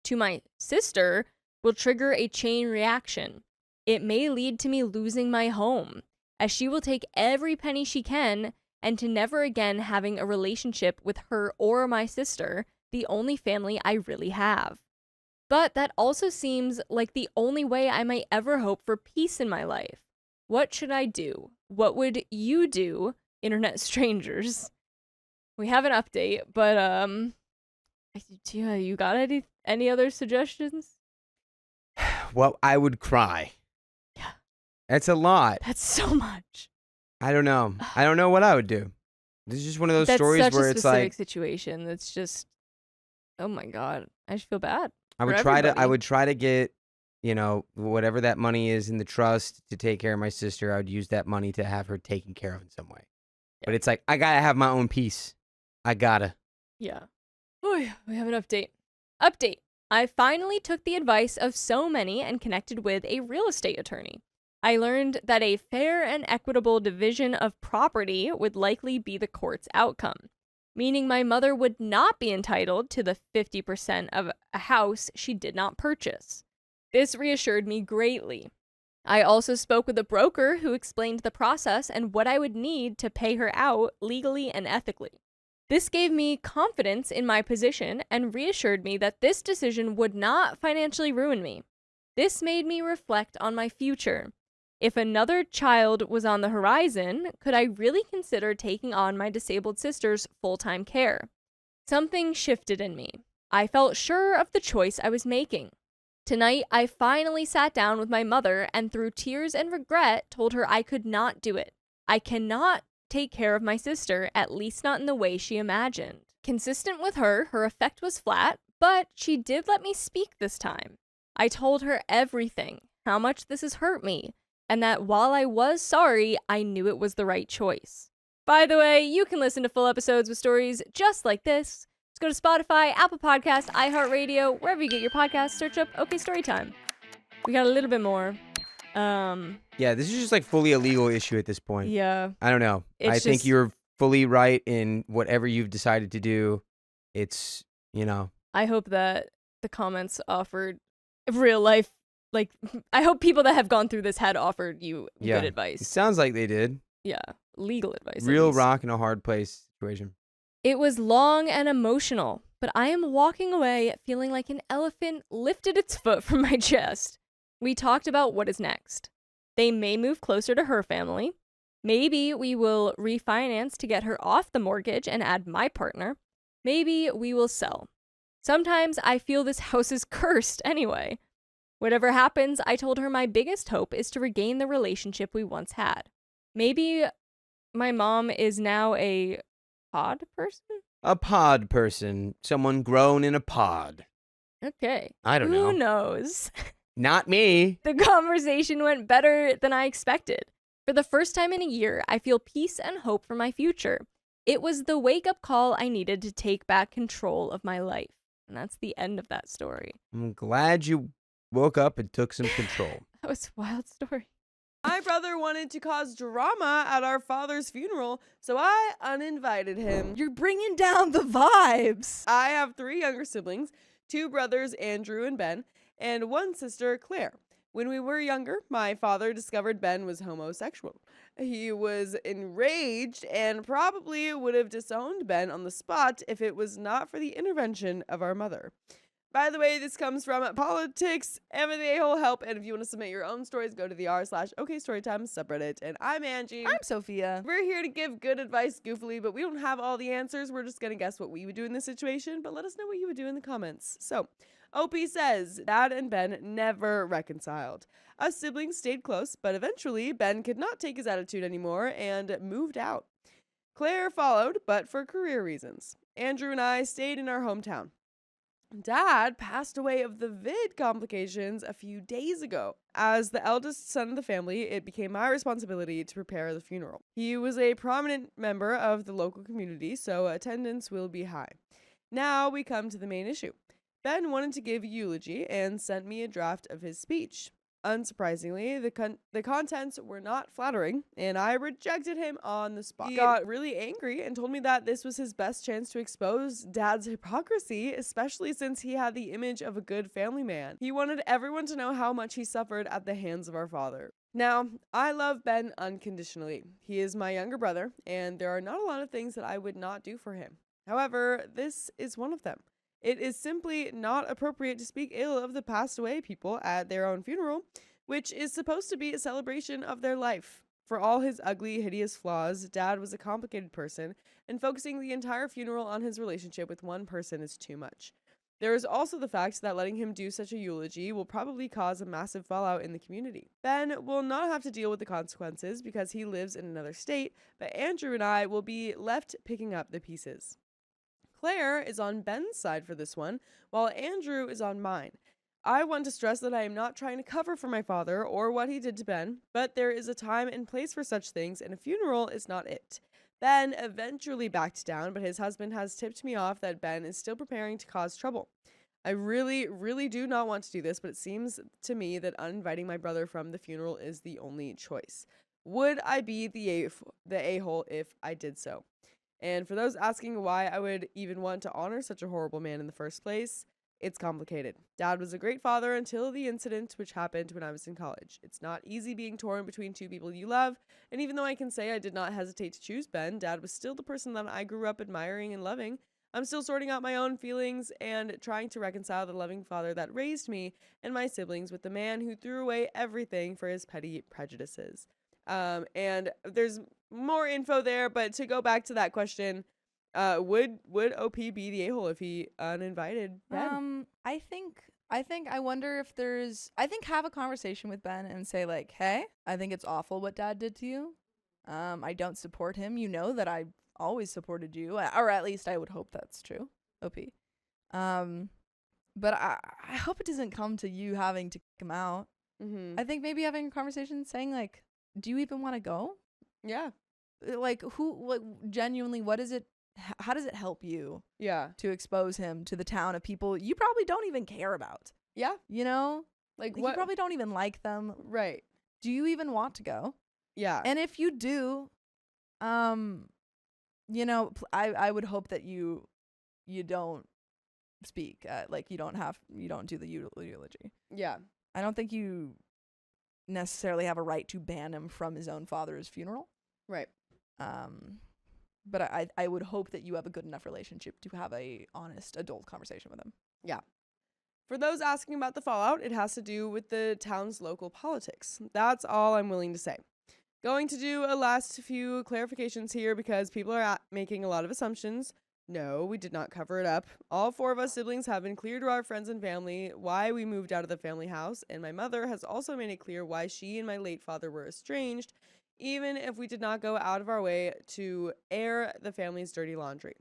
Speaker 6: to my sister will trigger a chain reaction. It may lead to me losing my home, as she will take every penny she can, and to never again having a relationship with her or my sister, the only family I really have. But that also seems like the only way I might ever hope for peace in my life. What should I do? What would you do, internet strangers? We have an update, but you got any other suggestions?
Speaker 5: Well, I would cry.
Speaker 6: Yeah.
Speaker 5: That's a lot.
Speaker 6: That's so much.
Speaker 5: I don't know. I don't know what I would do. This is just one of those
Speaker 6: That's
Speaker 5: stories
Speaker 6: such
Speaker 5: where
Speaker 6: a
Speaker 5: it's
Speaker 6: specific
Speaker 5: like
Speaker 6: situation. That's just, oh my god, I just feel bad.
Speaker 5: I would
Speaker 6: for
Speaker 5: try to I
Speaker 6: everybody.
Speaker 5: would try to get, you know, whatever that money is in the trust to take care of my sister. I would use that money to have her taken care of in some way. But it's like I gotta have my own peace. I gotta.
Speaker 6: Yeah. Oh yeah, we have an update. Update. I finally took the advice of so many and connected with a real estate attorney. I learned that a fair and equitable division of property would likely be the court's outcome, meaning my mother would not be entitled to the 50% of a house she did not purchase. This reassured me greatly. I also spoke with a broker who explained the process and what I would need to pay her out legally and ethically. This gave me confidence in my position and reassured me that this decision would not financially ruin me. This made me reflect on my future. If another child was on the horizon, could I really consider taking on my disabled sister's full-time care? Something shifted in me. I felt sure of the choice I was making. Tonight, I finally sat down with my mother and through tears and regret told her I could not do it. I cannot take care of my sister, at least not in the way she imagined. Consistent with her, her effect was flat, but she did let me speak this time. I told her everything, how much this has hurt me, and that while I was sorry, I knew it was the right choice. By the way, you can listen to full episodes with stories just like this. Just go to Spotify, Apple Podcasts, iHeartRadio, wherever you get your podcasts, search up OK Storytime. We got a little bit more.
Speaker 5: Yeah, this is just like fully a legal issue at this point.
Speaker 6: Yeah.
Speaker 5: I don't know.
Speaker 6: It's
Speaker 5: I think
Speaker 6: just-
Speaker 5: you're fully right in whatever you've decided to do. It's, you know,
Speaker 6: I hope that the comments offered real life, like, I hope people that have gone through this had offered you
Speaker 5: Yeah.
Speaker 6: good
Speaker 5: it
Speaker 6: advice.
Speaker 5: sounds like they did.
Speaker 6: Yeah. Legal advice. at
Speaker 5: Real
Speaker 6: least.
Speaker 5: rock in a hard place situation.
Speaker 6: It was long and emotional, but I am walking away feeling like an elephant lifted its foot from my chest. We talked about what is next. They may move closer to her family. Maybe we will refinance to get her off the mortgage and add my partner. Maybe we will sell. Sometimes I feel this house is cursed anyway. Whatever happens, I told her my biggest hope is to regain the relationship we once had. Maybe my mom is now a pod person?
Speaker 5: A pod person. Someone grown in a pod.
Speaker 6: Okay.
Speaker 5: I don't know.
Speaker 6: Who knows?
Speaker 5: Not me.
Speaker 6: The conversation went better than I expected. For the first time in a year, I feel peace and hope for my future. It was the wake-up call I needed to take back control of my life. And that's the end of that story.
Speaker 5: I'm glad you woke up and took some control.
Speaker 6: That was a wild story.
Speaker 4: My brother wanted to cause drama at our father's funeral, so I uninvited him.
Speaker 2: You're bringing down the vibes.
Speaker 4: I have 3 younger siblings, 2 brothers, Andrew and Ben, and 1 sister, Claire. When we were younger, my father discovered Ben was homosexual. He was enraged and probably would have disowned Ben on the spot if it was not for the intervention of our mother. By the way, this comes from Politics and the A-hole help. And if you want to submit your own stories, go to the r/OKStorytime subreddit. And I'm Angie.
Speaker 2: I'm Sophia.
Speaker 4: We're here to give good advice goofily, but we don't have all the answers. We're just going to guess what we would do in this situation. But let us know what you would do in the comments. So, OP says, Dad and Ben never reconciled. Us siblings stayed close, but eventually Ben could not take his attitude anymore and moved out. Claire followed, but for career reasons. Andrew and I stayed in our hometown. Dad passed away of the vid complications a few days ago. As the eldest son of the family, it became my responsibility to prepare the funeral. He was a prominent member of the local community, so attendance will be high. Now we come to the main issue. Ben wanted to give a eulogy and sent me a draft of his speech. Unsurprisingly, the contents were not flattering, and I rejected him on the spot. He got really angry and told me that this was his best chance to expose Dad's hypocrisy, especially since he had the image of a good family man. He wanted everyone to know how much he suffered at the hands of our father. Now, I love Ben unconditionally. He is my younger brother, and there are not a lot of things that I would not do for him. However, this is one of them. It is simply not appropriate to speak ill of the passed away people at their own funeral, which is supposed to be a celebration of their life. For all his ugly, hideous flaws, Dad was a complicated person, and focusing the entire funeral on his relationship with one person is too much. There is also the fact that letting him do such a eulogy will probably cause a massive fallout in the community. Ben will not have to deal with the consequences because he lives in another state, but Andrew and I will be left picking up the pieces. Claire is on Ben's side for this one, while Andrew is on mine. I want to stress that I am not trying to cover for my father or what he did to Ben, but there is a time and place for such things, and a funeral is not it. Ben eventually backed down, but his husband has tipped me off that Ben is still preparing to cause trouble. I really, really do not want to do this, but it seems to me that uninviting my brother from the funeral is the only choice. Would I be the a-hole if I did so? And for those asking why I would even want to honor such a horrible man in the first place, it's complicated. Dad was a great father until the incident which happened when I was in college. It's not easy being torn between 2 people you love, and even though I can say I did not hesitate to choose Ben, Dad was still the person that I grew up admiring and loving. I'm still sorting out my own feelings and trying to reconcile the loving father that raised me and my siblings with the man who threw away everything for his petty prejudices. And there's more info there, but to go back to that question, would OP be the a-hole if he uninvited Ben?
Speaker 2: I wonder if have a conversation with Ben and say like, hey, I think it's awful what Dad did to you. I don't support him. You know that I always supported you, or at least I would hope that's true, OP. But I hope it doesn't come to you having to kick him out.
Speaker 4: Mm-hmm.
Speaker 2: I think maybe having a conversation saying like, do you even want to go?
Speaker 4: Yeah.
Speaker 2: Like genuinely, what is it? How does it help you?
Speaker 4: Yeah.
Speaker 2: To expose him to the town of people you probably don't even care about.
Speaker 4: Yeah.
Speaker 2: You know?
Speaker 4: Like
Speaker 2: You
Speaker 4: what?
Speaker 2: probably don't even like them.
Speaker 4: Right.
Speaker 2: Do you even want to go?
Speaker 4: Yeah.
Speaker 2: And if you do, you know, I would hope that you don't speak. Like you don't do the eulogy.
Speaker 4: Yeah.
Speaker 2: I don't think you necessarily have a right to ban him from his own father's funeral.
Speaker 4: Right.
Speaker 2: But I would hope that you have a good enough relationship to have a honest adult conversation with him.
Speaker 4: Yeah. For those asking about the fallout, it has to do with the town's local politics. That's all I'm willing to say. Going to do a last few clarifications here because people are making a lot of assumptions. No, we did not cover it up. All 4 of us siblings have been clear to our friends and family why we moved out of the family house, and my mother has also made it clear why she and my late father were estranged, even if we did not go out of our way to air the family's dirty laundry.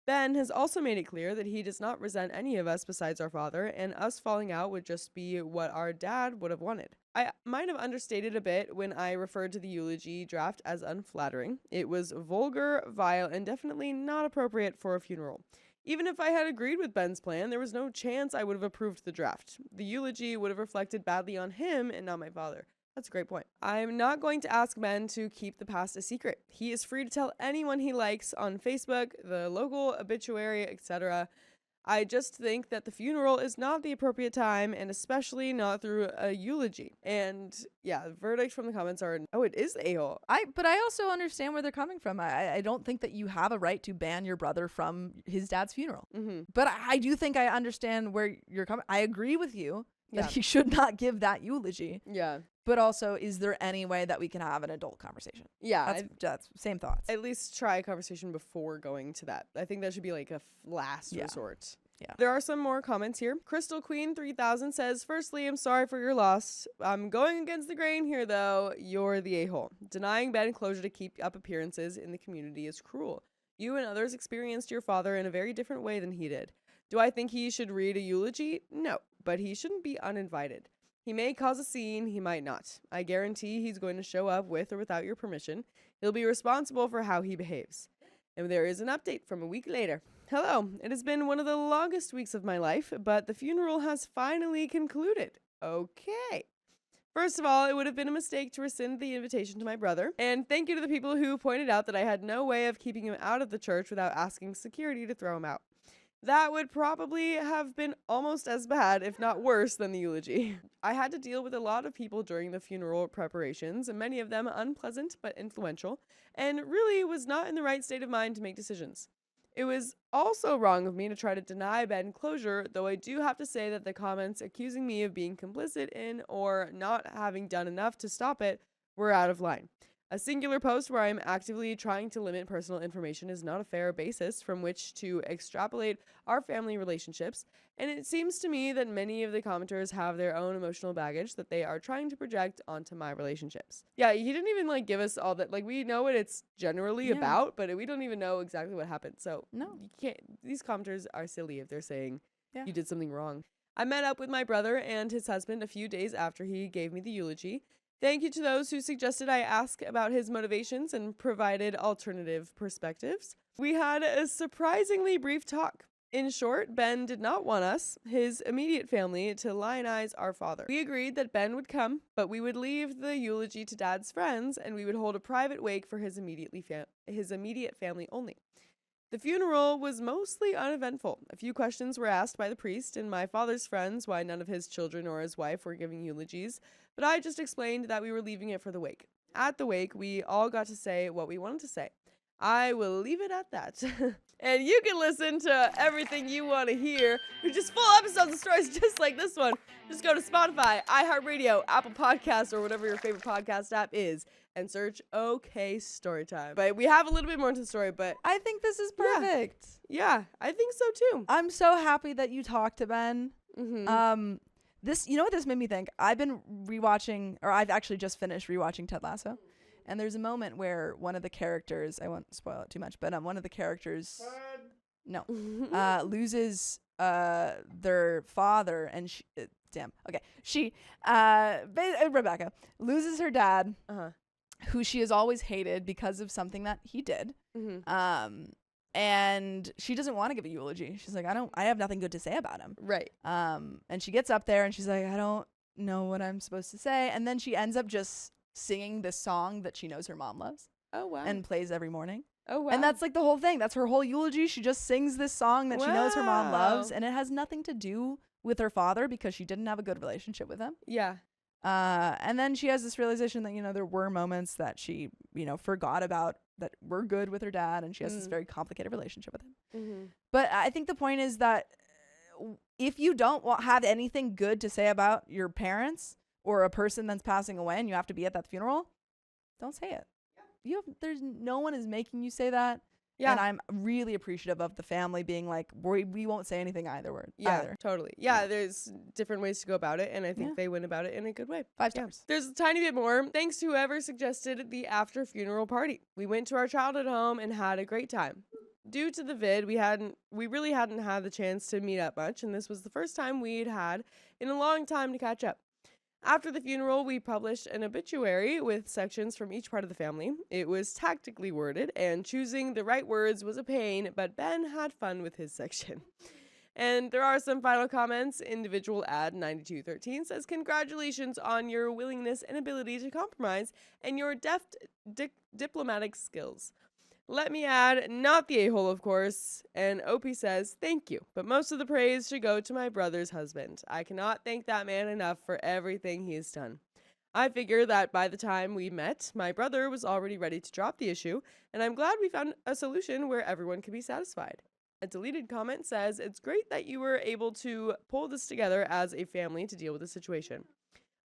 Speaker 4: Ben has also made it clear that he does not resent any of us besides our father, and us falling out would just be what our dad would have wanted. I might have understated a bit when I referred to the eulogy draft as unflattering. It was vulgar, vile, and definitely not appropriate for a funeral. Even if I had agreed with Ben's plan, there was no chance I would have approved the draft. The eulogy would have reflected badly on him and not my father. That's a great point. I'm not going to ask Ben to keep the past a secret. He is free to tell anyone he likes on Facebook, the local obituary, etc. I just think that the funeral is not the appropriate time, and especially not through a eulogy. And yeah, the verdict from the comments are, oh, it is the a-hole.
Speaker 2: But I also understand where they're coming from. I don't think that you have a right to ban your brother from his dad's funeral.
Speaker 4: Mm-hmm.
Speaker 2: But I do think I understand where you're coming. I agree with you that
Speaker 4: Yeah.
Speaker 2: he should not give that eulogy.
Speaker 4: Yeah.
Speaker 2: But also, is there any way that we can have an adult conversation?
Speaker 4: Yeah.
Speaker 2: That's same thoughts.
Speaker 4: At least try a conversation before going to that. I think that should be like a last
Speaker 2: Yeah.
Speaker 4: resort.
Speaker 2: Yeah.
Speaker 4: There are some more comments here. Crystal Queen 3000 says, firstly, I'm sorry for your loss. I'm going against the grain here, though. You're the a-hole. Denying Ben closure to keep up appearances in the community is cruel. You and others experienced your father in a very different way than he did. Do I think he should read a eulogy? No, but he shouldn't be uninvited. He may cause a scene, he might not. I guarantee he's going to show up with or without your permission. He'll be responsible for how he behaves. And there is an update from a week later. Hello, it has been one of the longest weeks of my life, but the funeral has finally concluded. Okay. First of all, it would have been a mistake to rescind the invitation to my brother. And thank you to the people who pointed out that I had no way of keeping him out of the church without asking security to throw him out. That would probably have been almost as bad, if not worse, than the eulogy. I had to deal with a lot of people during the funeral preparations, and many of them unpleasant but influential, and really was not in the right state of mind to make decisions. It was also wrong of me to try to deny Ben closure, though I do have to say that the comments accusing me of being complicit in or not having done enough to stop it were out of line. A singular post where I am actively trying to limit personal information is not a fair basis from which to extrapolate our family relationships, and it seems to me that many of the commenters have their own emotional baggage that they are trying to project onto my relationships. Yeah, he didn't even give us all that. We know what it's generally
Speaker 2: Yeah.
Speaker 4: about, but we don't even know exactly what happened. So
Speaker 2: No.
Speaker 4: you can't. These commenters are silly if they're saying
Speaker 2: Yeah.
Speaker 4: you did something wrong. I met up with my brother and his husband a few days after he gave me the eulogy. Thank you to those who suggested I ask about his motivations and provided alternative perspectives. We had a surprisingly brief talk. In short, Ben did not want us, his immediate family, to lionize our father. We agreed that Ben would come, but we would leave the eulogy to Dad's friends, and we would hold a private wake for his immediate family only. The funeral was mostly uneventful. A few questions were asked by the priest and my father's friends why none of his children or his wife were giving eulogies, but I just explained that we were leaving it for the wake. At the wake, we all got to say what we wanted to say. I will leave it at that. And you can listen to everything you want to hear, which is full episodes of stories just like this one. Just go to Spotify, iHeartRadio, Apple Podcasts, or whatever your favorite podcast app is, and search OK Storytime. But we have a little bit more to the story, but
Speaker 2: I think this is
Speaker 4: Yeah.
Speaker 2: perfect.
Speaker 4: yeah, I think so too.
Speaker 2: I'm so happy that you talked to Ben.
Speaker 4: Mm-hmm.
Speaker 2: This, you know what this made me think? I've been rewatching, or I've actually just finished rewatching Ted Lasso. And there's a moment where one of the characters, I won't spoil it too much, but one of the characters, loses their father, and Rebecca loses her dad, who she has always hated because of something that he did.
Speaker 4: Mm-hmm.
Speaker 2: And she doesn't want to give a eulogy. She's like, I have nothing good to say about him.
Speaker 4: Right.
Speaker 2: And she gets up there and she's like, I don't know what I'm supposed to say. And then she ends up just singing this song that she knows her mom loves
Speaker 4: Oh, wow.
Speaker 2: and plays every morning.
Speaker 4: oh, wow.
Speaker 2: And that's the whole thing. That's her whole eulogy. She just sings this song that she knows her mom loves.
Speaker 4: Wow.
Speaker 2: And it has nothing to do with her father because she didn't have a good relationship with him.
Speaker 4: Yeah.
Speaker 2: And then she has this realization that, there were moments that she, forgot about that were good with her dad. And she has this very complicated relationship with him.
Speaker 4: Mm-hmm.
Speaker 2: But I think the point is that if you don't have anything good to say about your parents or a person that's passing away and you have to be at that funeral, don't say it. There's no one is making you say that.
Speaker 4: Yeah.
Speaker 2: And I'm really appreciative of the family being like, we won't say anything either.
Speaker 4: Yeah, totally. Yeah, there's different ways to go about it, and I think they went about it in a good way.
Speaker 2: 5 stars.
Speaker 4: There's a tiny bit more. Thanks to whoever suggested the after funeral party. We went to our childhood home and had a great time. Due to the vid, we really hadn't had the chance to meet up much, and this was the first time we'd had in a long time to catch up. After the funeral, we published an obituary with sections from each part of the family. It was tactically worded, and choosing the right words was a pain, but Ben had fun with his section. And there are some final comments. Individual ad 9213 says, congratulations on your willingness and ability to compromise and your deft diplomatic skills. Let me add, not the a-hole, of course. And OP says, thank you, but most of the praise should go to my brother's husband. I cannot thank that man enough for everything he's done. I figure that by the time we met, my brother was already ready to drop the issue, and I'm glad we found a solution where everyone can be satisfied. A deleted comment says, it's great that you were able to pull this together as a family to deal with the situation.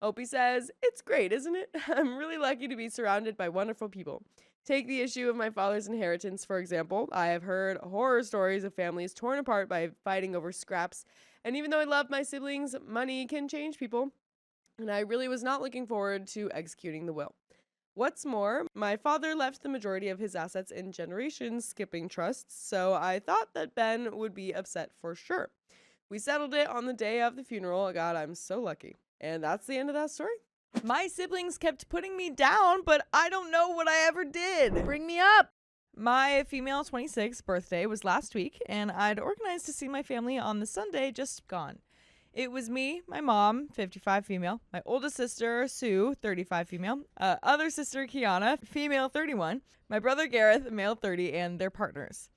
Speaker 4: Opie says, it's great, isn't it? I'm really lucky to be surrounded by wonderful people. Take the issue of my father's inheritance, for example. I have heard horror stories of families torn apart by fighting over scraps, and even though I love my siblings, money can change people, and I really was not looking forward to executing the will. What's more, my father left the majority of his assets in generation-skipping trusts, so I thought that Ben would be upset for sure. We settled it on the day of the funeral. God, I'm so lucky. And that's the end of that story. My siblings kept putting me down, but I don't know what I ever did.
Speaker 2: Bring me up.
Speaker 4: My female 26th birthday was last week, and I'd organized to see my family on the Sunday just gone. It was me, my mom, 55 female, my oldest sister, Sue, 35 female, other sister, Kiana, female 31, my brother, Gareth, male 30, and their partners.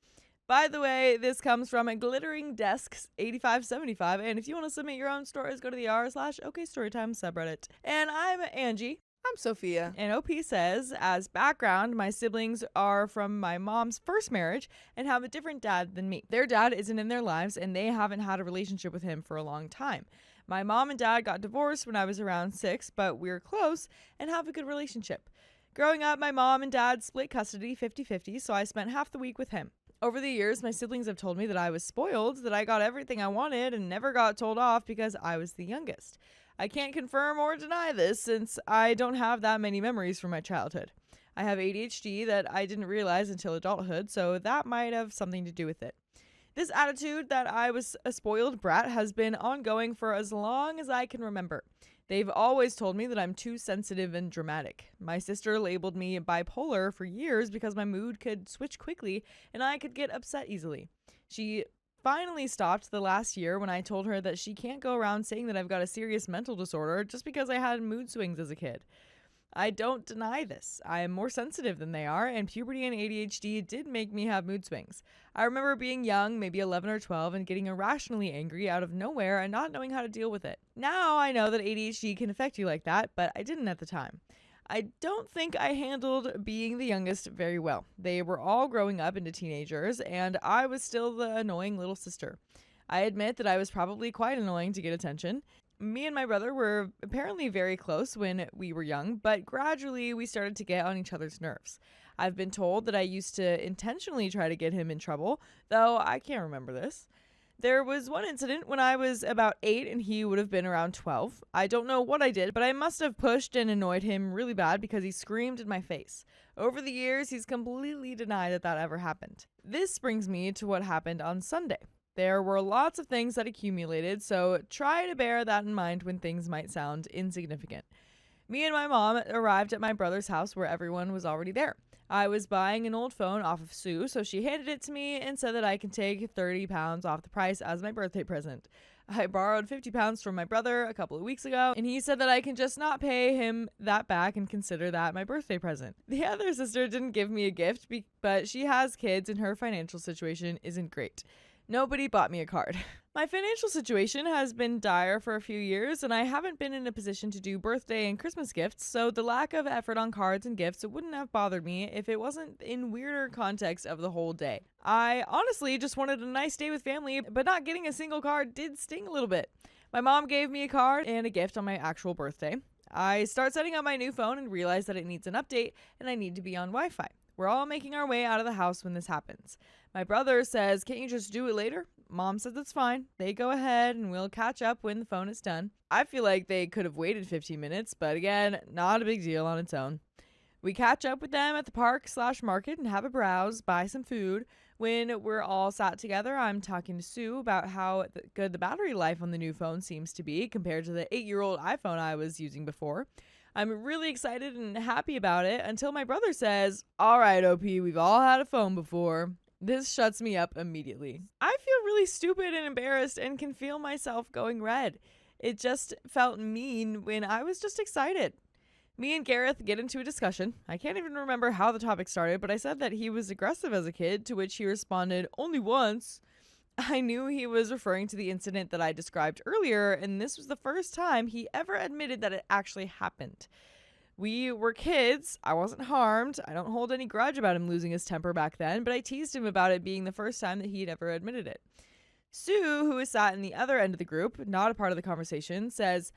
Speaker 4: By the way, this comes from a Glittering Desks 8575, and if you want to submit your own stories, go to the r/OKStorytime subreddit. And I'm Angie.
Speaker 2: I'm Sophia.
Speaker 4: And OP says, as background, my siblings are from my mom's first marriage and have a different dad than me. Their dad isn't in their lives, and they haven't had a relationship with him for a long time. My mom and dad got divorced when I was around 6, but we're close and have a good relationship. Growing up, my mom and dad split custody 50-50, so I spent half the week with him. Over the years, my siblings have told me that I was spoiled, that I got everything I wanted and never got told off because I was the youngest. I can't confirm or deny this since I don't have that many memories from my childhood. I have ADHD that I didn't realize until adulthood, so that might have something to do with it. This attitude that I was a spoiled brat has been ongoing for as long as I can remember. They've always told me that I'm too sensitive and dramatic. My sister labeled me bipolar for years because my mood could switch quickly and I could get upset easily. She finally stopped the last year when I told her that she can't go around saying that I've got a serious mental disorder just because I had mood swings as a kid. I don't deny this. I am more sensitive than they are, and puberty and ADHD did make me have mood swings. I remember being young, maybe 11 or 12, and getting irrationally angry out of nowhere and not knowing how to deal with it. Now I know that ADHD can affect you like that, but I didn't at the time. I don't think I handled being the youngest very well. They were all growing up into teenagers, and I was still the annoying little sister. I admit that I was probably quite annoying to get attention. Me and my brother were apparently very close when we were young, but gradually we started to get on each other's nerves. I've been told that I used to intentionally try to get him in trouble, though I can't remember this. There was one incident when I was about 8 and he would have been around 12. I don't know what I did, but I must have pushed and annoyed him really bad because he screamed in my face. Over the years, he's completely denied that ever happened. This brings me to what happened on Sunday. There were lots of things that accumulated, so try to bear that in mind when things might sound insignificant. Me and my mom arrived at my brother's house where everyone was already there. I was buying an old phone off of Sue, so she handed it to me and said that I can take £30 off the price as my birthday present. I borrowed £50 from my brother a couple of weeks ago, and he said that I can just not pay him that back and consider that my birthday present. The other sister didn't give me a gift, but she has kids and her financial situation isn't great. Nobody bought me a card. My financial situation has been dire for a few years, and I haven't been in a position to do birthday and Christmas gifts, so the lack of effort on cards and gifts wouldn't have bothered me if it wasn't in weirder context of the whole day. I honestly just wanted a nice day with family, but not getting a single card did sting a little bit. My mom gave me a card and a gift on my actual birthday. I start setting up my new phone and realize that it needs an update, and I need to be on Wi-Fi. We're all making our way out of the house when this happens. My brother says, can't you just do it later? Mom says that's fine. They go ahead and we'll catch up when the phone is done. I feel like they could have waited 15 minutes, but again, not a big deal on its own. We catch up with them at the park/market and have a browse, buy some food. When we're all sat together, I'm talking to Sue about how good the battery life on the new phone seems to be compared to the 8-year-old iPhone I was using before. I'm really excited and happy about it until my brother says, all right, OP, we've all had a phone before. This shuts me up immediately. I feel really really stupid and embarrassed and can feel myself going red. It just felt mean when I was just excited. Me and Gareth get into a discussion. I can't even remember how the topic started, but I said that he was aggressive as a kid, to which he responded, "Only once." I knew he was referring to the incident that I described earlier, and this was the first time he ever admitted that it actually happened. We were kids. I wasn't harmed. I don't hold any grudge about him losing his temper back then, but I teased him about it being the first time that he'd ever admitted it. Sue, who is sat in the other end of the group, not a part of the conversation, says,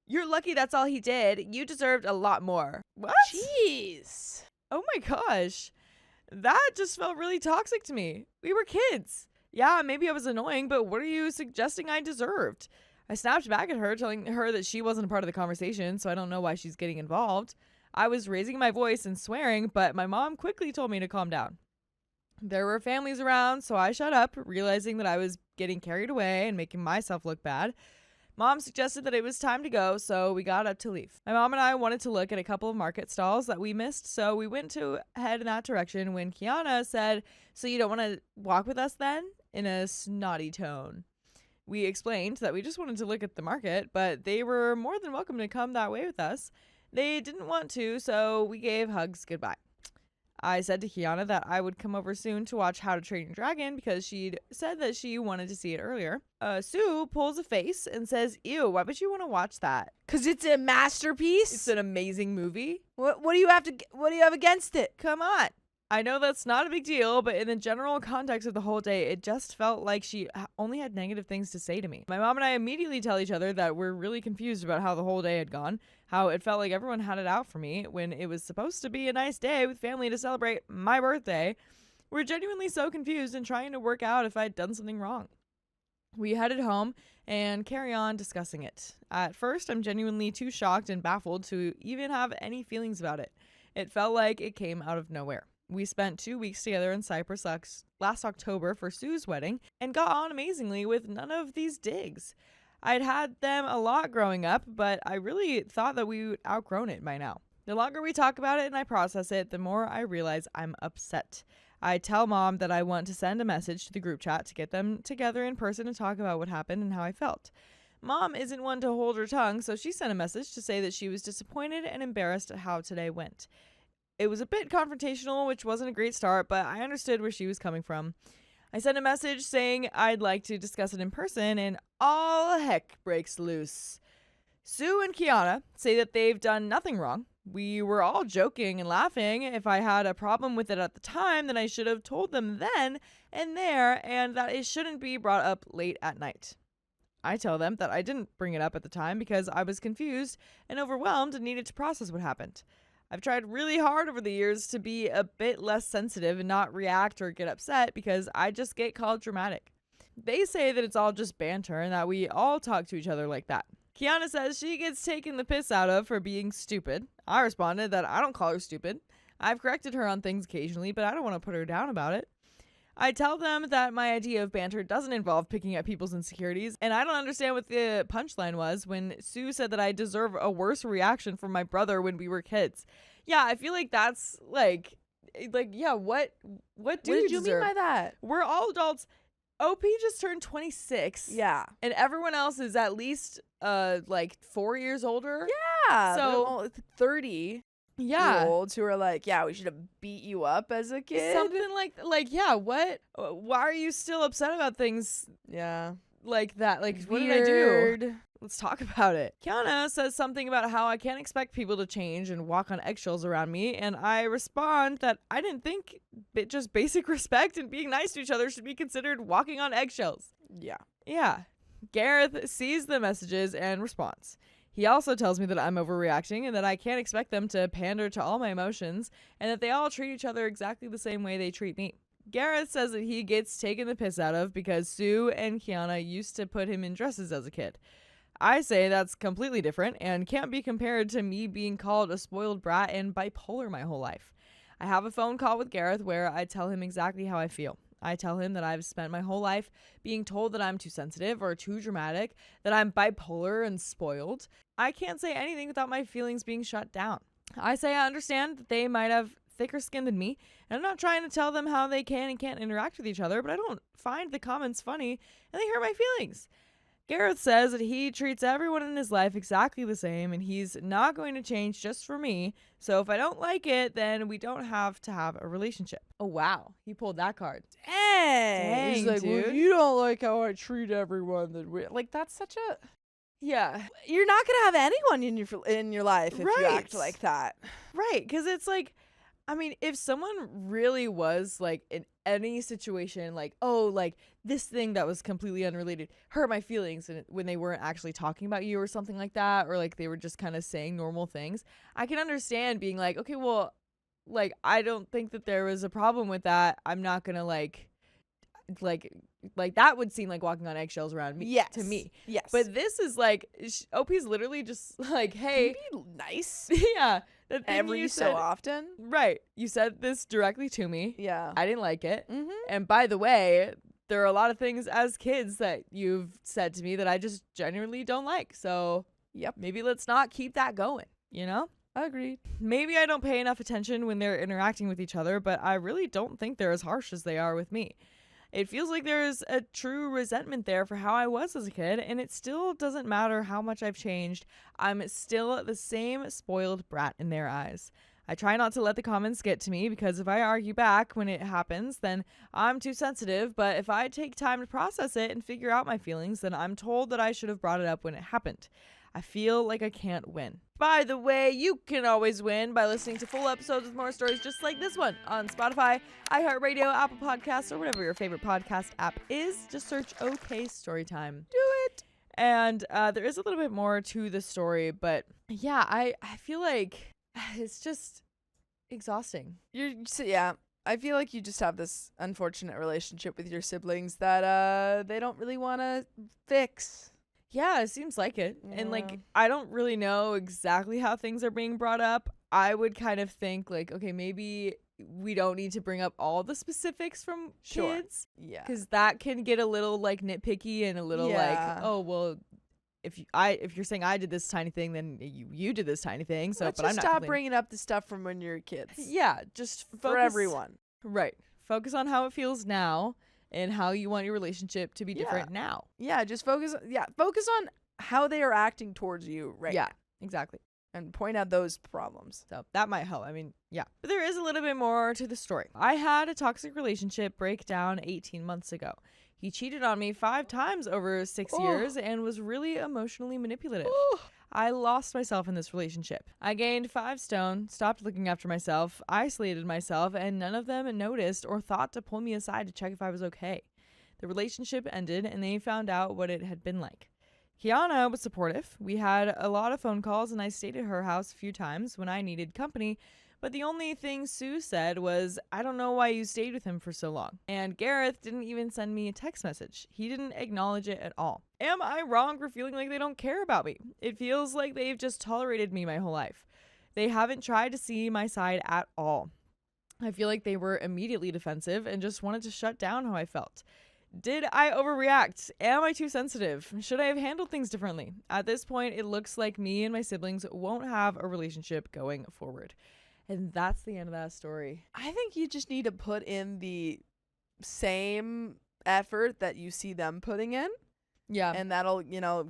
Speaker 4: "You're lucky that's all he did. You deserved a lot more." What?
Speaker 2: Jeez.
Speaker 4: Oh my gosh. That just felt really toxic to me. We were kids. Yeah, maybe I was annoying, but what are you suggesting I deserved? I snapped back at her, telling her that she wasn't a part of the conversation, so I don't know why she's getting involved. I was raising my voice and swearing, but my mom quickly told me to calm down. There were families around, so I shut up, realizing that I was getting carried away and making myself look bad. Mom suggested that it was time to go, so we got up to leave. My mom and I wanted to look at a couple of market stalls that we missed, so we went to head in that direction when Kiana said, "So you don't want to walk with us then?" in a snotty tone. We explained that we just wanted to look at the market, but they were more than welcome to come that way with us. They didn't want to, so we gave hugs goodbye. I said to Kiana that I would come over soon to watch How to Train Your Dragon because she'd said that she wanted to see it earlier. Sue pulls a face and says, "Ew, why would you want to watch that?
Speaker 2: 'Cause it's a masterpiece.
Speaker 4: It's an amazing movie."
Speaker 2: What do you have against it?
Speaker 4: Come on. I know that's not a big deal, but in the general context of the whole day, it just felt like she only had negative things to say to me. My mom and I immediately tell each other that we're really confused about how the whole day had gone, how it felt like everyone had it out for me when it was supposed to be a nice day with family to celebrate my birthday. We're genuinely so confused and trying to work out if I'd done something wrong. We headed home and carry on discussing it. At first, I'm genuinely too shocked and baffled to even have any feelings about it. It felt like it came out of nowhere. We spent 2 weeks together in Cyprus last October for Sue's wedding and got on amazingly with none of these digs. I'd had them a lot growing up, but I really thought that we would outgrown it by now. The longer we talk about it and I process it, the more I realize I'm upset. I tell Mom that I want to send a message to the group chat to get them together in person and talk about what happened and how I felt. Mom isn't one to hold her tongue, so she sent a message to say that she was disappointed and embarrassed at how today went. It was a bit confrontational, which wasn't a great start, but I understood where she was coming from. I sent a message saying I'd like to discuss it in person, and all heck breaks loose. Sue and Kiana say that they've done nothing wrong. We were all joking and laughing. If I had a problem with it at the time, then I should have told them then and there, and that it shouldn't be brought up late at night. I tell them that I didn't bring it up at the time because I was confused and overwhelmed and needed to process what happened. I've tried really hard over the years to be a bit less sensitive and not react or get upset because I just get called dramatic. They say that it's all just banter and that we all talk to each other like that. Kiana says she gets taken the piss out of for being stupid. I responded that I don't call her stupid. I've corrected her on things occasionally, but I don't want to put her down about it. I tell them that my idea of banter doesn't involve picking at people's insecurities, and I don't understand what the punchline was when Sue said that I deserve a worse reaction from my brother when we were kids. Yeah, I feel like that's yeah, what do you
Speaker 2: What did you mean
Speaker 4: deserve?
Speaker 2: by that?
Speaker 4: We're all adults. OP just turned 26.
Speaker 2: Yeah.
Speaker 4: And everyone else is at least 4 years older.
Speaker 2: Yeah.
Speaker 4: So-
Speaker 2: 30
Speaker 4: Yeah.
Speaker 2: year olds who are like, yeah, we should have beat you up as a kid.
Speaker 4: Something like yeah, what? Why are you still upset about things
Speaker 2: Yeah.
Speaker 4: like that? Like, what did I do?
Speaker 2: Weird.
Speaker 4: Let's talk about it. Kiana says something about how I can't expect people to change and walk on eggshells around me, and I respond that I didn't think just basic respect and being nice to each other should be considered walking on eggshells.
Speaker 2: Yeah.
Speaker 4: Yeah. Gareth sees the messages and responds. He also tells me that I'm overreacting and that I can't expect them to pander to all my emotions and that they all treat each other exactly the same way they treat me. Gareth says that he gets taken the piss out of because Sue and Kiana used to put him in dresses as a kid. I say that's completely different and can't be compared to me being called a spoiled brat and bipolar my whole life. I have a phone call with Gareth where I tell him exactly how I feel. I tell him that I've spent my whole life being told that I'm too sensitive or too dramatic, that I'm bipolar and spoiled. I can't say anything without my feelings being shut down. I say I understand that they might have thicker skinned than me. And I'm not trying to tell them how they can and can't interact with each other, but I don't find the comments funny and they hurt my feelings. Gareth says that he treats everyone in his life exactly the same and he's not going to change just for me. So if I don't like it, then we don't have to have a relationship. Oh, wow. He pulled that card.
Speaker 2: Dang, he's like, well, if
Speaker 4: dude.
Speaker 2: you don't like how I treat everyone, then like that's such a.
Speaker 4: Yeah.
Speaker 2: You're not gonna have anyone in your life if you act
Speaker 4: Right.
Speaker 2: like that.
Speaker 4: Right. Because it's like, I mean, if someone really was like in any situation, like, oh, like this thing that was completely unrelated hurt my feelings and when they weren't actually talking about you or something like that, or like they were just kind of saying normal things, I can understand being like, okay, well, like, I don't think that there was a problem with that. I'm not gonna like that would seem like walking on eggshells around me to me.
Speaker 2: Yes.
Speaker 4: But this is like OP's literally just like, hey,
Speaker 2: be nice
Speaker 4: yeah, the thing
Speaker 2: every
Speaker 4: you
Speaker 2: so
Speaker 4: said,
Speaker 2: often.
Speaker 4: right? You said this directly to me.
Speaker 2: Yeah.
Speaker 4: I didn't like it.
Speaker 2: Mm-hmm.
Speaker 4: And by the way, there are a lot of things as kids that you've said to me that I just genuinely don't like. So
Speaker 2: Yep.
Speaker 4: maybe let's not keep that going, you know?
Speaker 2: Agreed.
Speaker 4: Maybe I don't pay enough attention when they're interacting with each other, but I really don't think they're as harsh as they are with me. It feels like there's a true resentment there for how I was as a kid, and it still doesn't matter how much I've changed. I'm still the same spoiled brat in their eyes. I try not to let the comments get to me because if I argue back when it happens, then I'm too sensitive. But if I take time to process it and figure out my feelings, then I'm told that I should have brought it up when it happened. I feel like I can't win. By the way, you can always win by listening to full episodes with more stories just like this one on Spotify, iHeartRadio, Apple Podcasts, or whatever your favorite podcast app is. Just search OK Storytime. Do it. And there is a little bit more to the story, but yeah, I feel like it's just exhausting.
Speaker 2: Yeah. I feel like you just have this unfortunate relationship with your siblings that they don't really want to fix.
Speaker 4: Yeah, it seems like it. And
Speaker 2: Yeah.
Speaker 4: like, I don't really know exactly how things are being brought up. I would kind of think like, okay, maybe we don't need to bring up all the specifics from
Speaker 2: Sure.
Speaker 4: kids.
Speaker 2: Yeah.
Speaker 4: Because that can get a little like nitpicky and a little
Speaker 2: Yeah.
Speaker 4: like, oh, well, if you're saying I did this tiny thing, then you did this tiny thing. So,
Speaker 2: Let's
Speaker 4: but I'm
Speaker 2: just
Speaker 4: not
Speaker 2: stop
Speaker 4: complaining.
Speaker 2: bringing up the stuff from when you're kids.
Speaker 4: Yeah, just focus,
Speaker 2: For everyone.
Speaker 4: Right. Focus on how it feels now and how you want your relationship to be
Speaker 2: Yeah.
Speaker 4: different now.
Speaker 2: Yeah, just focus on how they are acting towards you right
Speaker 4: Yeah,
Speaker 2: now
Speaker 4: exactly.
Speaker 2: and point out those problems.
Speaker 4: So that might help. I mean, yeah. But there is a little bit more to the story. I had a toxic relationship break down 18 months ago. He cheated on me 5 times over 6 years and was really emotionally manipulative. I lost myself in this relationship. I gained 5 stone, stopped looking after myself, isolated myself, and none of them noticed or thought to pull me aside to check if I was okay. The relationship ended and they found out what it had been like. Kiana was supportive. We had a lot of phone calls and I stayed at her house a few times when I needed company, but the only thing Sue said was, I don't know why you stayed with him for so long. And Gareth didn't even send me a text message. He didn't acknowledge it at all. Am I wrong for feeling like they don't care about me? It feels like they've just tolerated me my whole life. They haven't tried to see my side at all. I feel like they were immediately defensive and just wanted to shut down how I felt. Did I overreact? Am I too sensitive? Should I have handled things differently? At this point, it looks like me and my siblings won't have a relationship going forward. And that's the end of that story.
Speaker 2: I think you just need to put in the same effort that you see them putting in,
Speaker 4: Yeah.
Speaker 2: and that'll,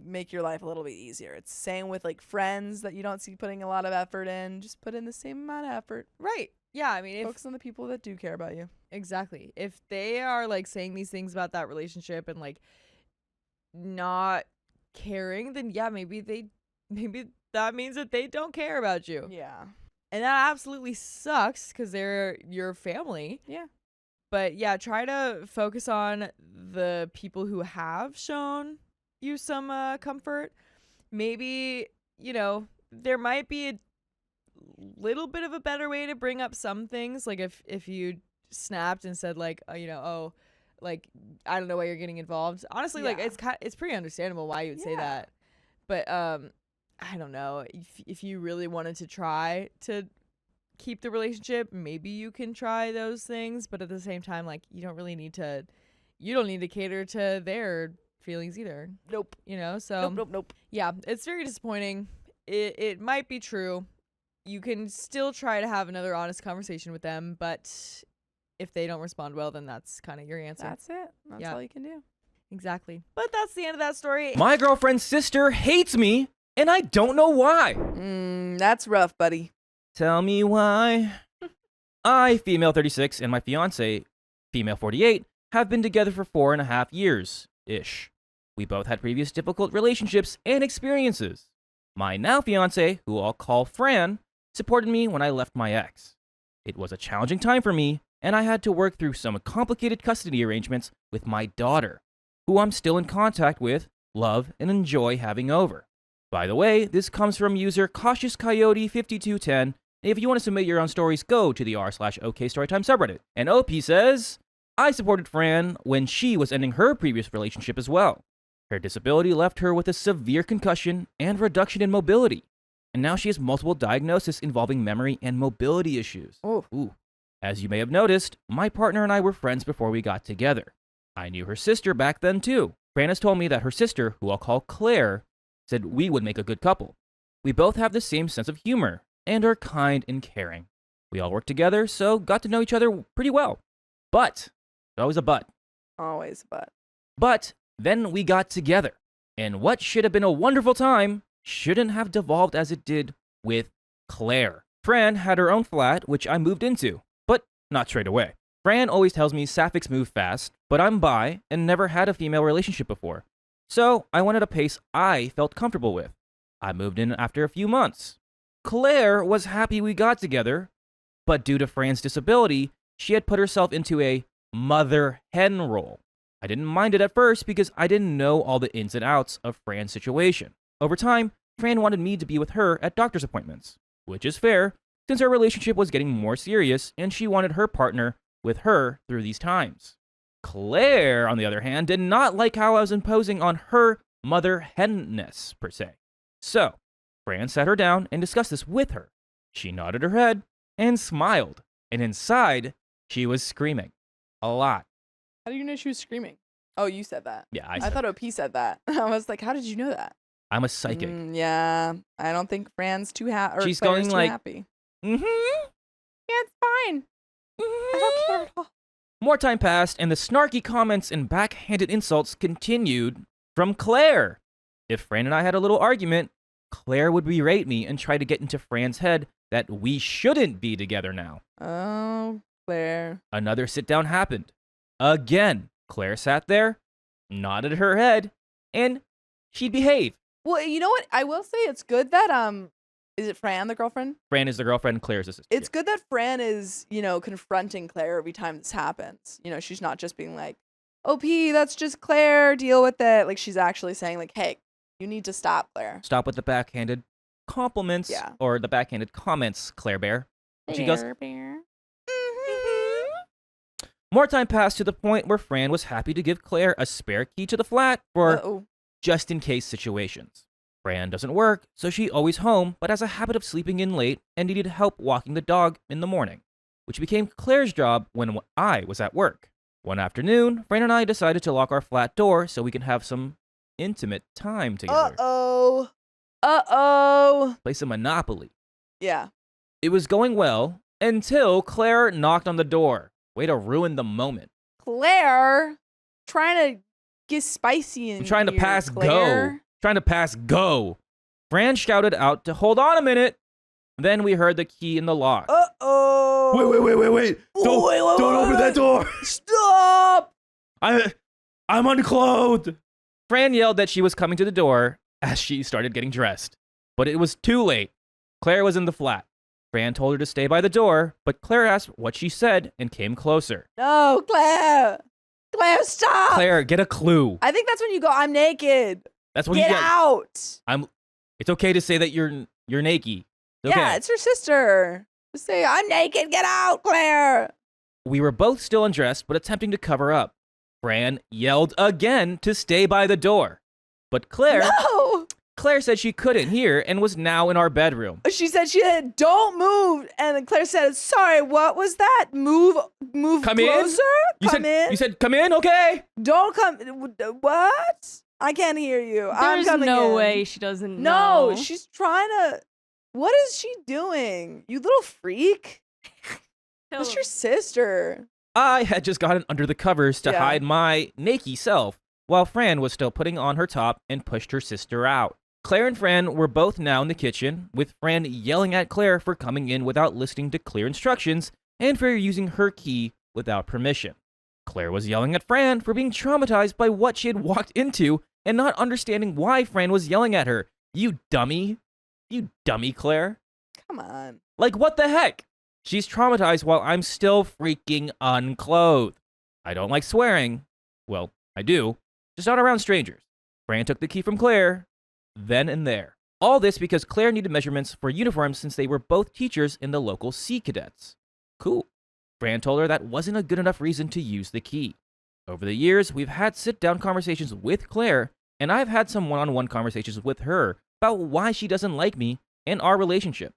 Speaker 2: make your life a little bit easier. It's the same with like friends that you don't see putting a lot of effort in. Just put in the same amount of effort.
Speaker 4: Right. Yeah, I mean,
Speaker 2: Focus on the people that do care about you.
Speaker 4: exactly. If they are like saying these things about that relationship and like not caring, then yeah, maybe that means that they don't care about you.
Speaker 2: Yeah.
Speaker 4: And that absolutely sucks because they're your family.
Speaker 2: Yeah.
Speaker 4: But yeah, try to focus on the people who have shown you some comfort. Maybe, there might be a little bit of a better way to bring up some things. Like if you snapped and said like, like, I don't know why you're getting involved. Honestly, like
Speaker 2: Yeah.
Speaker 4: it's pretty understandable why you would say
Speaker 2: Yeah.
Speaker 4: that. But I don't know. If you really wanted to try to keep the relationship, maybe you can try those things, but at the same time, like you don't need to cater to their feelings either.
Speaker 2: Nope.
Speaker 4: So
Speaker 2: Nope.
Speaker 4: yeah, it's very disappointing. It might be true. you can still try to have another honest conversation with them, but if they don't respond well, then that's kind of your answer.
Speaker 2: That's it. That's
Speaker 4: Yeah.
Speaker 2: all you can do.
Speaker 4: Exactly. But that's the end of that story.
Speaker 3: My girlfriend's sister hates me, and I don't know why.
Speaker 2: That's rough, buddy.
Speaker 3: Tell me why. I, female 36, and my fiance, female 48, have been together for 4.5 years-ish. We both had previous difficult relationships and experiences. My now fiance, who I'll call Fran, supported me when I left my ex. It was a challenging time for me, and I had to work through some complicated custody arrangements with my daughter, who I'm still in contact with, love, and enjoy having over. By the way, this comes from user Cautious Coyote 5210. If you want to submit your own stories, go to the r/OK Storytime subreddit. And OP says, I supported Fran when she was ending her previous relationship as well. Her disability left her with a severe concussion and reduction in mobility. And now she has multiple diagnoses involving memory and mobility issues. Ooh. As you may have noticed, my partner and I were friends before we got together. I knew her sister back then too. Fran has told me that her sister, who I'll call Claire, said we would make a good couple. We both have the same sense of humor and are kind and caring. We all work together, so got to know each other pretty well. But, always a but.
Speaker 2: Always, but.
Speaker 3: But then we got together, and what should have been a wonderful time shouldn't have devolved as it did with Claire. Fran had her own flat, which I moved into, but not straight away. Fran always tells me sapphics move fast, but I'm bi and never had a female relationship before. So I went at a pace I felt comfortable with. I moved in after a few months. Claire was happy we got together, but due to Fran's disability, she had put herself into a mother hen role. I didn't mind it at first because I didn't know all the ins and outs of Fran's situation. Over time, Fran wanted me to be with her at doctor's appointments, which is fair since our relationship was getting more serious and she wanted her partner with her through these times. Claire, on the other hand, did not like how I was imposing on her mother henness, per se. So, Fran sat her down and discussed this with her. She nodded her head and smiled, and inside, she was screaming. A lot.
Speaker 2: How do you know she was screaming? Oh, you said that.
Speaker 3: Yeah,
Speaker 2: I thought OP said that. I was like, how did you know that?
Speaker 3: I'm a psychic.
Speaker 2: Yeah, I don't think Fran's too happy.
Speaker 3: She's going like,
Speaker 2: happy.
Speaker 3: Mm-hmm.
Speaker 2: Yeah, it's fine. I don't care at all.
Speaker 3: More time passed, and the snarky comments and backhanded insults continued from Claire. If Fran and I had a little argument, Claire would berate me and try to get into Fran's head that we shouldn't be together now.
Speaker 2: Oh, Claire.
Speaker 3: Another sit-down happened. Again, Claire sat there, nodded her head, and she'd behave.
Speaker 2: Well, you know what? I will say it's good that is it Fran, the girlfriend?
Speaker 3: Fran is the girlfriend, Claire's the sister.
Speaker 2: It's good that Fran is, confronting Claire every time this happens. She's not just being like, OP, that's just Claire, deal with it. Like, she's actually saying, like, hey, you need to stop, Claire.
Speaker 3: Stop with the backhanded compliments or the backhanded comments, Claire Bear. And she goes,
Speaker 2: Bear.
Speaker 3: More time passed to the point where Fran was happy to give Claire a spare key to the flat for just in case situations. Fran doesn't work, so she's always home, but has a habit of sleeping in late and needed help walking the dog in the morning, which became Claire's job when I was at work. One afternoon, Fran and I decided to lock our flat door so we can have some intimate time together. Play some Monopoly.
Speaker 2: Yeah.
Speaker 3: It was going well until Claire knocked on the door. Way to ruin the moment.
Speaker 2: Claire, trying to get spicy in
Speaker 3: I'm trying to
Speaker 2: here,
Speaker 3: pass
Speaker 2: Claire.
Speaker 3: go. Trying to pass go. Fran shouted out to hold on a minute. Then we heard the key in the lock.
Speaker 1: Wait. Don't open that door.
Speaker 2: Stop!
Speaker 3: I'm unclothed. Fran yelled that she was coming to the door as she started getting dressed. But it was too late. Claire was in the flat. Fran told her to stay by the door, but Claire asked what she said and came closer.
Speaker 2: No, Claire! Claire, stop!
Speaker 3: Claire, get a clue.
Speaker 2: I think that's when you go, I'm naked.
Speaker 3: That's what
Speaker 2: Get
Speaker 3: you get.
Speaker 2: out!
Speaker 3: It's okay to say that you're naked. Okay.
Speaker 2: Yeah, it's her sister. Just say, I'm naked, get out, Claire!
Speaker 3: We were both still undressed, but attempting to cover up. Fran yelled again to stay by the door. But Claire said she couldn't hear and was now in our bedroom.
Speaker 2: She said, don't move. And then Claire said, sorry, what was that? Move
Speaker 3: Come
Speaker 2: closer?
Speaker 3: in? You said, come in, okay?
Speaker 2: Don't come. What? I can't hear you. I'm
Speaker 6: There's
Speaker 2: coming
Speaker 6: no
Speaker 2: in.
Speaker 6: way she doesn't know.
Speaker 2: No, she's trying to. What is she doing? You little freak. That's your sister.
Speaker 3: I had just gotten under the covers to
Speaker 2: Yeah.
Speaker 3: hide my naked self while Fran was still putting on her top and pushed her sister out. Claire and Fran were both now in the kitchen, with Fran yelling at Claire for coming in without listening to clear instructions and for using her key without permission. Claire was yelling at Fran for being traumatized by what she had walked into and not understanding why Fran was yelling at her. You dummy. You dummy, Claire.
Speaker 2: Come on.
Speaker 3: Like, what the heck? She's traumatized while I'm still freaking unclothed. I don't like swearing. Well, I do. Just not around strangers. Fran took the key from Claire, then and there. All this because Claire needed measurements for uniforms since they were both teachers in the local Sea Cadets. Cool. Fran told her that wasn't a good enough reason to use the key. Over the years, we've had sit-down conversations with Claire, and I've had some one-on-one conversations with her about why she doesn't like me and our relationship.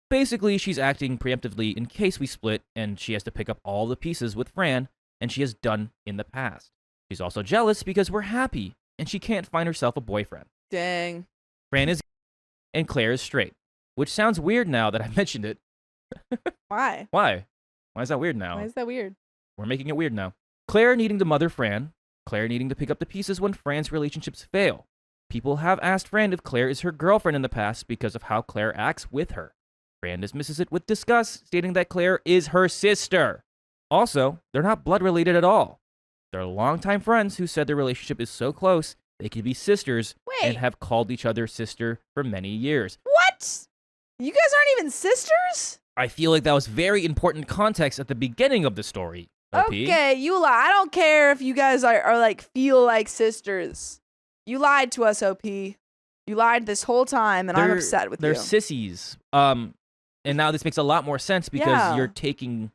Speaker 3: Basically, she's acting preemptively in case we split, and she has to pick up all the pieces with Fran, and she has done in the past. She's also jealous because we're happy, and she can't find herself a boyfriend.
Speaker 2: Dang.
Speaker 3: Fran is and Claire is straight, which sounds weird now that I mentioned it.
Speaker 2: Why?
Speaker 3: Why? Why is that weird now?
Speaker 2: Why is that weird?
Speaker 3: We're making it weird now. Claire needing to mother Fran, Claire needing to pick up the pieces when Fran's relationships fail. People have asked Fran if Claire is her girlfriend in the past because of how Claire acts with her. Fran dismisses it with disgust, stating that Claire is her sister. Also, they're not blood related at all. They're longtime friends who said their relationship is so close they could be sisters and
Speaker 2: Wait.
Speaker 3: have called each other sister for many years.
Speaker 2: What? You guys aren't even sisters?
Speaker 3: I feel like that was very important context at the beginning of the story. OP.
Speaker 2: Okay, you lie. I don't care if you guys are like feel like sisters. You lied to us, OP. You lied this whole time, and I'm
Speaker 3: They're-
Speaker 2: upset with
Speaker 3: They're
Speaker 2: you.
Speaker 3: sissies. And now this makes a lot more sense because
Speaker 2: Yeah.
Speaker 3: you're taking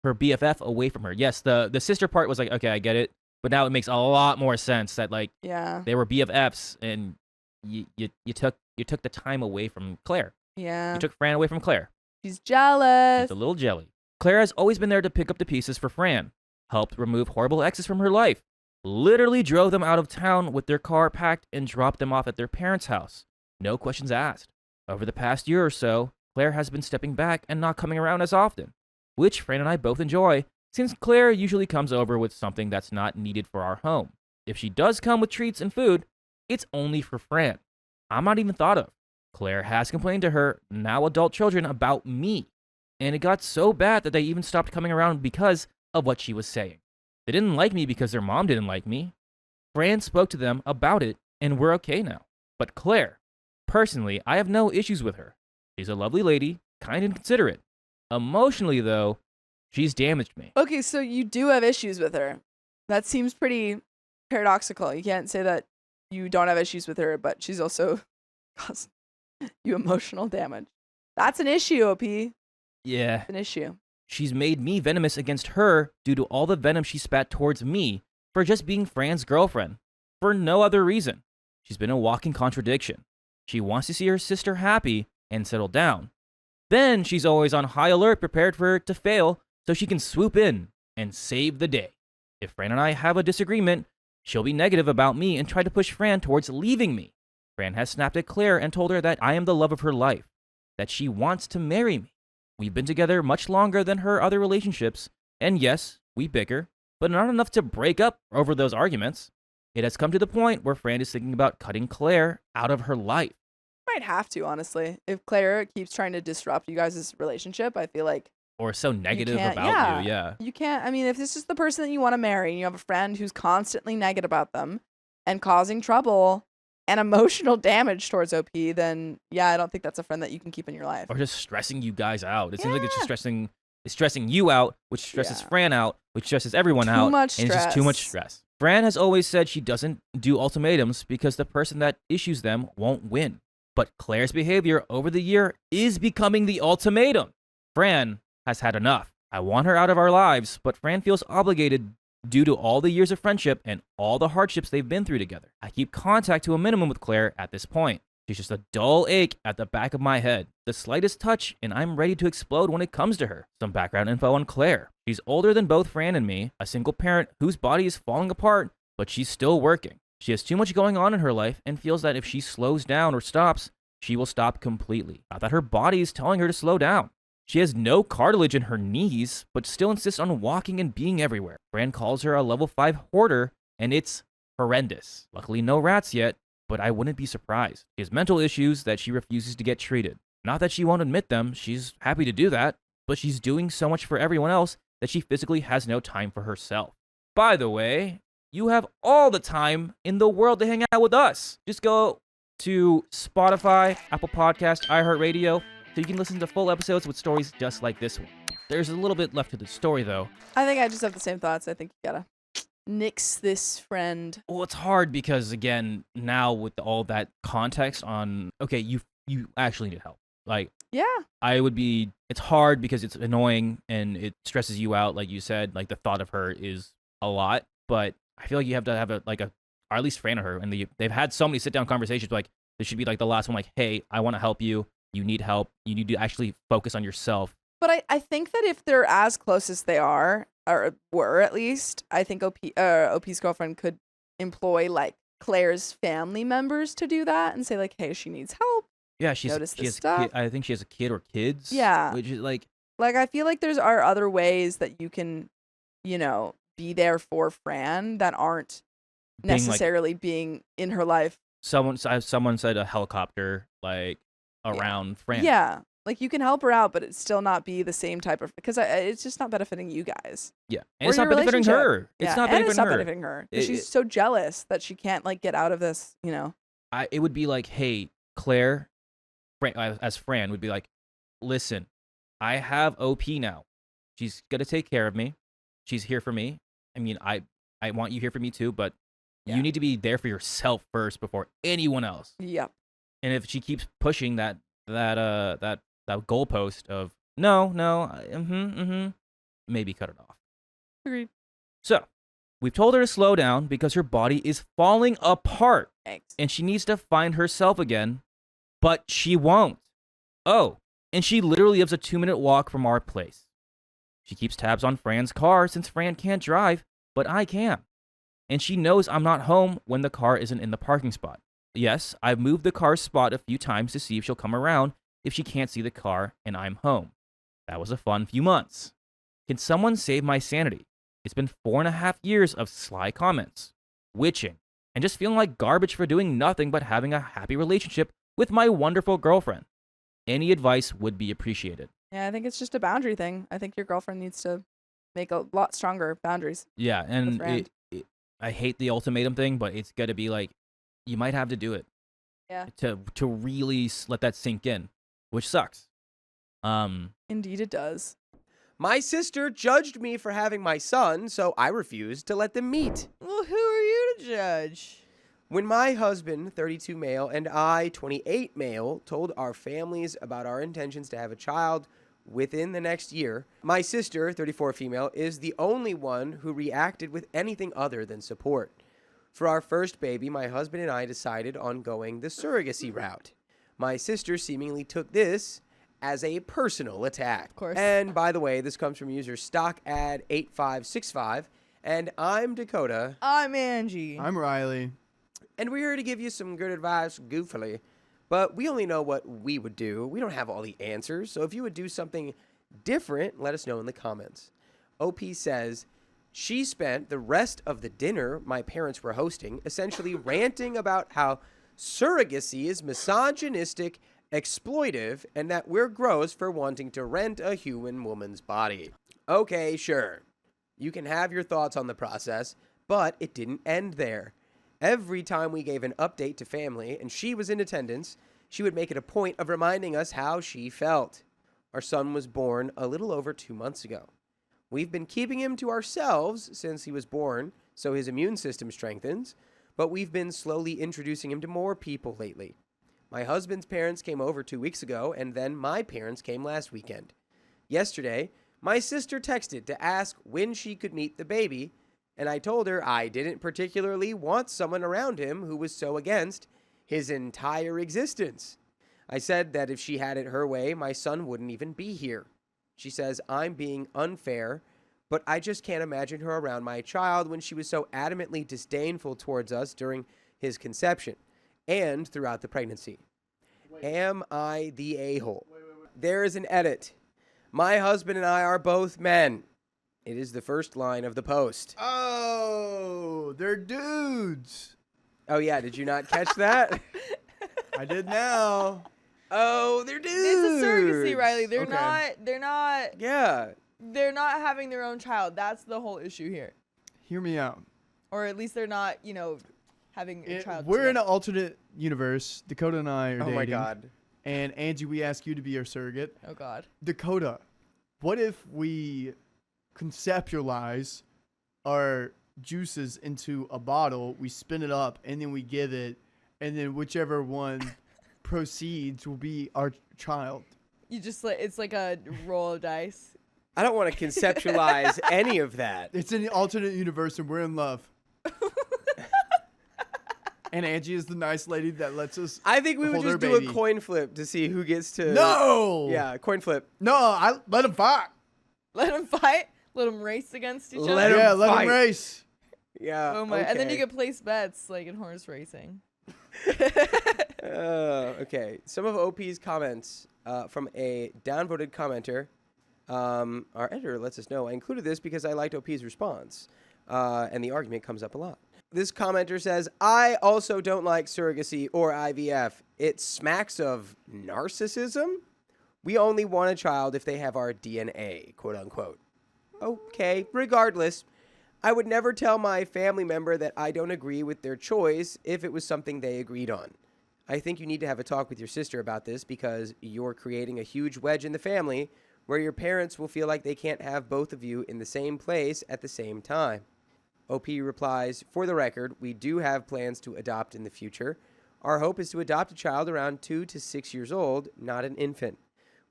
Speaker 3: her BFF away from her. Yes, the sister part was like, okay, I get it. But now it makes a lot more sense that like
Speaker 2: Yeah,
Speaker 3: they were BFFs and you took the time away from Claire.
Speaker 2: yeah.
Speaker 3: You took Fran away from Claire.
Speaker 2: She's jealous.
Speaker 3: It's a little jelly. Claire has always been there to pick up the pieces for Fran, helped remove horrible exes from her life, literally drove them out of town with their car packed and dropped them off at their parents' house. No questions asked. Over the past year or so, Claire has been stepping back and not coming around as often, which Fran and I both enjoy, since Claire usually comes over with something that's not needed for our home. If she does come with treats and food, it's only for Fran. I'm not even thought of. Claire has complained to her, now adult children, about me, and it got so bad that they even stopped coming around because of what she was saying. They didn't like me because their mom didn't like me. Fran spoke to them about it, and we're okay now. But Claire, personally, I have no issues with her. She's a lovely lady, kind and considerate. Emotionally, though, she's damaged me.
Speaker 2: Okay, so you do have issues with her. That seems pretty paradoxical. You can't say that you don't have issues with her, but she's also caused you emotional damage. That's an issue, OP. It's
Speaker 3: Yeah,
Speaker 2: an issue.
Speaker 3: she's made me venomous against her due to all the venom she spat towards me for just being Fran's girlfriend, for no other reason. She's been a walking contradiction. She wants to see her sister happy and settle down. Then she's always on high alert, prepared for it to fail so she can swoop in and save the day. If Fran and I have a disagreement, she'll be negative about me and try to push Fran towards leaving me. Fran has snapped at Claire and told her that I am the love of her life, that she wants to marry me. We've been together much longer than her other relationships, and yes, we bicker, but not enough to break up over those arguments. It has come to the point where Fran is thinking about cutting Claire out of her life.
Speaker 2: Might have to, honestly. If Claire keeps trying to disrupt you guys' relationship, I feel like
Speaker 3: Or so negative
Speaker 2: can't-
Speaker 3: about you, yeah.
Speaker 2: you can't. I mean, if this is the person that you want to marry and you have a friend who's constantly negative about them and causing trouble and emotional damage towards OP, then yeah, I don't think that's a friend that you can keep in your life.
Speaker 3: Or just stressing you guys out. It seems like it's just
Speaker 2: Yeah.
Speaker 3: stressing you out, which stresses
Speaker 2: Yeah.
Speaker 3: Fran out, which stresses everyone
Speaker 2: Too
Speaker 3: out.
Speaker 2: much
Speaker 3: and it's just too much
Speaker 2: stress.
Speaker 3: stress. Fran has always said she doesn't do ultimatums because the person that issues them won't win. But Claire's behavior over the year is becoming the ultimatum. Fran has had enough. I want her out of our lives, but Fran feels obligated due to all the years of friendship and all the hardships they've been through together. I keep contact to a minimum with Claire at this point. She's just a dull ache at the back of my head. The slightest touch, and I'm ready to explode when it comes to her. Some background info on Claire. She's older than both Fran and me, a single parent whose body is falling apart, but she's still working. She has too much going on in her life and feels that if she slows down or stops, she will stop completely. Not that her body is telling her to slow down. She has no cartilage in her knees, but still insists on walking and being everywhere. Fran calls her a level 5 hoarder, and it's horrendous. Luckily, no rats yet, but I wouldn't be surprised. She has mental issues that she refuses to get treated. Not that she won't admit them, she's happy to do that, but she's doing so much for everyone else that she physically has no time for herself. By the way, you have all the time in the world to hang out with us. Just go to Spotify, Apple Podcast, iHeartRadio, so you can listen to full episodes with stories just like this one. There's a little bit left to the story, though.
Speaker 2: I think I just have the same thoughts. I think you gotta nix this friend.
Speaker 3: Well, it's hard because, again, now with all that context on, okay, you actually need help. Like,
Speaker 2: Yeah.
Speaker 3: it's hard because it's annoying and it stresses you out, like you said. Like, the thought of her is a lot, but I feel like you have to have or at least Fran or her, and they've had so many sit-down conversations, like, this should be like the last one, like, hey, I want to help you. You need help. You need to actually focus on yourself.
Speaker 2: But I think that if they're as close as they are, or were at least, I think OP's girlfriend could employ like Claire's family members to do that and say like, hey, she needs help.
Speaker 3: Yeah,
Speaker 2: Notice
Speaker 3: she
Speaker 2: this
Speaker 3: has
Speaker 2: stuff.
Speaker 3: I think she has a kid or kids.
Speaker 2: Yeah.
Speaker 3: Which is like
Speaker 2: I feel like are other ways that you can, be there for Fran that aren't
Speaker 3: being, like,
Speaker 2: necessarily being in her life.
Speaker 3: someone said a helicopter like around Fran.
Speaker 2: Yeah. Like, you can help her out, but it's still not be the same type of, because it's just not benefiting you guys.
Speaker 3: Yeah. And
Speaker 2: Or
Speaker 3: it's not
Speaker 2: your
Speaker 3: benefiting
Speaker 2: relationship.
Speaker 3: her. It's
Speaker 2: Yeah,
Speaker 3: not
Speaker 2: and
Speaker 3: benefiting
Speaker 2: it's not
Speaker 3: her.
Speaker 2: benefiting her. 'Cause
Speaker 3: It-
Speaker 2: she's so jealous that she can't like get out of this,
Speaker 3: It would be like, hey, Claire, as Fran, would be like, listen, I have OP now. She's going to take care of me. She's here for me. I mean, I want you here for me too, but
Speaker 2: Yeah.
Speaker 3: you need to be there for yourself first before anyone else.
Speaker 2: Yep.
Speaker 3: And if she keeps pushing that goalpost of no, maybe cut it off.
Speaker 2: Agreed.
Speaker 3: So, we've told her to slow down because her body is falling apart
Speaker 2: Thanks.
Speaker 3: and she needs to find herself again, but she won't. Oh, and she literally lives a 2-minute walk from our place. She keeps tabs on Fran's car since Fran can't drive, but I can. And she knows I'm not home when the car isn't in the parking spot. Yes, I've moved the car's spot a few times to see if she'll come around if she can't see the car and I'm home. That was a fun few months. Can someone save my sanity? It's been 4.5 years of sly comments, witching, and just feeling like garbage for doing nothing but having a happy relationship with my wonderful girlfriend. Any advice would be appreciated.
Speaker 2: Yeah, I think it's just a boundary thing. I think your girlfriend needs to make a lot stronger boundaries.
Speaker 3: Yeah, and
Speaker 2: Fran.
Speaker 3: I hate the ultimatum thing, but it's got to be like, you might have to do it.
Speaker 2: Yeah.
Speaker 3: To really let that sink in, which sucks.
Speaker 2: Indeed it does.
Speaker 5: My sister judged me for having my son, so I refused to let them meet.
Speaker 4: Well, who are you to judge?
Speaker 5: When my husband, 32 male, and I, 28 male, told our families about our intentions to have a child within the next year, my sister, 34 female, is the only one who reacted with anything other than support. For our first baby, my husband and I decided on going the surrogacy route. My sister seemingly took this as a personal attack.
Speaker 2: Of course.
Speaker 5: And by the way, this comes from user StockAd8565, and I'm Dakota.
Speaker 4: I'm Angie.
Speaker 1: I'm Riley.
Speaker 5: And we're here to give you some good advice goofily, but we only know what we would do. We don't have all the answers, so if you would do something different, let us know in the comments. OP says, she spent the rest of the dinner my parents were hosting essentially ranting about how surrogacy is misogynistic, exploitive, and that we're gross for wanting to rent a human woman's body. Okay, sure. You can have your thoughts on the process, but it didn't end there. Every time we gave an update to family and she was in attendance, she would make it a point of reminding us how she felt. Our son was born a little over 2 months ago. We've been keeping him to ourselves since he was born, so his immune system strengthens, but we've been slowly introducing him to more people lately. My husband's parents came over 2 weeks ago, and then my parents came last weekend. Yesterday, my sister texted to ask when she could meet the baby, and I told her I didn't particularly want someone around him who was so against his entire existence. I said that if she had it her way, my son wouldn't even be here. She says I'm being unfair, but I just can't imagine her around my child when she was so adamantly disdainful towards us during his conception and throughout the pregnancy. Am I the a-hole? There is an edit. My husband and I are both men. It is the first line of the post.
Speaker 1: Oh, they're dudes.
Speaker 5: Oh, yeah. Did you not catch that?
Speaker 1: I did now.
Speaker 5: Oh, they're dudes.
Speaker 2: It's a surrogacy, Riley.
Speaker 1: Okay.
Speaker 5: Yeah.
Speaker 2: They're not having their own child. That's the whole issue here.
Speaker 1: Hear me out.
Speaker 2: Or at least they're not, having a child.
Speaker 1: We're in
Speaker 2: together.
Speaker 1: an alternate universe. Dakota and I are
Speaker 5: Oh,
Speaker 1: dating.
Speaker 5: my God.
Speaker 1: And Angie, we ask you to be our surrogate.
Speaker 2: Oh, God.
Speaker 1: Dakota, what if we conceptualize our juices into a bottle, we spin it up, and then we give it, and then whichever one proceeds will be our child?
Speaker 2: You just it's like a roll of dice.
Speaker 5: I don't want to conceptualize any of that.
Speaker 1: It's in the alternate universe, and we're in love. And Angie is the nice lady that lets us.
Speaker 5: I think we would
Speaker 1: hold her
Speaker 5: just do a
Speaker 1: baby.
Speaker 5: coin flip to see who gets to.
Speaker 1: No.
Speaker 5: Yeah, coin flip.
Speaker 1: No, I let him fight.
Speaker 2: Let them fight. Let them race against each
Speaker 5: Let
Speaker 2: other.
Speaker 5: 'em
Speaker 1: Let
Speaker 5: fight.
Speaker 1: him race.
Speaker 5: Yeah.
Speaker 2: Oh my! And then you
Speaker 5: okay.
Speaker 2: can place bets like in horse racing.
Speaker 5: Okay. Some of OP's comments from a downvoted commenter. Our editor lets us know. I included this because I liked OP's response, and the argument comes up a lot. This commenter says, I also don't like surrogacy or IVF. It smacks of narcissism. We only want a child if they have our DNA, quote unquote. Okay, regardless, I would never tell my family member that I don't agree with their choice if it was something they agreed on. I think you need to have a talk with your sister about this because you're creating a huge wedge in the family where your parents will feel like they can't have both of you in the same place at the same time. OP replies, for the record, we do have plans to adopt in the future. Our hope is to adopt a child around 2 to 6 years old, not an infant.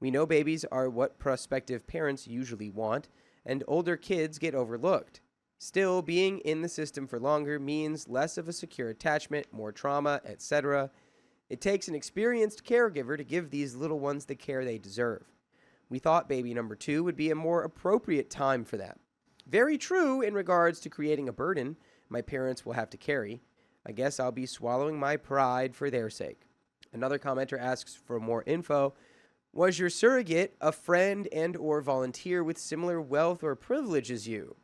Speaker 5: We know babies are what prospective parents usually want, and older kids get overlooked. Still, being in the system for longer means less of a secure attachment, more trauma, etc. It takes an experienced caregiver to give these little ones the care they deserve. We thought baby number 2 would be a more appropriate time for that. Very true in regards to creating a burden my parents will have to carry. I guess I'll be swallowing my pride for their sake. Another commenter asks for more info. Was your surrogate a friend and or volunteer with similar wealth or privilege as you?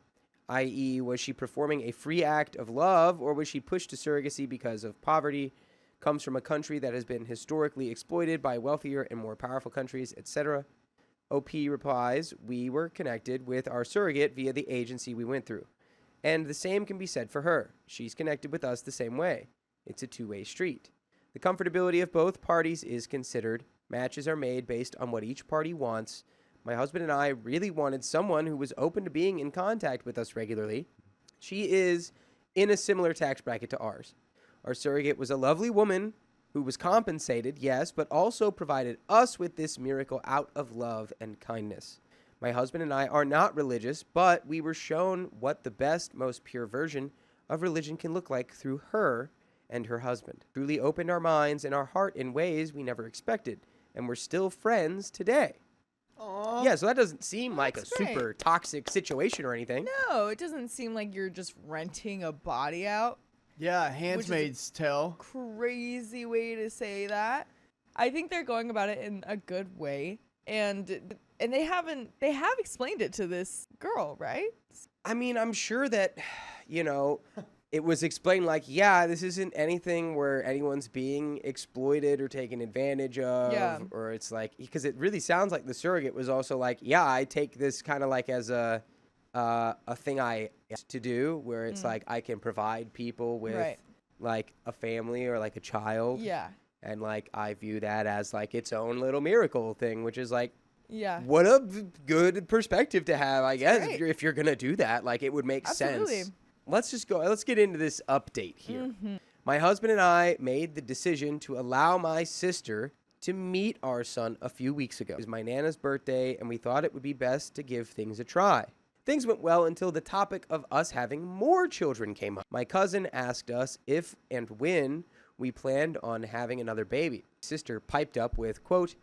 Speaker 5: I.e., was she performing a free act of love or was she pushed to surrogacy because of poverty, comes from a country that has been historically exploited by wealthier and more powerful countries, etc.? OP replies, we were connected with our surrogate via the agency we went through. And the same can be said for her. She's connected with us the same way. It's a two-way street. The comfortability of both parties is considered. Matches are made based on what each party wants. My husband and I really wanted someone who was open to being in contact with us regularly. She is in a similar tax bracket to ours. Our surrogate was a lovely woman who was compensated, yes, but also provided us with this miracle out of love and kindness. My husband and I are not religious, but we were shown what the best, most pure version of religion can look like through her and her husband. Truly opened our minds and our heart in ways we never expected, and we're still friends today.
Speaker 1: Aww.
Speaker 5: Yeah, so that doesn't seem like
Speaker 2: That's
Speaker 5: a
Speaker 2: great.
Speaker 5: super toxic situation or anything.
Speaker 2: No, it doesn't seem like you're just renting a body out.
Speaker 1: Yeah, Handmaid's Tale.
Speaker 2: Crazy way to say that. I think they're going about it in a good way, and they have explained it to this girl, right?
Speaker 5: I mean, I'm sure that, it was explained like, yeah, this isn't anything where anyone's being exploited or taken advantage of.
Speaker 2: Yeah.
Speaker 5: Or it's like, because it really sounds like the surrogate was also like, yeah, I take this kind of like as a thing I have to do where it's like I can provide people with
Speaker 2: Right.
Speaker 5: like a family or like a child.
Speaker 2: Yeah.
Speaker 5: And like I view that as like its own little miracle thing, which is like,
Speaker 2: Yeah.
Speaker 5: what a good perspective to have, I guess,
Speaker 2: great.
Speaker 5: if you're going to do that. Like, it would make
Speaker 2: Absolutely.
Speaker 5: sense. Let's get into this update here.
Speaker 2: Mm-hmm.
Speaker 5: My husband and I made the decision to allow my sister to meet our son a few weeks ago. It was my Nana's birthday, and we thought it would be best to give things a try. Things went well until the topic of us having more children came up. My cousin asked us if and when we planned on having another baby. Sister piped up with, quote,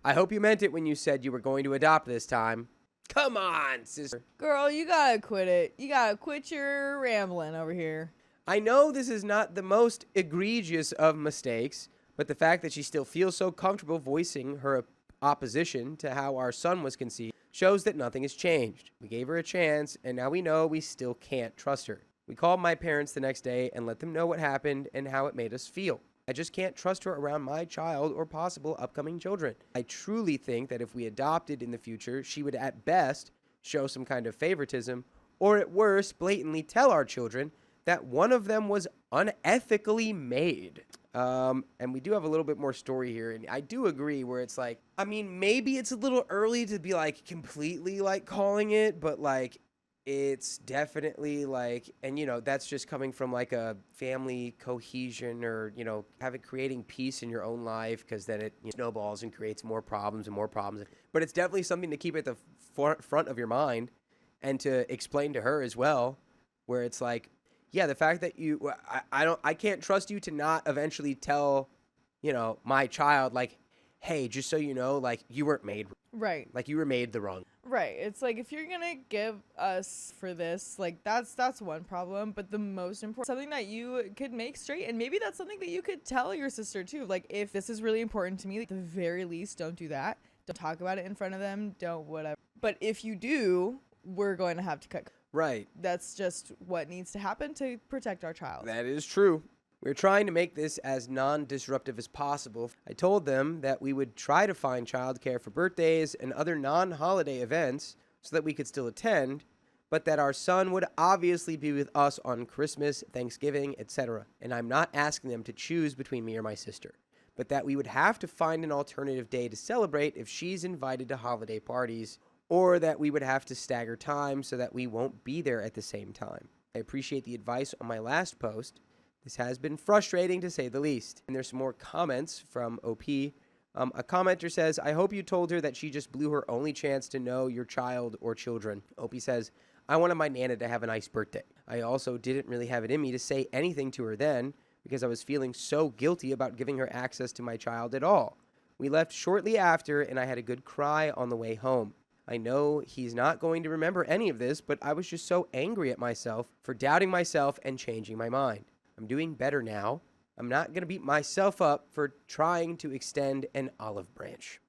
Speaker 5: I hope you meant it when you said you were going to adopt this time. Come on, sister.
Speaker 2: Girl, you gotta quit it. You gotta quit your rambling over here.
Speaker 5: I know this is not the most egregious of mistakes, But the fact that she still feels so comfortable voicing her opposition to how our son was conceived shows that nothing has changed. We gave her a chance, and now we know we still can't trust her. We called my parents the next day and let them know what happened and how it made us feel. I just can't trust her around my child or possible upcoming children. I truly think that if we adopted in the future, she would at best show some kind of favoritism, or at worst, blatantly tell our children that one of them was unethically made. And we do have a little bit more story here, and I do agree where it's like, I mean, maybe it's a little early to be like completely like calling it, but like it's definitely like, and you know, that's just coming from like a family cohesion or, you know, creating peace in your own life, because then it snowballs and creates more problems and more problems. But it's definitely something to keep at the front of your mind and to explain to her as well, where it's like, yeah, the fact that I can't trust you to not eventually tell, you know, my child, like, hey, just so you know, like, you weren't made,
Speaker 2: Right.
Speaker 5: like, you were made the wrong.
Speaker 2: Right. It's like, if you're gonna give us for this, like, that's one problem. But the most important, something that you could make straight, and maybe that's something that you could tell your sister too. Like, if this is really important to me, like, at the very least, don't do that. Don't talk about it in front of them. Don't whatever. But if you do, we're going to have to cut.
Speaker 5: Right.
Speaker 2: That's just what needs to happen to protect our child.
Speaker 5: That is true. We're trying to make this as non-disruptive as possible. I told them that we would try to find childcare for birthdays and other non-holiday events so that we could still attend, but that our son would obviously be with us on Christmas, Thanksgiving, etc. And I'm not asking them to choose between me or my sister, but that we would have to find an alternative day to celebrate if she's invited to holiday parties, or that we would have to stagger time so that we won't be there at the same time. I appreciate the advice on my last post. This has been frustrating to say the least. And there's some more comments from OP. A commenter says, I hope you told her that she just blew her only chance to know your child or children. OP says, I wanted my Nana to have a nice birthday. I also didn't really have it in me to say anything to her then because I was feeling so guilty about giving her access to my child at all. We left shortly after and I had a good cry on the way home. I know he's not going to remember any of this, but I was just so angry at myself for doubting myself and changing my mind. I'm doing better now. I'm not going to beat myself up for trying to extend an olive branch.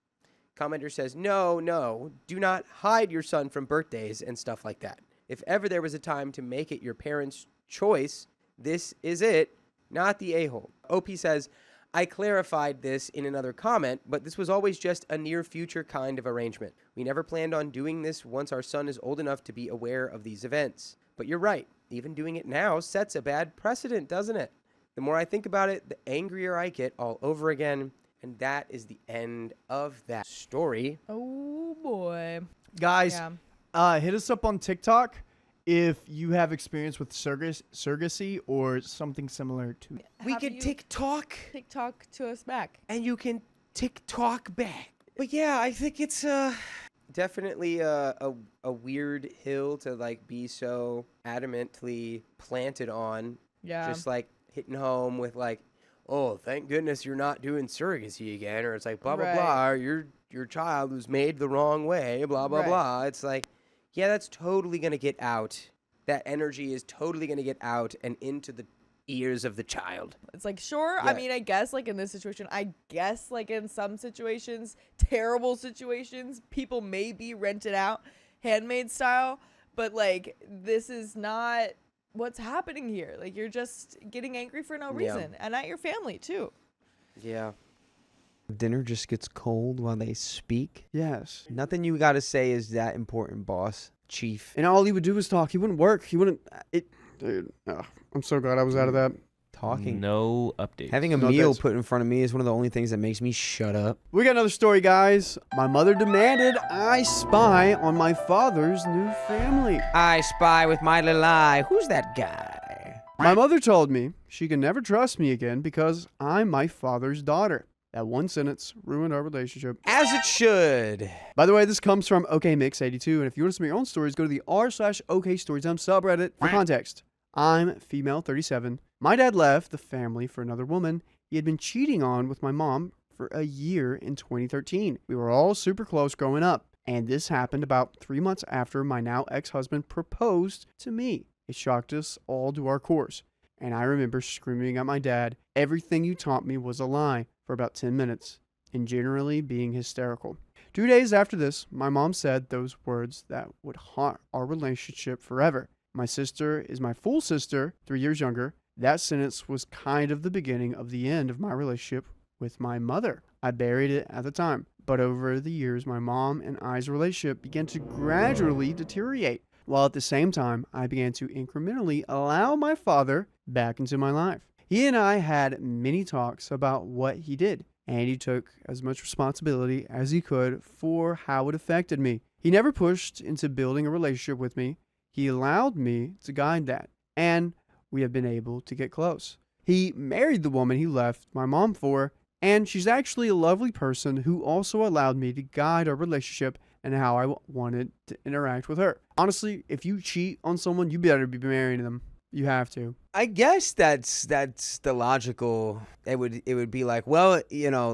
Speaker 5: Commenter says, no, do not hide your son from birthdays and stuff like that. If ever there was a time to make it your parents' choice, this is it, not the a-hole. OP says, I clarified this in another comment, but this was always just a near future kind of arrangement. We never planned on doing this once our son is old enough to be aware of these events. But you're right, even doing it now sets a bad precedent, doesn't it? The more I think about it, the angrier I get all over again. And that is the end of that story.
Speaker 2: Oh boy.
Speaker 1: Guys,
Speaker 2: Yeah.
Speaker 1: hit us up on TikTok if you have experience with surrogacy or something similar to it.
Speaker 5: We
Speaker 2: Have
Speaker 5: can
Speaker 2: you
Speaker 5: TikTok,
Speaker 2: TikTok to us back.
Speaker 5: and you can TikTok back. But yeah, I think it's definitely a weird hill to like be so adamantly planted on.
Speaker 2: Yeah.
Speaker 5: Just like hitting home with like, oh, thank goodness you're not doing surrogacy again, or it's like blah blah
Speaker 2: Right.
Speaker 5: blah. Your child was made the wrong way, blah blah
Speaker 2: Right.
Speaker 5: blah. It's like, yeah, that's totally gonna get out. That energy is totally gonna get out and into the ears of the child.
Speaker 2: It's like, sure.
Speaker 5: Yeah.
Speaker 2: I mean, I guess like in this situation, I guess like in some situations, terrible situations, people may be rented out handmaid style, but like this is not what's happening here. Like you're just getting angry for no
Speaker 5: Yeah.
Speaker 2: reason and at your family too.
Speaker 5: Yeah.
Speaker 8: Dinner just gets cold while they speak.
Speaker 1: Yes.
Speaker 8: Nothing you got to say is that important, boss. Chief.
Speaker 1: And all he would do was talk. He wouldn't work. He wouldn't. Dude, I'm so glad I was out of that.
Speaker 8: Talking.
Speaker 3: No updates.
Speaker 8: Having a
Speaker 1: No
Speaker 8: meal
Speaker 1: updates.
Speaker 8: put in front of me is one of the only things that makes me shut up.
Speaker 1: We got another story, guys. My mother demanded I spy on my father's new family.
Speaker 8: I spy with my little eye. Who's that guy?
Speaker 1: My mother told me she can never trust me again because I'm my father's daughter. That one sentence ruined our relationship.
Speaker 8: As it should.
Speaker 1: By the way, this comes from OKMix82, and if you want to submit your own stories, go to the r/OKStorytime subreddit. For context, I'm female 37. My dad left the family for another woman he had been cheating on with my mom for a year in 2013. We were all super close growing up, and this happened about 3 months after my now ex-husband proposed to me. It shocked us all to our cores, and I remember screaming at my dad, "Everything you taught me was a lie. for about 10 minutes and generally being hysterical. 2 days after this, my mom said those words that would haunt our relationship forever. My sister is my full sister, 3 years younger. That sentence was kind of the beginning of the end of my relationship with my mother. I buried it at the time, but over the years, my mom and I's relationship began to gradually deteriorate, while at the same time, I began to incrementally allow my father back into my life. He and I had many talks about what he did, and he took as much responsibility as he could for how it affected me. He never pushed into building a relationship with me. He allowed me to guide that, and we have been able to get close. He married the woman he left my mom for, and she's actually a lovely person who also allowed me to guide our relationship and how I wanted to interact with her. Honestly, if you cheat on someone, you better be marrying them. You have to.
Speaker 5: I guess that's the logical. It would be like, well,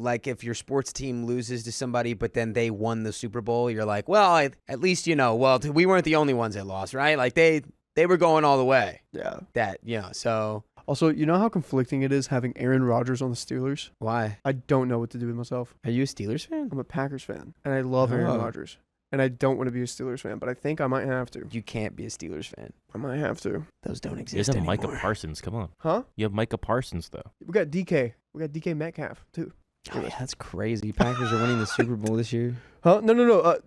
Speaker 5: like if your sports team loses to somebody, but then they won the Super Bowl, you're like, well, at least well, we weren't the only ones that lost, right? Like they were going all the way.
Speaker 1: Yeah.
Speaker 5: So
Speaker 1: Also, you know how conflicting it is having Aaron Rodgers on the Steelers?
Speaker 5: why
Speaker 1: I don't know what to do with myself.
Speaker 5: are you a Steelers fan?
Speaker 1: I'm a Packers fan, and I love Aaron
Speaker 5: Oh.
Speaker 1: Rodgers. And I don't want to be a Steelers fan, but I think I might have to.
Speaker 5: You can't be a Steelers fan.
Speaker 1: I might have to.
Speaker 5: Those don't
Speaker 3: You
Speaker 5: exist
Speaker 3: have
Speaker 5: anymore.
Speaker 3: Micah Parsons. Come on.
Speaker 1: Huh?
Speaker 3: You have Micah Parsons, though.
Speaker 1: We got DK. We got DK Metcalf, too.
Speaker 5: Oh, yeah, that's crazy. Packers are winning the Super Bowl this year.
Speaker 1: Huh? No.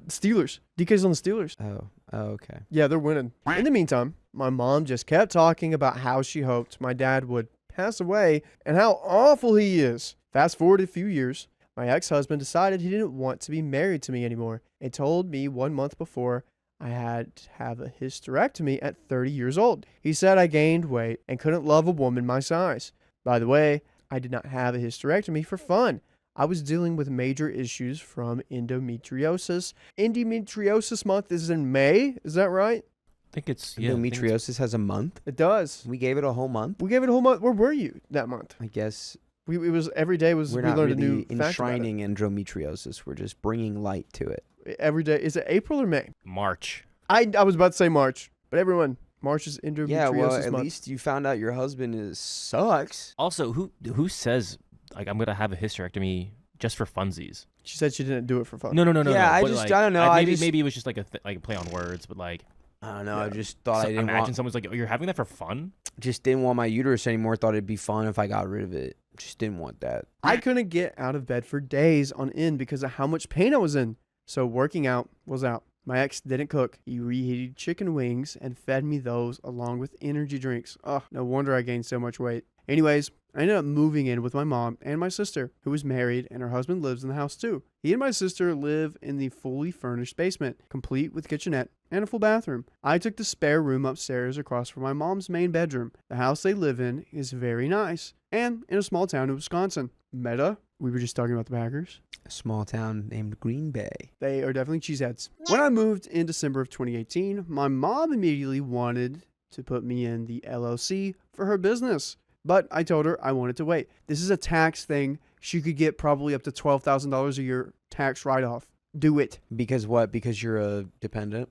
Speaker 1: Steelers. DK's on the Steelers.
Speaker 5: Oh, okay.
Speaker 1: Yeah, they're winning. In the meantime, my mom just kept talking about how she hoped my dad would pass away and how awful he is. Fast forward a few years, my ex-husband decided he didn't want to be married to me anymore and told me 1 month before I had to have a hysterectomy at 30 years old. He said I gained weight and couldn't love a woman my size. By the way, I did not have a hysterectomy for fun. I was dealing with major issues from endometriosis. Endometriosis month is in May, is that right?
Speaker 3: I think it's I think it's-
Speaker 5: Endometriosis has a month.
Speaker 1: It does.
Speaker 5: We gave it a whole month.
Speaker 1: We gave it a whole month. Where were you that month?
Speaker 5: I guess
Speaker 1: It was every day was
Speaker 5: we're
Speaker 1: we
Speaker 5: not
Speaker 1: learned
Speaker 5: really
Speaker 1: a new fact about
Speaker 5: enshrining endometriosis. We're just bringing light to it.
Speaker 1: it. Every day. Is it April or May?
Speaker 3: March.
Speaker 1: I was about to say March, but everyone, March is endometriosis
Speaker 5: Yeah, well, at
Speaker 1: month.
Speaker 5: least you found out your husband sucks.
Speaker 3: Also, who says like I'm gonna have a hysterectomy just for funsies?
Speaker 1: She said she didn't do it for fun.
Speaker 3: No.
Speaker 5: Yeah,
Speaker 3: but,
Speaker 5: I don't know.
Speaker 3: Maybe it was just like a play on words, but like
Speaker 5: I don't know. I
Speaker 1: Yeah.
Speaker 5: just thought
Speaker 3: so
Speaker 5: I didn't
Speaker 3: imagine
Speaker 5: want.
Speaker 3: someone's like, "Oh, you're having that for fun?"
Speaker 5: Just didn't want my uterus anymore. Thought it'd be fun if I got rid of it. Just didn't want that.
Speaker 1: I couldn't get out of bed for days on end because of how much pain I was in. So working out was out. My ex didn't cook. He reheated chicken wings and fed me those along with energy drinks. Oh, no wonder I gained so much weight. Anyways, I ended up moving in with my mom and my sister, who is married, and her husband lives in the house too. He and my sister live in the fully furnished basement, complete with kitchenette and a full bathroom. I took the spare room upstairs across from my mom's main bedroom. The house they live in is very nice, and in a small town in Wisconsin. Meta, we were just talking about the Packers.
Speaker 5: A small town named Green Bay.
Speaker 1: They are definitely cheeseheads. When I moved in December of 2018, my mom immediately wanted to put me in the LLC for her business. But I told her I wanted to wait. This is a tax thing. She could get probably up to $12,000 a year tax write-off. Do it.
Speaker 5: Because what? Because you're a dependent?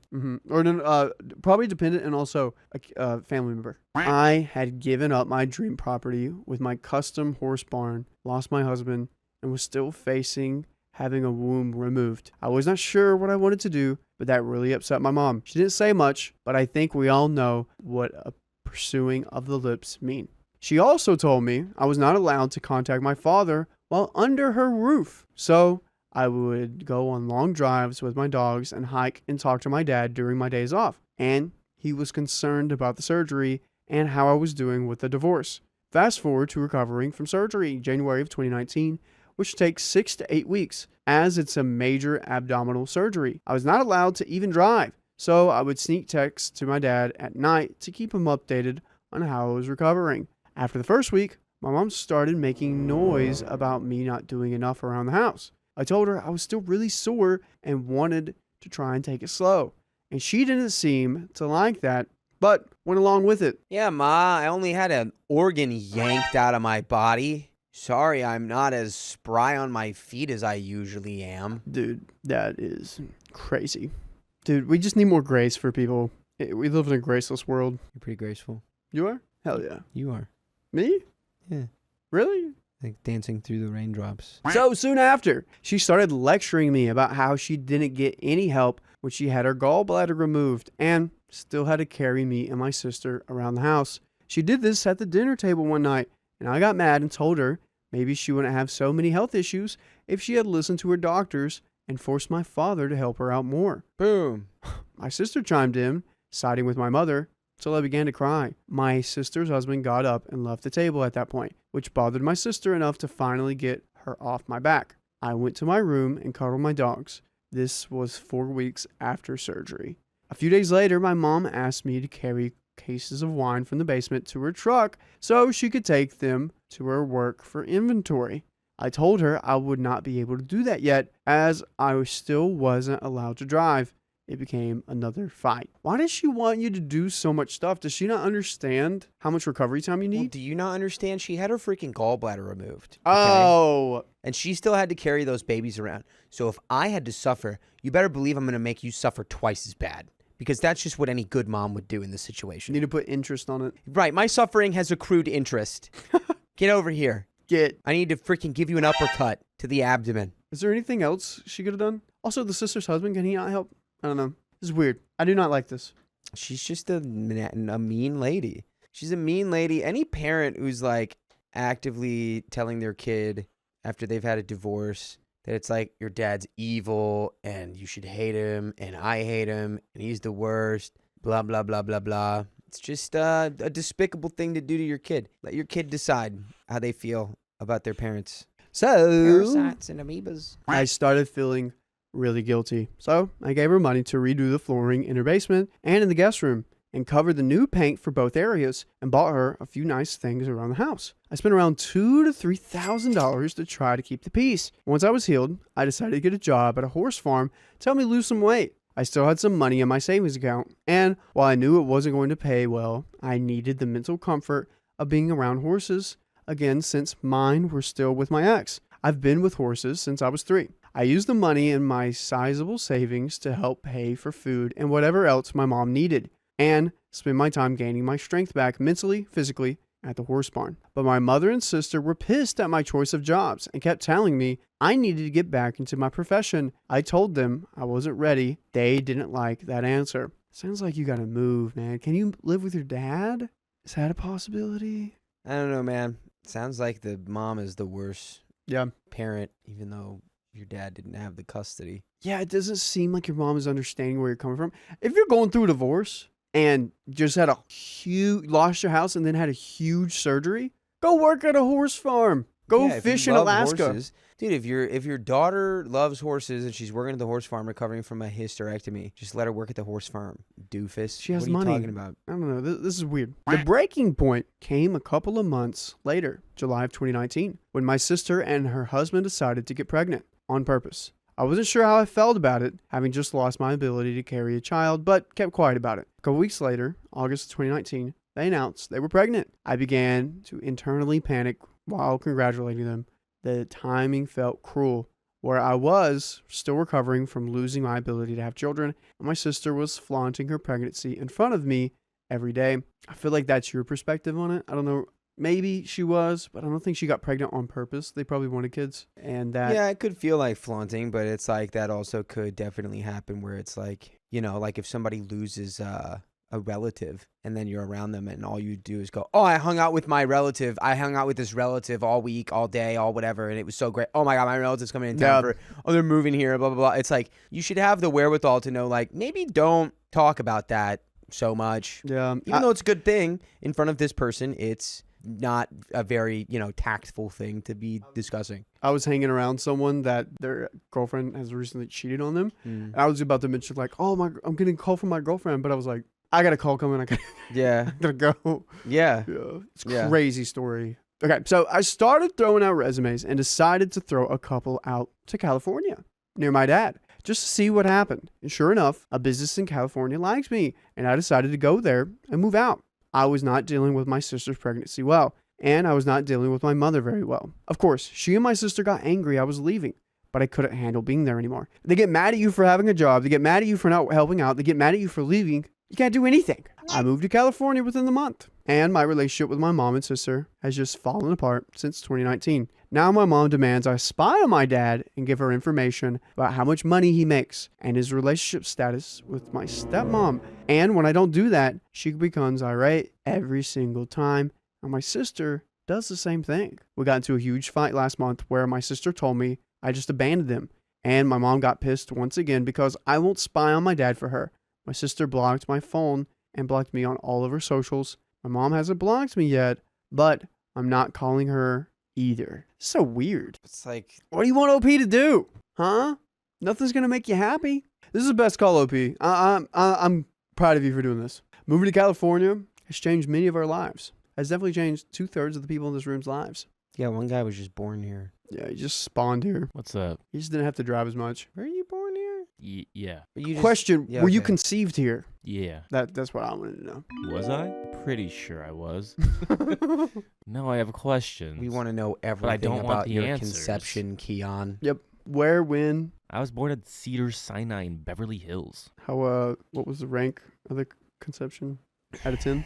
Speaker 1: Or probably dependent and also a family member. I had given up my dream property with my custom horse barn, lost my husband, and was still facing having a womb removed. I was not sure what I wanted to do, but that really upset my mom. She didn't say much, but I think we all know what a pursuing of the lips mean. She also told me I was not allowed to contact my father while under her roof. So I would go on long drives with my dogs and hike and talk to my dad during my days off. And he was concerned about the surgery and how I was doing with the divorce. Fast forward to recovering from surgery in January of 2019, which takes 6 to 8 weeks, as it's a major abdominal surgery. I was not allowed to even drive, so I would sneak texts to my dad at night to keep him updated on how I was recovering. After the first week, my mom started making noise about me not doing enough around the house. I told her I was still really sore and wanted to try and take it slow, and she didn't seem to like that, but went along with it.
Speaker 5: Yeah, Ma, I only had an organ yanked out of my body. Sorry, I'm not as spry on my feet as I usually am.
Speaker 1: Dude, that is crazy. Dude, we just need more grace for people. We live in a graceless world.
Speaker 5: You're pretty graceful.
Speaker 1: You are? Hell yeah.
Speaker 5: You are.
Speaker 1: Me?
Speaker 5: Yeah.
Speaker 1: Really?
Speaker 8: Like dancing through the raindrops.
Speaker 1: So soon after, she started lecturing me about how she didn't get any help when she had her gallbladder removed and still had to carry me and my sister around the house. She did this at the dinner table one night, and I got mad and told her maybe she wouldn't have so many health issues if she had listened to her doctors and forced my father to help her out more.
Speaker 5: Boom.
Speaker 1: My sister chimed in, siding with my mother, till I began to cry. My sister's husband got up and left the table at that point, which bothered my sister enough to finally get her off my back. I went to my room and cuddled my dogs. This was 4 weeks after surgery. A few days later, my mom asked me to carry cases of wine from the basement to her truck so she could take them to her work for inventory. I told her I would not be able to do that yet, as I still wasn't allowed to drive. It became another fight. Why does she want you to do so much stuff? Does she not understand how much recovery time you
Speaker 5: Well,
Speaker 1: need?
Speaker 5: do you not understand? She had her freaking gallbladder removed.
Speaker 1: Oh,
Speaker 5: And she still had to carry those babies around. So if I had to suffer, you better believe I'm going to make you suffer twice as bad. Because that's just what any good mom would do in this
Speaker 1: you
Speaker 5: situation.
Speaker 1: need to put interest on it.
Speaker 5: Right, my suffering has accrued interest. Get over here. I need to freaking give you an uppercut to the abdomen.
Speaker 1: Is there anything else she could have done? Also, the sister's husband, can he not help? I don't know. This is weird. I do not like this.
Speaker 5: She's just a mean lady. She's a mean lady. Any parent who's like actively telling their kid after they've had a divorce that it's like your dad's evil and you should hate him and I hate him and he's the worst, blah, blah, blah, blah, blah. It's just a despicable thing to do to your kid. Let your kid decide how they feel about their parents.
Speaker 1: So,
Speaker 5: Parasites and amoebas.
Speaker 1: I started feeling really guilty. So, I gave her money to redo the flooring in her basement and in the guest room, and covered the new paint for both areas, and bought her a few nice things around the house. I spent around $2,000 to $3,000 to try to keep the peace. Once I was healed, I decided to get a job at a horse farm to help me lose some weight. I still had some money in my savings account, and while I knew it wasn't going to pay well, I needed the mental comfort of being around horses again since mine were still with my ex. I've been with horses since I was 3. I used the money in my sizable savings to help pay for food and whatever else my mom needed, and spend my time gaining my strength back mentally, physically, at the horse barn. But my mother and sister were pissed at my choice of jobs and kept telling me I needed to get back into my profession. I told them I wasn't ready. They didn't like that answer. Sounds like you gotta move, man. Can you live with your dad? Is that a possibility?
Speaker 5: I don't know, man. Sounds like the mom is the worst
Speaker 1: Yeah.
Speaker 5: parent, even though your dad didn't have the custody.
Speaker 1: Yeah, it doesn't seem like your mom is understanding where you're coming from. If you're going through a divorce and just had lost your house and then had a huge surgery, go work at a horse farm. Go
Speaker 5: Yeah, if you
Speaker 1: fish in
Speaker 5: love
Speaker 1: Alaska.
Speaker 5: horses- Dude, if your daughter loves horses and she's working at the horse farm recovering from a hysterectomy, just let her work at the horse farm, doofus.
Speaker 1: She has
Speaker 5: what are
Speaker 1: money.
Speaker 5: you talking about?
Speaker 1: I don't know. This is weird. The breaking point came a couple of months later, July of 2019, when my sister and her husband decided to get pregnant on purpose. I wasn't sure how I felt about it, having just lost my ability to carry a child, but kept quiet about it. A couple weeks later, August of 2019, they announced they were pregnant. I began to internally panic while congratulating them. The timing felt cruel, where I was still recovering from losing my ability to have children, and my sister was flaunting her pregnancy in front of me every day. I feel like that's your perspective on it. I don't know. Maybe she was, but I don't think she got pregnant on purpose. They probably wanted kids, and that.
Speaker 5: Yeah, it could feel like flaunting, but it's like that also could definitely happen where it's like, like if somebody loses a relative and then you're around them and all you do is go, oh, I hung out with my relative. I hung out with this relative all week, all day, all whatever. And it was so great. Oh my God, my relative's coming in town they're moving here, blah, blah, blah. It's like, you should have the wherewithal to know, like, maybe don't talk about that so much.
Speaker 1: Yeah.
Speaker 5: Even though it's a good thing in front of this person, it's not a very, tactful thing to be discussing.
Speaker 1: I was hanging around someone that their girlfriend has recently cheated on them.
Speaker 5: Mm.
Speaker 1: And I was about to mention like, oh I'm getting a call from my girlfriend, but I was like, I got a call coming. I
Speaker 5: Yeah.
Speaker 1: gotta go.
Speaker 5: Yeah.
Speaker 1: Yeah, it's
Speaker 5: Yeah.
Speaker 1: crazy story. Okay, so I started throwing out resumes and decided to throw a couple out to California near my dad just to see what happened. And sure enough, a business in California likes me, and I decided to go there and move out. I was not dealing with my sister's pregnancy well, and I was not dealing with my mother very well. Of course, she and my sister got angry I was leaving, but I couldn't handle being there anymore. They get mad at you for having a job. They get mad at you for not helping out. They get mad at you for leaving. You can't do anything. I moved to California within the month. And my relationship with my mom and sister has just fallen apart since 2019. Now my mom demands I spy on my dad and give her information about how much money he makes and his relationship status with my stepmom. And when I don't do that, she becomes irate every single time. And my sister does the same thing. We got into a huge fight last month where my sister told me I just abandoned him. And my mom got pissed once again because I won't spy on my dad for her. My sister blocked my phone and blocked me on all of her socials. My mom hasn't blocked me yet, but I'm not calling her either. So weird.
Speaker 5: It's like,
Speaker 1: What do you want OP to do? Huh? Nothing's going to make you happy. This is the best call, OP. I'm proud of you for doing this. Moving to California has changed many of our lives. Has definitely changed 2/3 of the people in this room's lives.
Speaker 8: Yeah, one guy was just born here.
Speaker 1: Yeah, he just spawned here.
Speaker 3: What's up?
Speaker 1: He just didn't have to drive as much.
Speaker 8: Were you born here?
Speaker 3: Yeah.
Speaker 8: Or you just-
Speaker 1: Question,
Speaker 8: yeah,
Speaker 1: were you
Speaker 8: okay.
Speaker 1: conceived here?
Speaker 3: Yeah.
Speaker 1: That's what I wanted to know.
Speaker 3: Was I? Pretty sure I was. No, I have questions.
Speaker 8: We want to know everything
Speaker 3: don't want
Speaker 8: about
Speaker 3: the
Speaker 8: your
Speaker 3: answers.
Speaker 8: conception, Keon.
Speaker 1: Yep. Where, when,
Speaker 3: I was born at Cedars Sinai in Beverly Hills.
Speaker 1: how, what was the rank of the conception out of 10?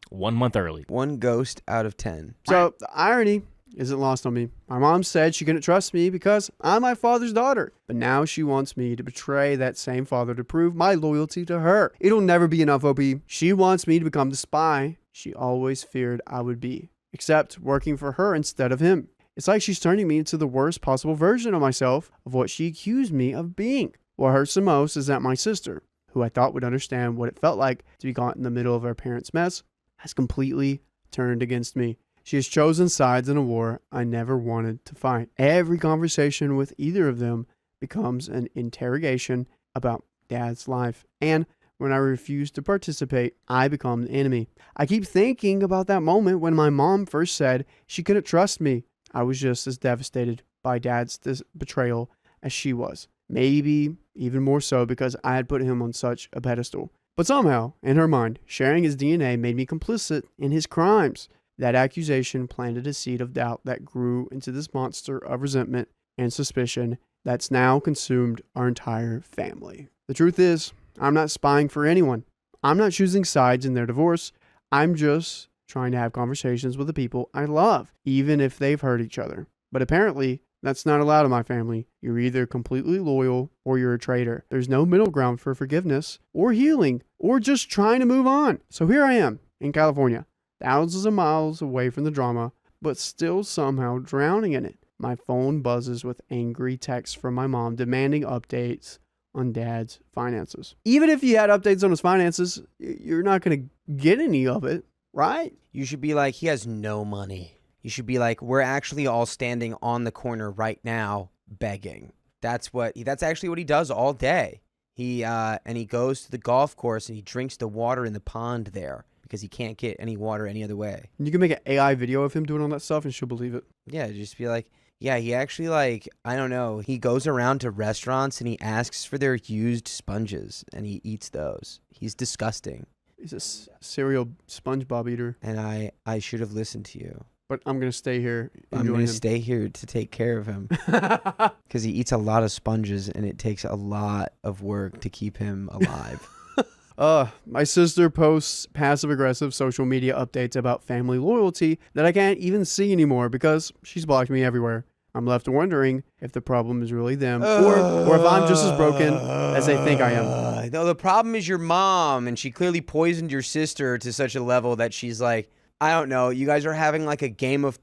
Speaker 3: 1 month early.
Speaker 8: One ghost out of 10.
Speaker 1: So the irony isn't lost on me. My mom said she couldn't trust me because I'm my father's daughter. But now she wants me to betray that same father to prove my loyalty to her. It'll never be enough, OP. She wants me to become the spy she always feared I would be, except working for her instead of him. It's like she's turning me into the worst possible version of myself of what she accused me of being. What hurts the most is that my sister, who I thought would understand what it felt like to be caught in the middle of our parents' mess, has completely turned against me. She has chosen sides in a war I never wanted to fight. Every conversation with either of them becomes an interrogation about Dad's life. And when I refuse to participate, I become the enemy. I keep thinking about that moment when my mom first said she couldn't trust me. I was just as devastated by Dad's betrayal as she was. Maybe even more so because I had put him on such a pedestal. But somehow, in her mind, sharing his DNA made me complicit in his crimes. That accusation planted a seed of doubt that grew into this monster of resentment and suspicion that's now consumed our entire family. The truth is, I'm not spying for anyone. I'm not choosing sides in their divorce. I'm just trying to have conversations with the people I love, even if they've hurt each other. But apparently, that's not allowed in my family. You're either completely loyal or you're a traitor. There's no middle ground for forgiveness or healing or just trying to move on. So here I am in California, thousands of miles away from the drama, but still somehow drowning in it. My phone buzzes with angry texts from my mom demanding updates on Dad's finances. Even if he had updates on his finances, you're not going to get any of it, right?
Speaker 8: You should be like, he has no money. You should be like, we're actually all standing on the corner right now begging. That's actually what he does all day. He goes to the golf course and he drinks the water in the pond there because he can't get any water any other way.
Speaker 1: You can make an AI video of him doing all that stuff and she'll believe it.
Speaker 8: Yeah, just be like, yeah, he actually I don't know. He goes around to restaurants and he asks for their used sponges and he eats those. He's disgusting.
Speaker 1: He's a serial SpongeBob eater.
Speaker 8: And I should have listened to you.
Speaker 1: But I'm going to stay here and
Speaker 8: I'm
Speaker 1: join
Speaker 8: going
Speaker 1: him.
Speaker 8: to stay here to take care of him because he eats a lot of sponges and it takes a lot of work to keep him alive.
Speaker 1: My sister posts passive-aggressive social media updates about family loyalty that I can't even see anymore because she's blocked me everywhere. I'm left wondering if the problem is really them or if I'm just as broken as they think I am.
Speaker 8: No, the problem is your mom, and she clearly poisoned your sister to such a level that she's like, I don't know, you guys are having like a Game of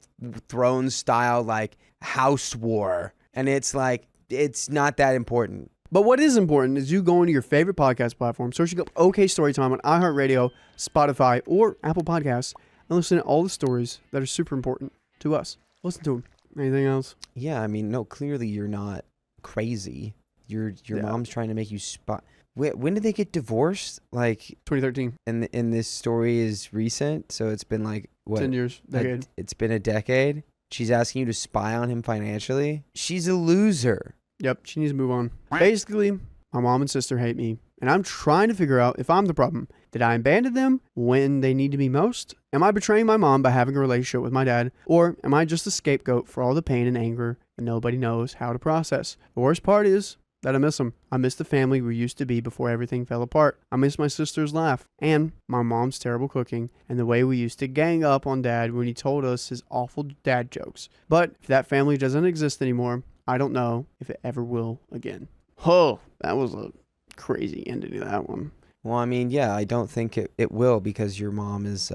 Speaker 8: Thrones style like house war, and it's like, it's not that important.
Speaker 1: But what is important is you go into your favorite podcast platform, searching up OK Storytime on iHeartRadio, Spotify, or Apple Podcasts, and listen to all the stories that are super important to us. Listen to them. Anything else?
Speaker 8: Yeah, I mean, no, clearly you're not crazy. Your mom's trying to make you spot. When did they get divorced? Like
Speaker 1: 2013.
Speaker 8: And this story is recent, so it's been like what?
Speaker 1: 10 years. Decade.
Speaker 8: It's been a decade. She's asking you to spy on him financially. She's a loser.
Speaker 1: Yep, she needs to move on. Basically, my mom and sister hate me, and I'm trying to figure out if I'm the problem. Did I abandon them when they need to be most? Am I betraying my mom by having a relationship with my dad? Or am I just a scapegoat for all the pain and anger that nobody knows how to process? The worst part is, that I miss them. I miss the family we used to be before everything fell apart. I miss my sister's laugh and my mom's terrible cooking and the way we used to gang up on Dad when he told us his awful dad jokes. But if that family doesn't exist anymore, I don't know if it ever will again. Oh, that was a crazy ending to that one.
Speaker 8: Well, I mean, yeah, I don't think it will because your mom is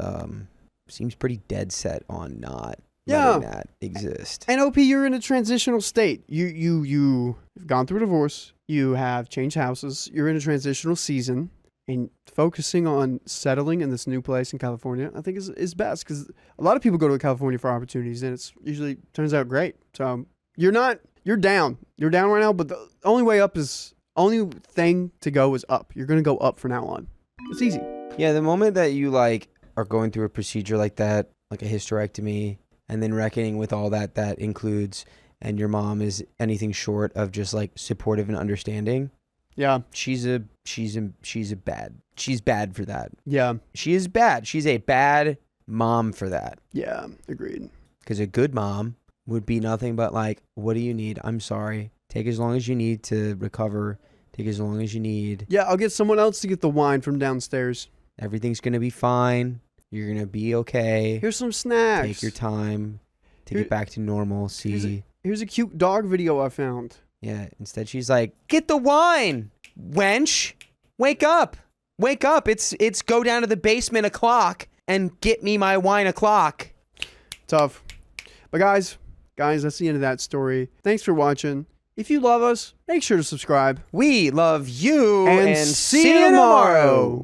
Speaker 8: seems pretty dead set on not letting that exist.
Speaker 1: And OP, you're in a transitional state. You've gone through a divorce. You have changed houses. You're in a transitional season. And focusing on settling in this new place in California, I think is best. Because a lot of people go to California for opportunities, and it's usually turns out great. So you're down. You're down right now, but the only thing to go is up. You're going to go up from now on. It's easy.
Speaker 8: Yeah, the moment that you like are going through a procedure like that, like a hysterectomy, and then reckoning with all that includes, and your mom is anything short of just like supportive and understanding.
Speaker 1: Yeah.
Speaker 8: She's bad for that.
Speaker 1: Yeah.
Speaker 8: She is bad. She's a bad mom for that.
Speaker 1: Yeah. Agreed.
Speaker 8: Because a good mom would be nothing but like, what do you need? I'm sorry. Take as long as you need to recover. Take as long as you need.
Speaker 1: Yeah, I'll get someone else to get the wine from downstairs.
Speaker 8: Everything's going to be fine. You're going to be okay.
Speaker 1: Here's some snacks.
Speaker 8: Take your time to get back to normalcy.
Speaker 1: Here's a cute dog video I found.
Speaker 8: Yeah, instead she's like, get the wine, wench. Wake up. Wake up. It's go down to the basement o'clock and get me my wine o'clock.
Speaker 1: Tough. But guys, that's the end of that story. Thanks for watching. If you love us, make sure to subscribe.
Speaker 8: We love you
Speaker 1: and see you tomorrow.